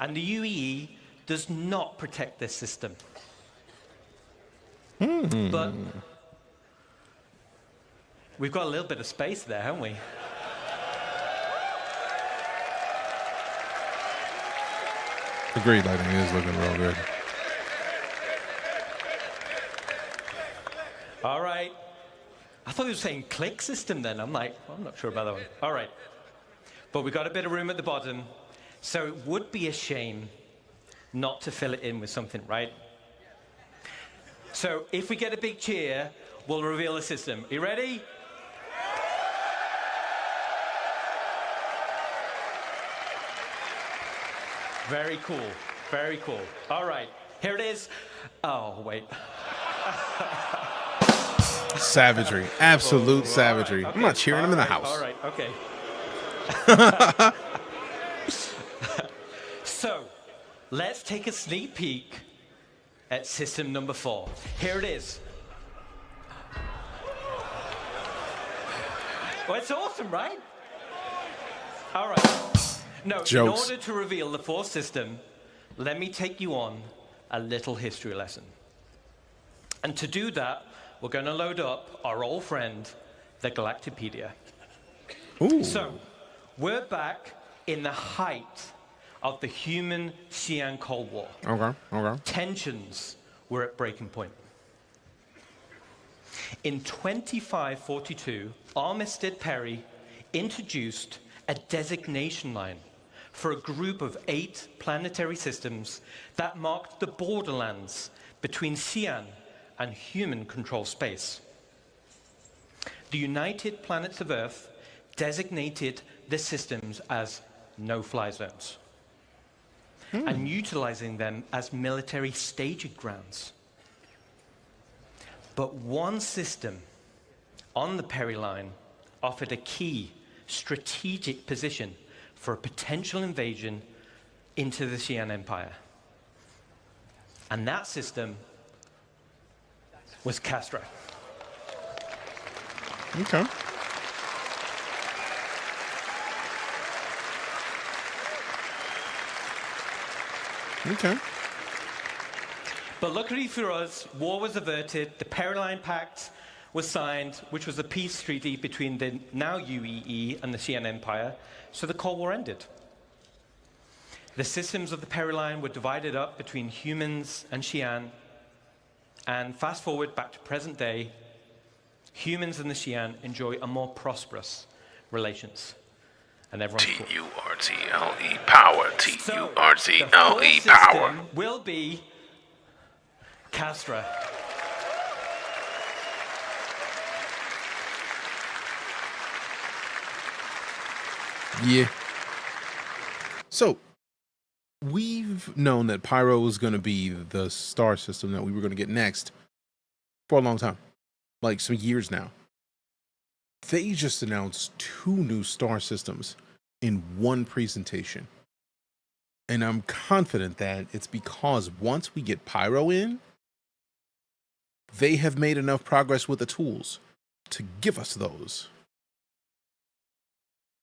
And the AA does not protect this system. But we've got a little bit of space there, haven't we? Agreed, lighting is looking real good. All right. I thought he was saying click system then. I'm like, well, I'm not sure about that one. All right. But we got a bit of room at the bottom, so it would be a shame not to fill it in with something, right? So if we get a big cheer, we'll reveal the system. You ready? Very cool. Very cool. All right. Here it is. Oh, wait. Savagery. Absolute savagery. Okay. I'm not cheering. I'm in the house. All right. Okay. So, let's take a sneak peek at system number 4. Here it is. Well, it's awesome, right? All right. No, Jokes. in order to reveal the Force system, let me take you on a little history lesson. And to do that, we're going to load up our old friend, the Galactipedia. Ooh. So, we're back in the height of the human-Xi'an Cold War. Okay. Tensions were at breaking point. In 2542, Armistead Perry introduced a designation line for a group of 8 planetary systems that marked the borderlands between Xi'an and human-controlled space. The United Planets of Earth designated the systems as no-fly zones and utilizing them as military staging grounds. But one system on the Perry line offered a key strategic position for a potential invasion into the Xi'an Empire. And that system was Castra. Okay. Okay. But luckily for us, war was averted, the Perry Pact was signed, which was a peace treaty between the now UEE and the Xi'an Empire, so the Cold War ended. The systems of the Perry Line were divided up between humans and Xi'an, and fast forward back to present day, humans and the Xi'an enjoy a more prosperous relations. And everyone's cool. T-U-R-T-L-E power. T-U-R-T-L-E power. Will be Castra. Yeah. So, we've known that Pyro was going to be the star system that we were going to get next for a long time. Like some years now. They just announced 2 new star systems in one presentation. And I'm confident that it's because once we get Pyro in, they have made enough progress with the tools to give us those.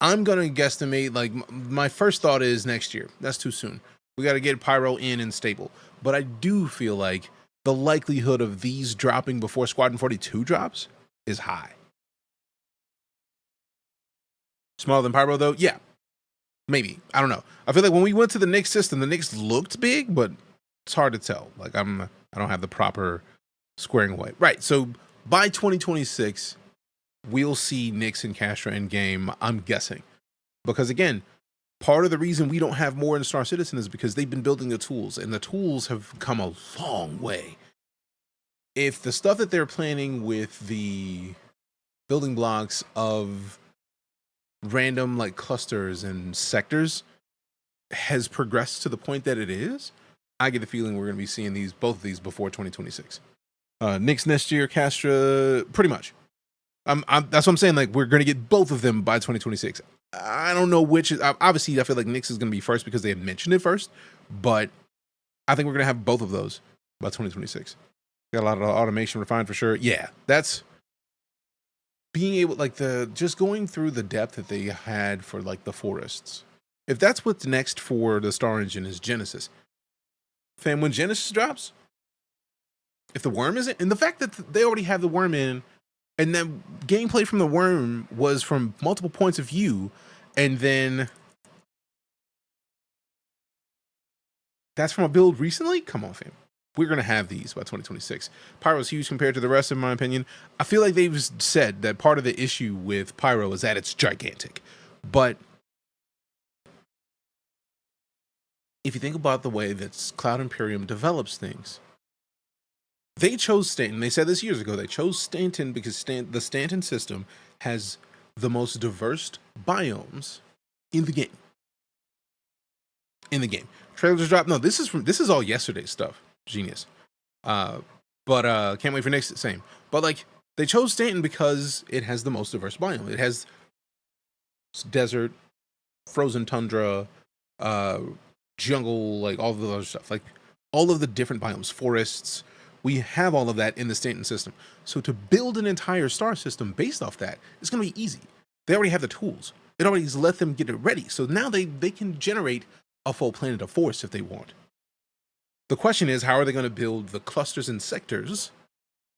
I'm going to guesstimate, like, my first thought is next year. That's too soon. We got to get Pyro in and stable. But I do feel like the likelihood of these dropping before Squadron 42 drops is high. Smaller than Pyro, though? Yeah. Maybe. I don't know. I feel like when we went to the Nyx system, the Nyx looked big, but it's hard to tell. Like, I don't have the proper squaring away. Right. So by 2026, we'll see Nyx and Castra in game, I'm guessing. Because again, part of the reason we don't have more in Star Citizen is because they've been building the tools, and the tools have come a long way. If the stuff that they're planning with the building blocks of random like clusters and sectors has progressed to the point that it is, I get the feeling we're going to be seeing both of these before 2026. Nyx next year, Castra, pretty much. That's what I'm saying. Like, we're going to get both of them by 2026. I don't know which is. Obviously, I feel like Nyx is going to be first because they had mentioned it first, but I think we're going to have both of those by 2026. Got a lot of automation refined for sure. Yeah, that's being able, like, just going through the depth that they had for like the forests. If that's what's next for the Star Engine is Genesis, fam, when Genesis drops, if the worm isn't, and the fact that they already have the worm in, and then gameplay from the worm was from multiple points of view, and then that's from a build recently? Come on, fam. We're going to have these by 2026. Pyro's huge compared to the rest, in my opinion. I feel like they've said that part of the issue with Pyro is that it's gigantic. But if you think about the way that Cloud Imperium develops things, they chose Stanton. They said this years ago. They chose Stanton because the Stanton system has the most diverse biomes in the game. Trailers just dropped. No, this is all yesterday's stuff. Genius. But can't wait for next. Same. But like, they chose Stanton because it has the most diverse biome. It has desert, frozen tundra, jungle, like all of the other stuff. Like all of the different biomes, forests. We have all of that in the Stanton system. So to build an entire star system based off that, it's going to be easy. They already have the tools. It already let them get it ready. So now they can generate a full planet of force if they want. The question is, how are they going to build the clusters and sectors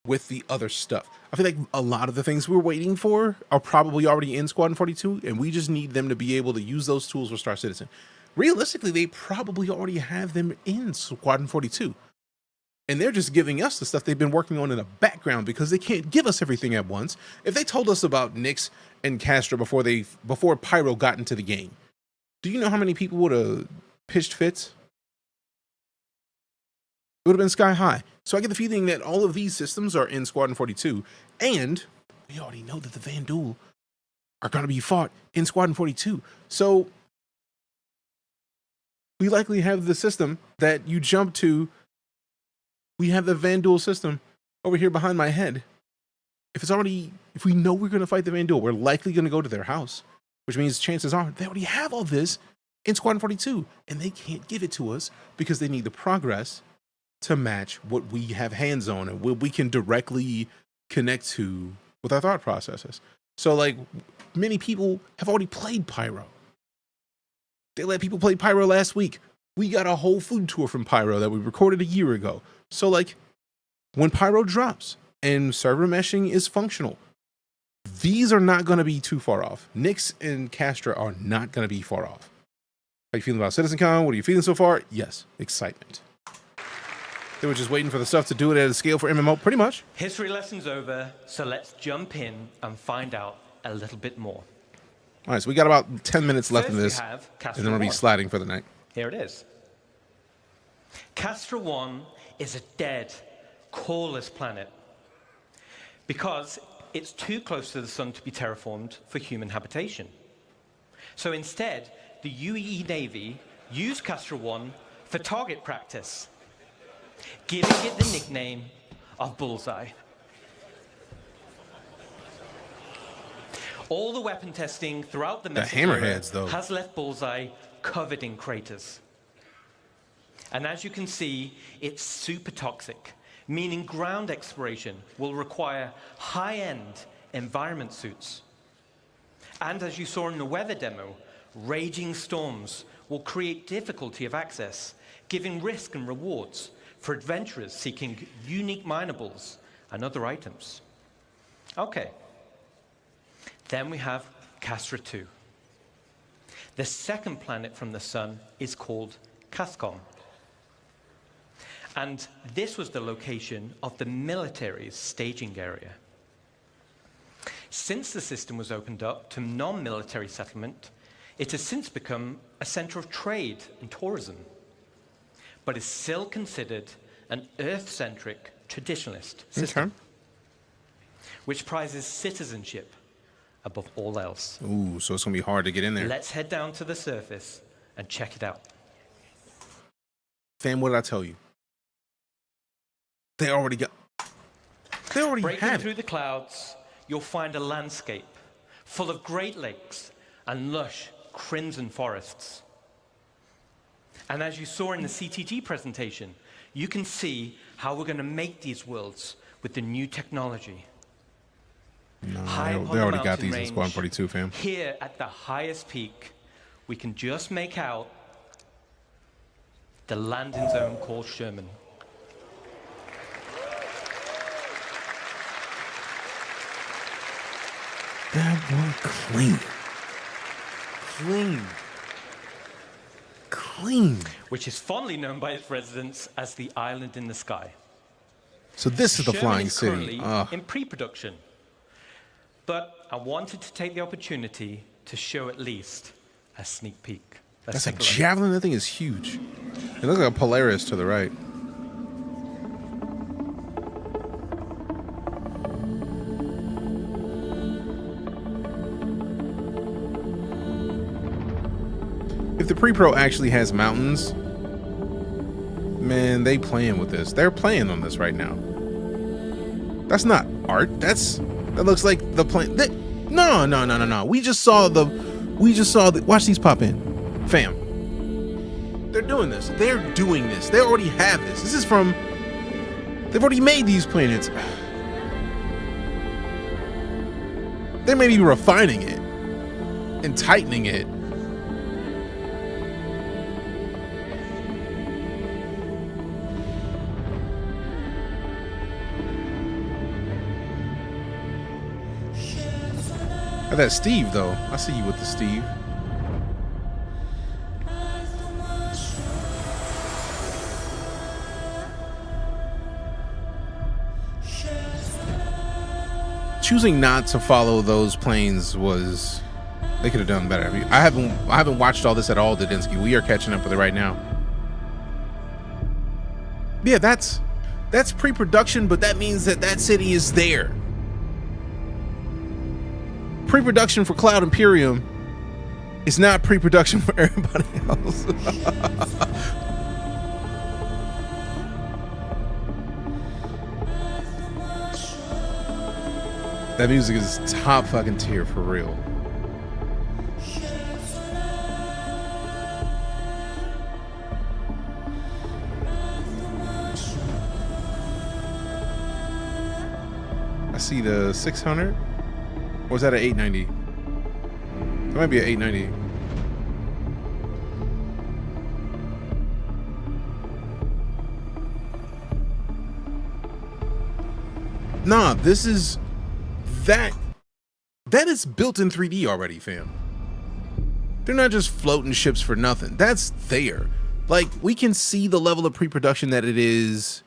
with the other stuff? I feel like a lot of the things we're waiting for are probably already in Squadron 42, and we just need them to be able to use those tools for Star Citizen. Realistically, they probably already have them in Squadron 42. And they're just giving us the stuff they've been working on in the background because they can't give us everything at once. If they told us about Nyx and Castra before Pyro got into the game, do you know how many people would have pitched fits? It would have been sky high. So I get the feeling that all of these systems are in Squadron 42, and we already know that the Vanduul are going to be fought in Squadron 42. So we likely have the system that you jump to. We have the Vanduul system over here behind my head. If we know we're going to fight the Vanduul, we're likely going to go to their house, which means chances are they already have all this in Squadron 42, and they can't give it to us because they need the progress to match what we have hands on and what we can directly connect to with our thought processes. So, like, many people have already played Pyro. They let people play Pyro last week. We got a whole food tour from Pyro that we recorded a year ago. So, like, when Pyro drops and server meshing is functional, these are not going to be too far off. Nyx and Castra are not going to be far off. How are you feeling about CitizenCon? What are you feeling so far? Yes, excitement. They were just waiting for the stuff to do it at a scale for MMO, pretty much. History lesson's over, so let's jump in and find out a little bit more. All right, so we got about 10 minutes left in this, and then we'll be sliding for the night. Here it is. Castra 1 is a dead, coreless planet because it's too close to the sun to be terraformed for human habitation. So instead, the UEE Navy used Castra 1 for target practice, giving it the nickname of Bullseye. All the weapon testing throughout the hammerheads, though, has left Bullseye covered in craters. And as you can see, it's super toxic, meaning ground exploration will require high-end environment suits. And as you saw in the weather demo, raging storms will create difficulty of access, giving risk and rewards for adventurers seeking unique minables and other items. Okay. Then we have Castra 2. The second planet from the sun is called Cascom. And this was the location of the military's staging area. Since the system was opened up to non-military settlement, it has since become a center of trade and tourism, but is still considered an Earth-centric traditionalist system, which prizes citizenship above all else. Ooh, so it's going to be hard to get in there. Let's head down to the surface and check it out. Fam, what did I tell you? They already Breaking have through the clouds, you'll find a landscape full of Great Lakes and lush crimson forests. And as you saw in the CTG presentation, you can see how we're going to make these worlds with the new technology. No, they already got these in Squadron 42, fam. Here at the highest peak, we can just make out the landing zone called Sherman. That one clean. Clean. Which is fondly known by its residents as the island in the sky. So this is the Sherman flying is city. currently in pre-production. But I wanted to take the opportunity to show at least a sneak peek. That's a javelin. That thing is huge. It looks like a Polaris to the right. If the pre-pro actually has mountains, man, they playing with this. They're playing on this right now. That's not art. That looks like the plane. No. We just saw the. Watch these pop in, fam. They're doing this. They're doing this. They already have this. This is from. They've already made these planets. They may be refining it, and tightening it. Oh, that's Steve, though. I see you with the Steve. Choosing not to follow those planes was, they could have done better. I haven't watched all this at all, Didinsky. We are catching up with it right now. Yeah, that's pre-production, but that means that that city is there. Pre-production for Cloud Imperium is not pre-production for everybody else. That music is top fucking tier for real. I see the 600. Or was that an 890? That might be an 890. Nah, this is that is built in 3D already, fam. They're not just floating ships for nothing. That's there. Like, we can see the level of pre-production that it is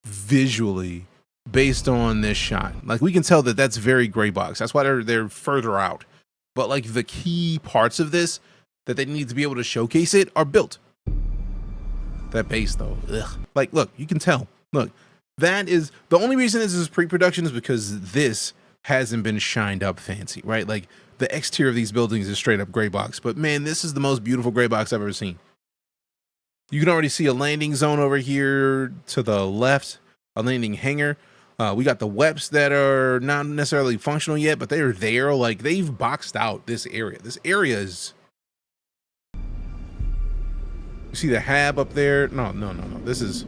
visually based on this shot. Like, we can tell that that's very gray box. That's why they're further out. But like the key parts of this that they need to be able to showcase it are built. That base though, ugh. Like, look, you can tell. Look, that is the only reason this is pre-production is because this hasn't been shined up fancy, right? Like, the exterior of these buildings is straight up gray box. But man, this is the most beautiful gray box I've ever seen. You can already see a landing zone over here to the left, a landing hangar. We got the WEPs that are not necessarily functional yet, but they're there. Like, they've boxed out this area. This area is... You see the hab up there? No. This is...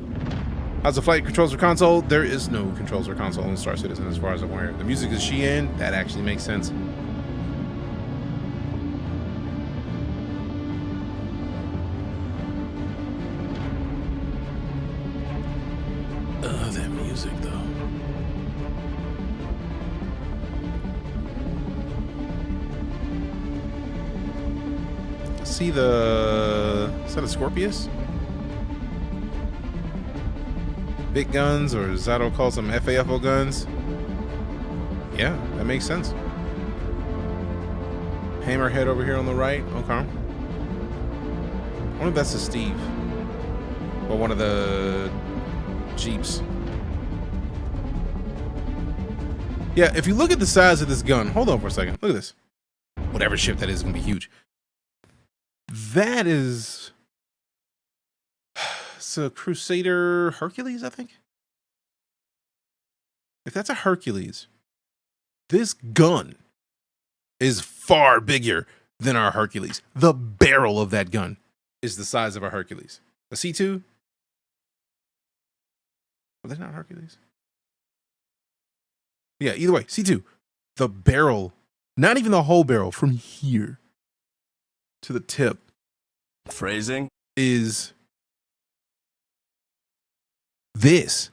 How's the flight controls or console? There is no controls or console in Star Citizen as far as I'm aware. The music is Shein. That actually makes sense. That music though. See the... Is that a Scorpius? Big guns, or Zato calls them FAFO guns. Yeah, that makes sense. Hammerhead over here on the right. Okay. I wonder if that's a Steve. Or one of the Jeeps. Yeah, if you look at the size of this gun, hold on for a second. Look at this. Whatever ship that is gonna be huge. That is... It's a Crusader Hercules, I think. If that's a Hercules, this gun is far bigger than our Hercules. The barrel of that gun is the size of a Hercules. A C2? Are they not Hercules? Yeah, either way, C2. The barrel, not even the whole barrel, from here to the tip. Phrasing? Is this.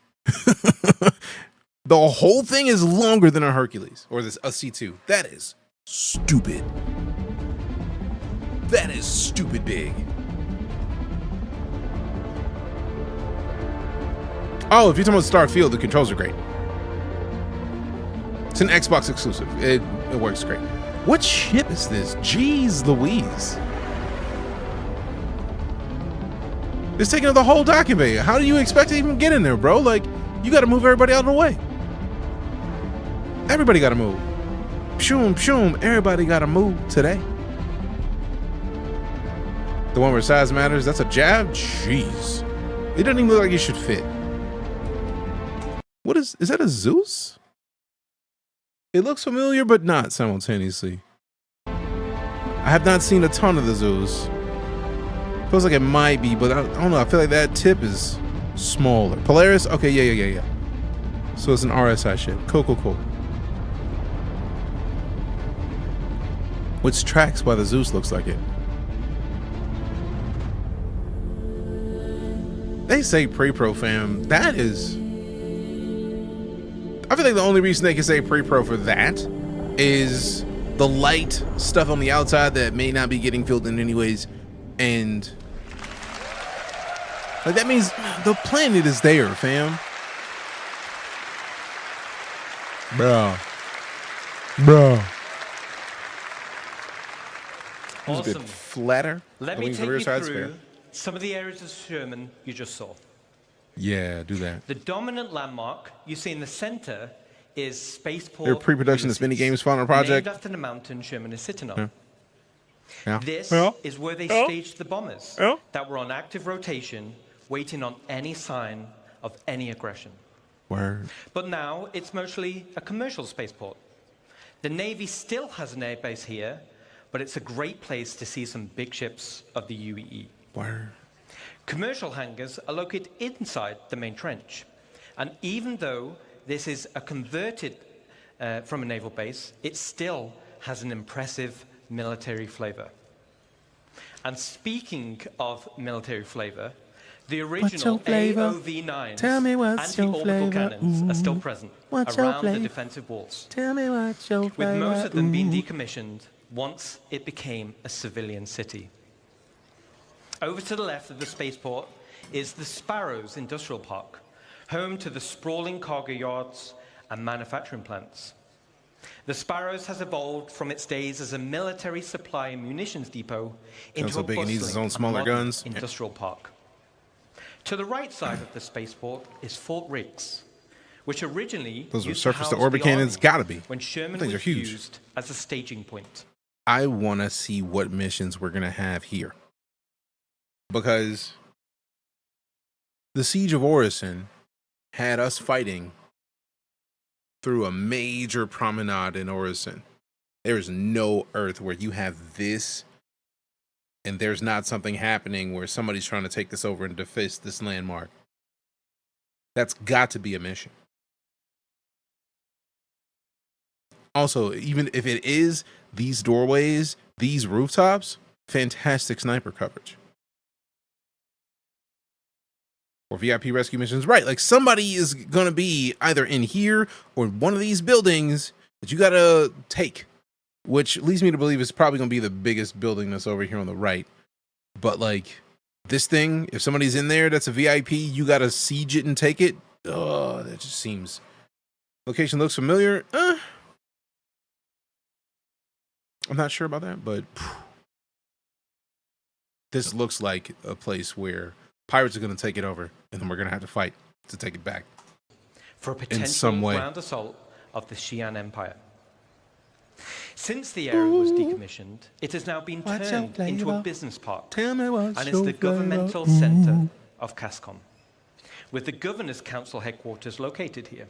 The whole thing is longer than a Hercules or this a C2. That is stupid. That is stupid big. Oh, if you're talking about Starfield, the controls are great. It's an Xbox exclusive. It works great. What ship is this? Jeez Louise. It's taking up the whole docking bay. How do you expect to even get in there, bro? Like, you got to move everybody out of the way. Everybody got to move. Pshoom, pshoom. Everybody got to move today. The one where size matters, that's a jab? Jeez. It doesn't even look like it should fit. What is that a Zeus? It looks familiar, but not simultaneously. I have not seen a ton of the Zeus. Feels like it might be, but I don't know. I feel like that tip is smaller. Polaris? Okay, yeah. So it's an RSI ship. Cool. which tracks why the Zeus looks like it. They say pre-pro, fam. That is... I feel like the only reason they can say pre-pro for that is the light stuff on the outside that may not be getting filled in anyways. And... like, that means the planet is there, fam. Bro. Awesome. A bit flatter. Let me take you through some of the areas of Sherman you just saw. Yeah, do that. The dominant landmark you see in the center is Spaceport. Their pre-production of mini games found on a project. Named after the mountain Sherman is sitting on. Yeah. This is where they staged the bombers that were on active rotation, waiting on any sign of any aggression. Word. But now it's mostly a commercial spaceport. The Navy still has an airbase here, but it's a great place to see some big ships of the UEE. Word. Commercial hangars are located inside the main trench. And even though this is a converted from a naval base, it still has an impressive military flavor. And speaking of military flavor, the original AOV-9s anti-orbital cannons are still present around the defensive walls. Tell me what's your flavor. With most of them being decommissioned once it became a civilian city. Over to the left of the spaceport is the Sparrows Industrial Park, home to the sprawling cargo yards and manufacturing plants. The Sparrows has evolved from its days as a military supply and munitions depot into a bustling industrial park. To the right side of the spaceport is Fort Riggs, which originally those were used surface to house orbit the cannons. Army Gotta be. when Sherman Things are was huge. used as a staging point. I want to see what missions we're gonna have here, because the Siege of Orison had us fighting through a major promenade in Orison. There is no Earth where you have this and there's not something happening where somebody's trying to take this over and deface this landmark. That's got to be a mission. Also, even if it is these doorways, these rooftops, fantastic sniper coverage. Or VIP rescue missions, right? Like somebody is going to be either in here or one of these buildings that you got to take, which leads me to believe it's probably going to be the biggest building that's over here on the right. But like this thing, if somebody's in there that's a VIP, you got to siege it and take it. Oh, that just seems... Location looks familiar. I'm not sure about that, but this looks like a place where pirates are going to take it over, and then we're going to have to fight to take it back. For a potential ground assault of the Xi'an Empire. Since the area was decommissioned, it has now been turned into a business park and is the governmental center of CASCOM, with the Governor's Council headquarters located here.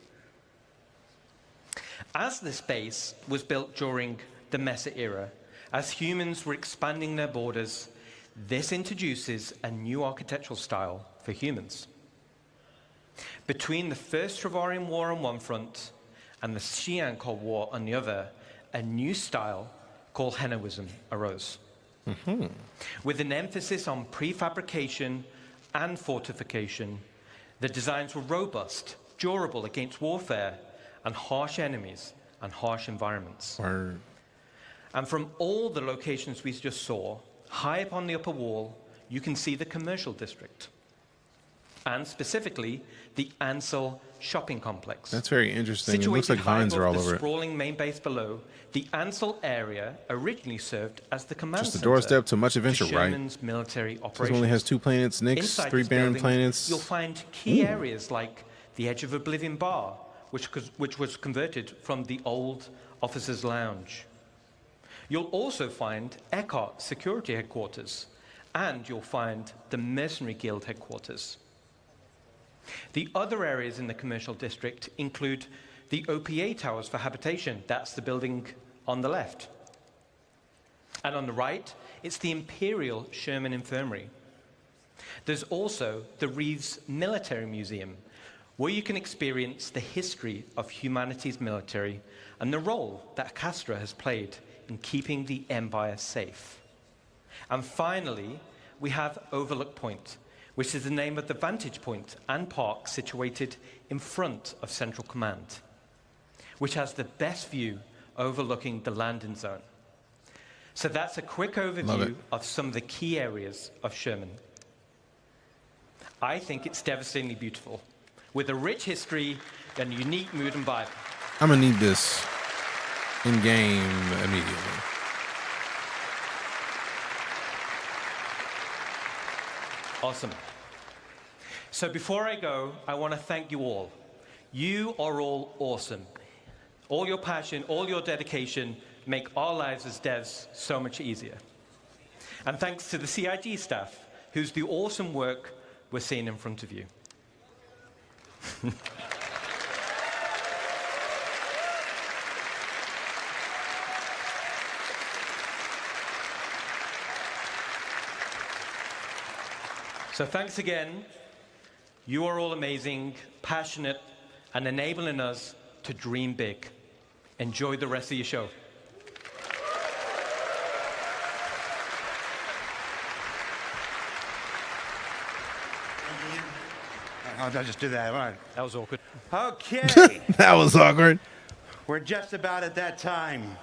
As this base was built during the Mesa era, as humans were expanding their borders, this introduces a new architectural style for humans. Between the First Travarian War on one front and the Xi'an Cold War on the other, a new style called Henoism arose. With an emphasis on prefabrication and fortification, the designs were robust, durable against warfare and harsh enemies and harsh environments. And from all the locations we just saw, high up on the upper wall, you can see the commercial district, and specifically the Ansel shopping complex. That's very interesting. It looks like vines are all over it. Sprawling main base below, the Ansel area originally served as the command Just a doorstep to much adventure, right? Sherman's military It operations. only has 2 planets, Nyx, 3 barren planets. You'll find key areas like the Edge of Oblivion Bar, which was converted from the old officers' lounge. You'll also find Eckhart Security Headquarters, and you'll find the Mercenary Guild Headquarters. The other areas in the commercial district include the OPA Towers for habitation. That's the building on the left. And on the right, it's the Imperial Sherman Infirmary. There's also the Reeves Military Museum, where you can experience the history of humanity's military and the role that Castra has played in keeping the Empire safe. And finally, we have Overlook Point, which is the name of the vantage point and park situated in front of Central Command, which has the best view overlooking the landing zone. So that's a quick overview of some of the key areas of Sherman. I think it's devastatingly beautiful, with a rich history and unique mood and vibe. I'm gonna need this in game immediately. Awesome. So before I go, I want to thank you all. You are all awesome. All your passion, all your dedication make our lives as devs so much easier. And thanks to the CIG staff, who's the awesome work we're seeing in front of you. So thanks again. You are all amazing, passionate, and enabling us to dream big. Enjoy the rest of your show. I'll just do that. All right. That was awkward. Okay. That was awkward. We're just about at that time.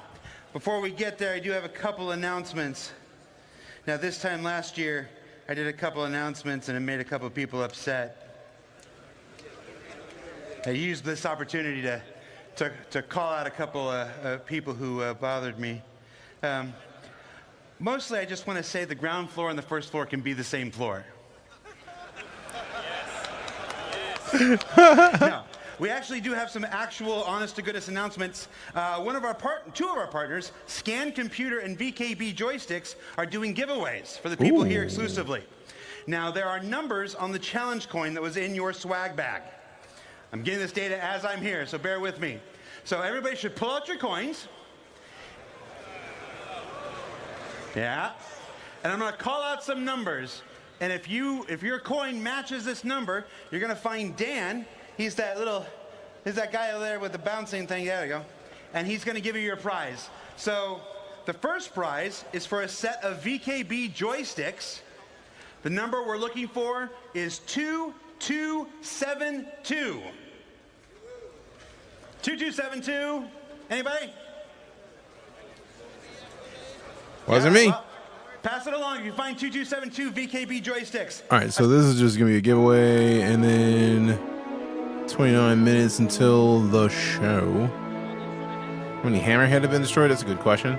Before we get there, I do have a couple announcements. Now, this time last year, I did a couple announcements and it made a couple of people upset. I used this opportunity to call out a couple of people who bothered me. Mostly, I just want to say the ground floor and the first floor can be the same floor. No, we actually do have some actual honest-to-goodness announcements. Two of our partners, Scan Computer and VKB Joysticks, are doing giveaways for the people here exclusively. Now, there are numbers on the challenge coin that was in your swag bag. I'm getting this data as I'm here, so bear with me. So everybody should pull out your coins. Yeah. And I'm going to call out some numbers. And if your coin matches this number, you're going to find Dan. He's that guy over there with the bouncing thing. There we go. And he's going to give you your prize. So the first prize is for a set of VKB joysticks. The number we're looking for is 2272. 2272. Anybody? Wasn't me. Well, pass it along if you find 2272 VKB joysticks. All right, so this is just gonna be a giveaway, and then 29 minutes until the show. How many Hammerhead have been destroyed? That's a good question.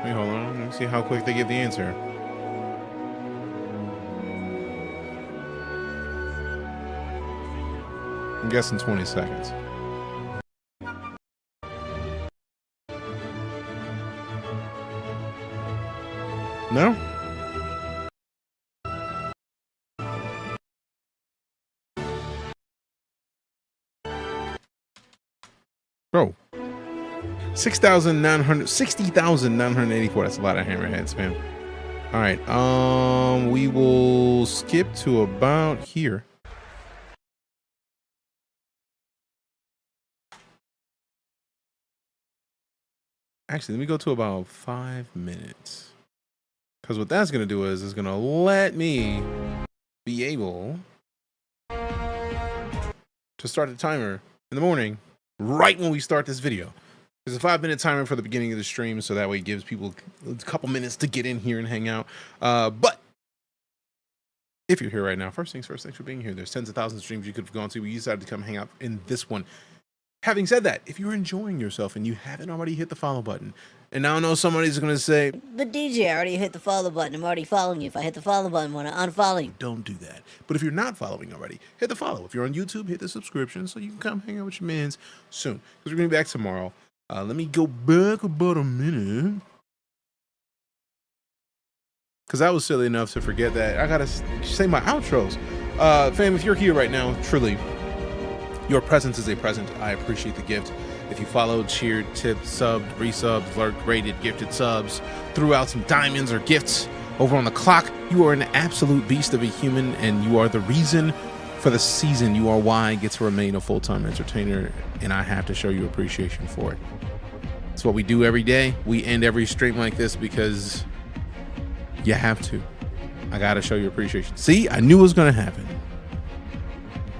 Wait, hold on. Let me see how quick they give the answer. I'm guessing 20 seconds. No? Bro. 60,984. That's a lot of hammerheads, man. All right. We will skip to about here. Actually, let me go to about 5 minutes. Because what that's going to do is it's going to let me be able to start the timer in the morning right when we start this video. There's a 5-minute timer for the beginning of the stream, so that way it gives people a couple minutes to get in here and hang out. But if you're here right now, first things first, thanks for being here. There's tens of thousands of streams you could have gone to. We decided to come hang out in this one. Having said that, if you're enjoying yourself and you haven't already hit the follow button, and now I know somebody's going to say, But DJ, I already hit the follow button. I'm already following you. If I hit the follow button, I want to unfollow you. Don't do that. But if you're not following already, hit the follow. If you're on YouTube, hit the subscription so you can come hang out with your mans soon. Because we're going to be back tomorrow. Let me go back about a minute. Because I was silly enough to forget that I got to say my outros. Fam, if you're here right now, truly, your presence is a present. I appreciate the gift. If you followed, cheered, tipped, subbed, resubbed, lurked, rated, gifted subs, threw out some diamonds or gifts over on the clock, you are an absolute beast of a human, and you are the reason for the season. You are why I get to remain a full-time entertainer, and I have to show you appreciation for it. It's what we do every day. We end every stream like this because you have to. I gotta show you appreciation. See, I knew it was gonna happen.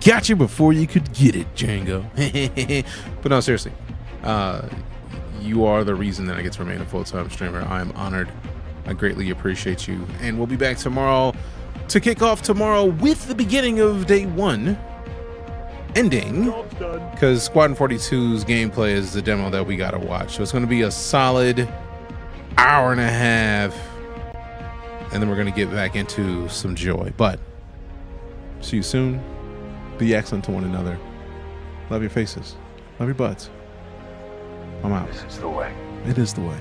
Got you before you could get it, Django. But no, seriously, you are the reason that I get to remain a full-time streamer. I am honored. I greatly appreciate you. And we'll be back tomorrow to kick off tomorrow with the beginning of day 1 ending, because Squadron 42's gameplay is the demo that we gotta watch. So it's gonna be a solid hour and a half, and then we're gonna get back into some joy. But see you soon. Be excellent to one another. Love your faces. Love your butts. I'm out. This is the way. It is the way.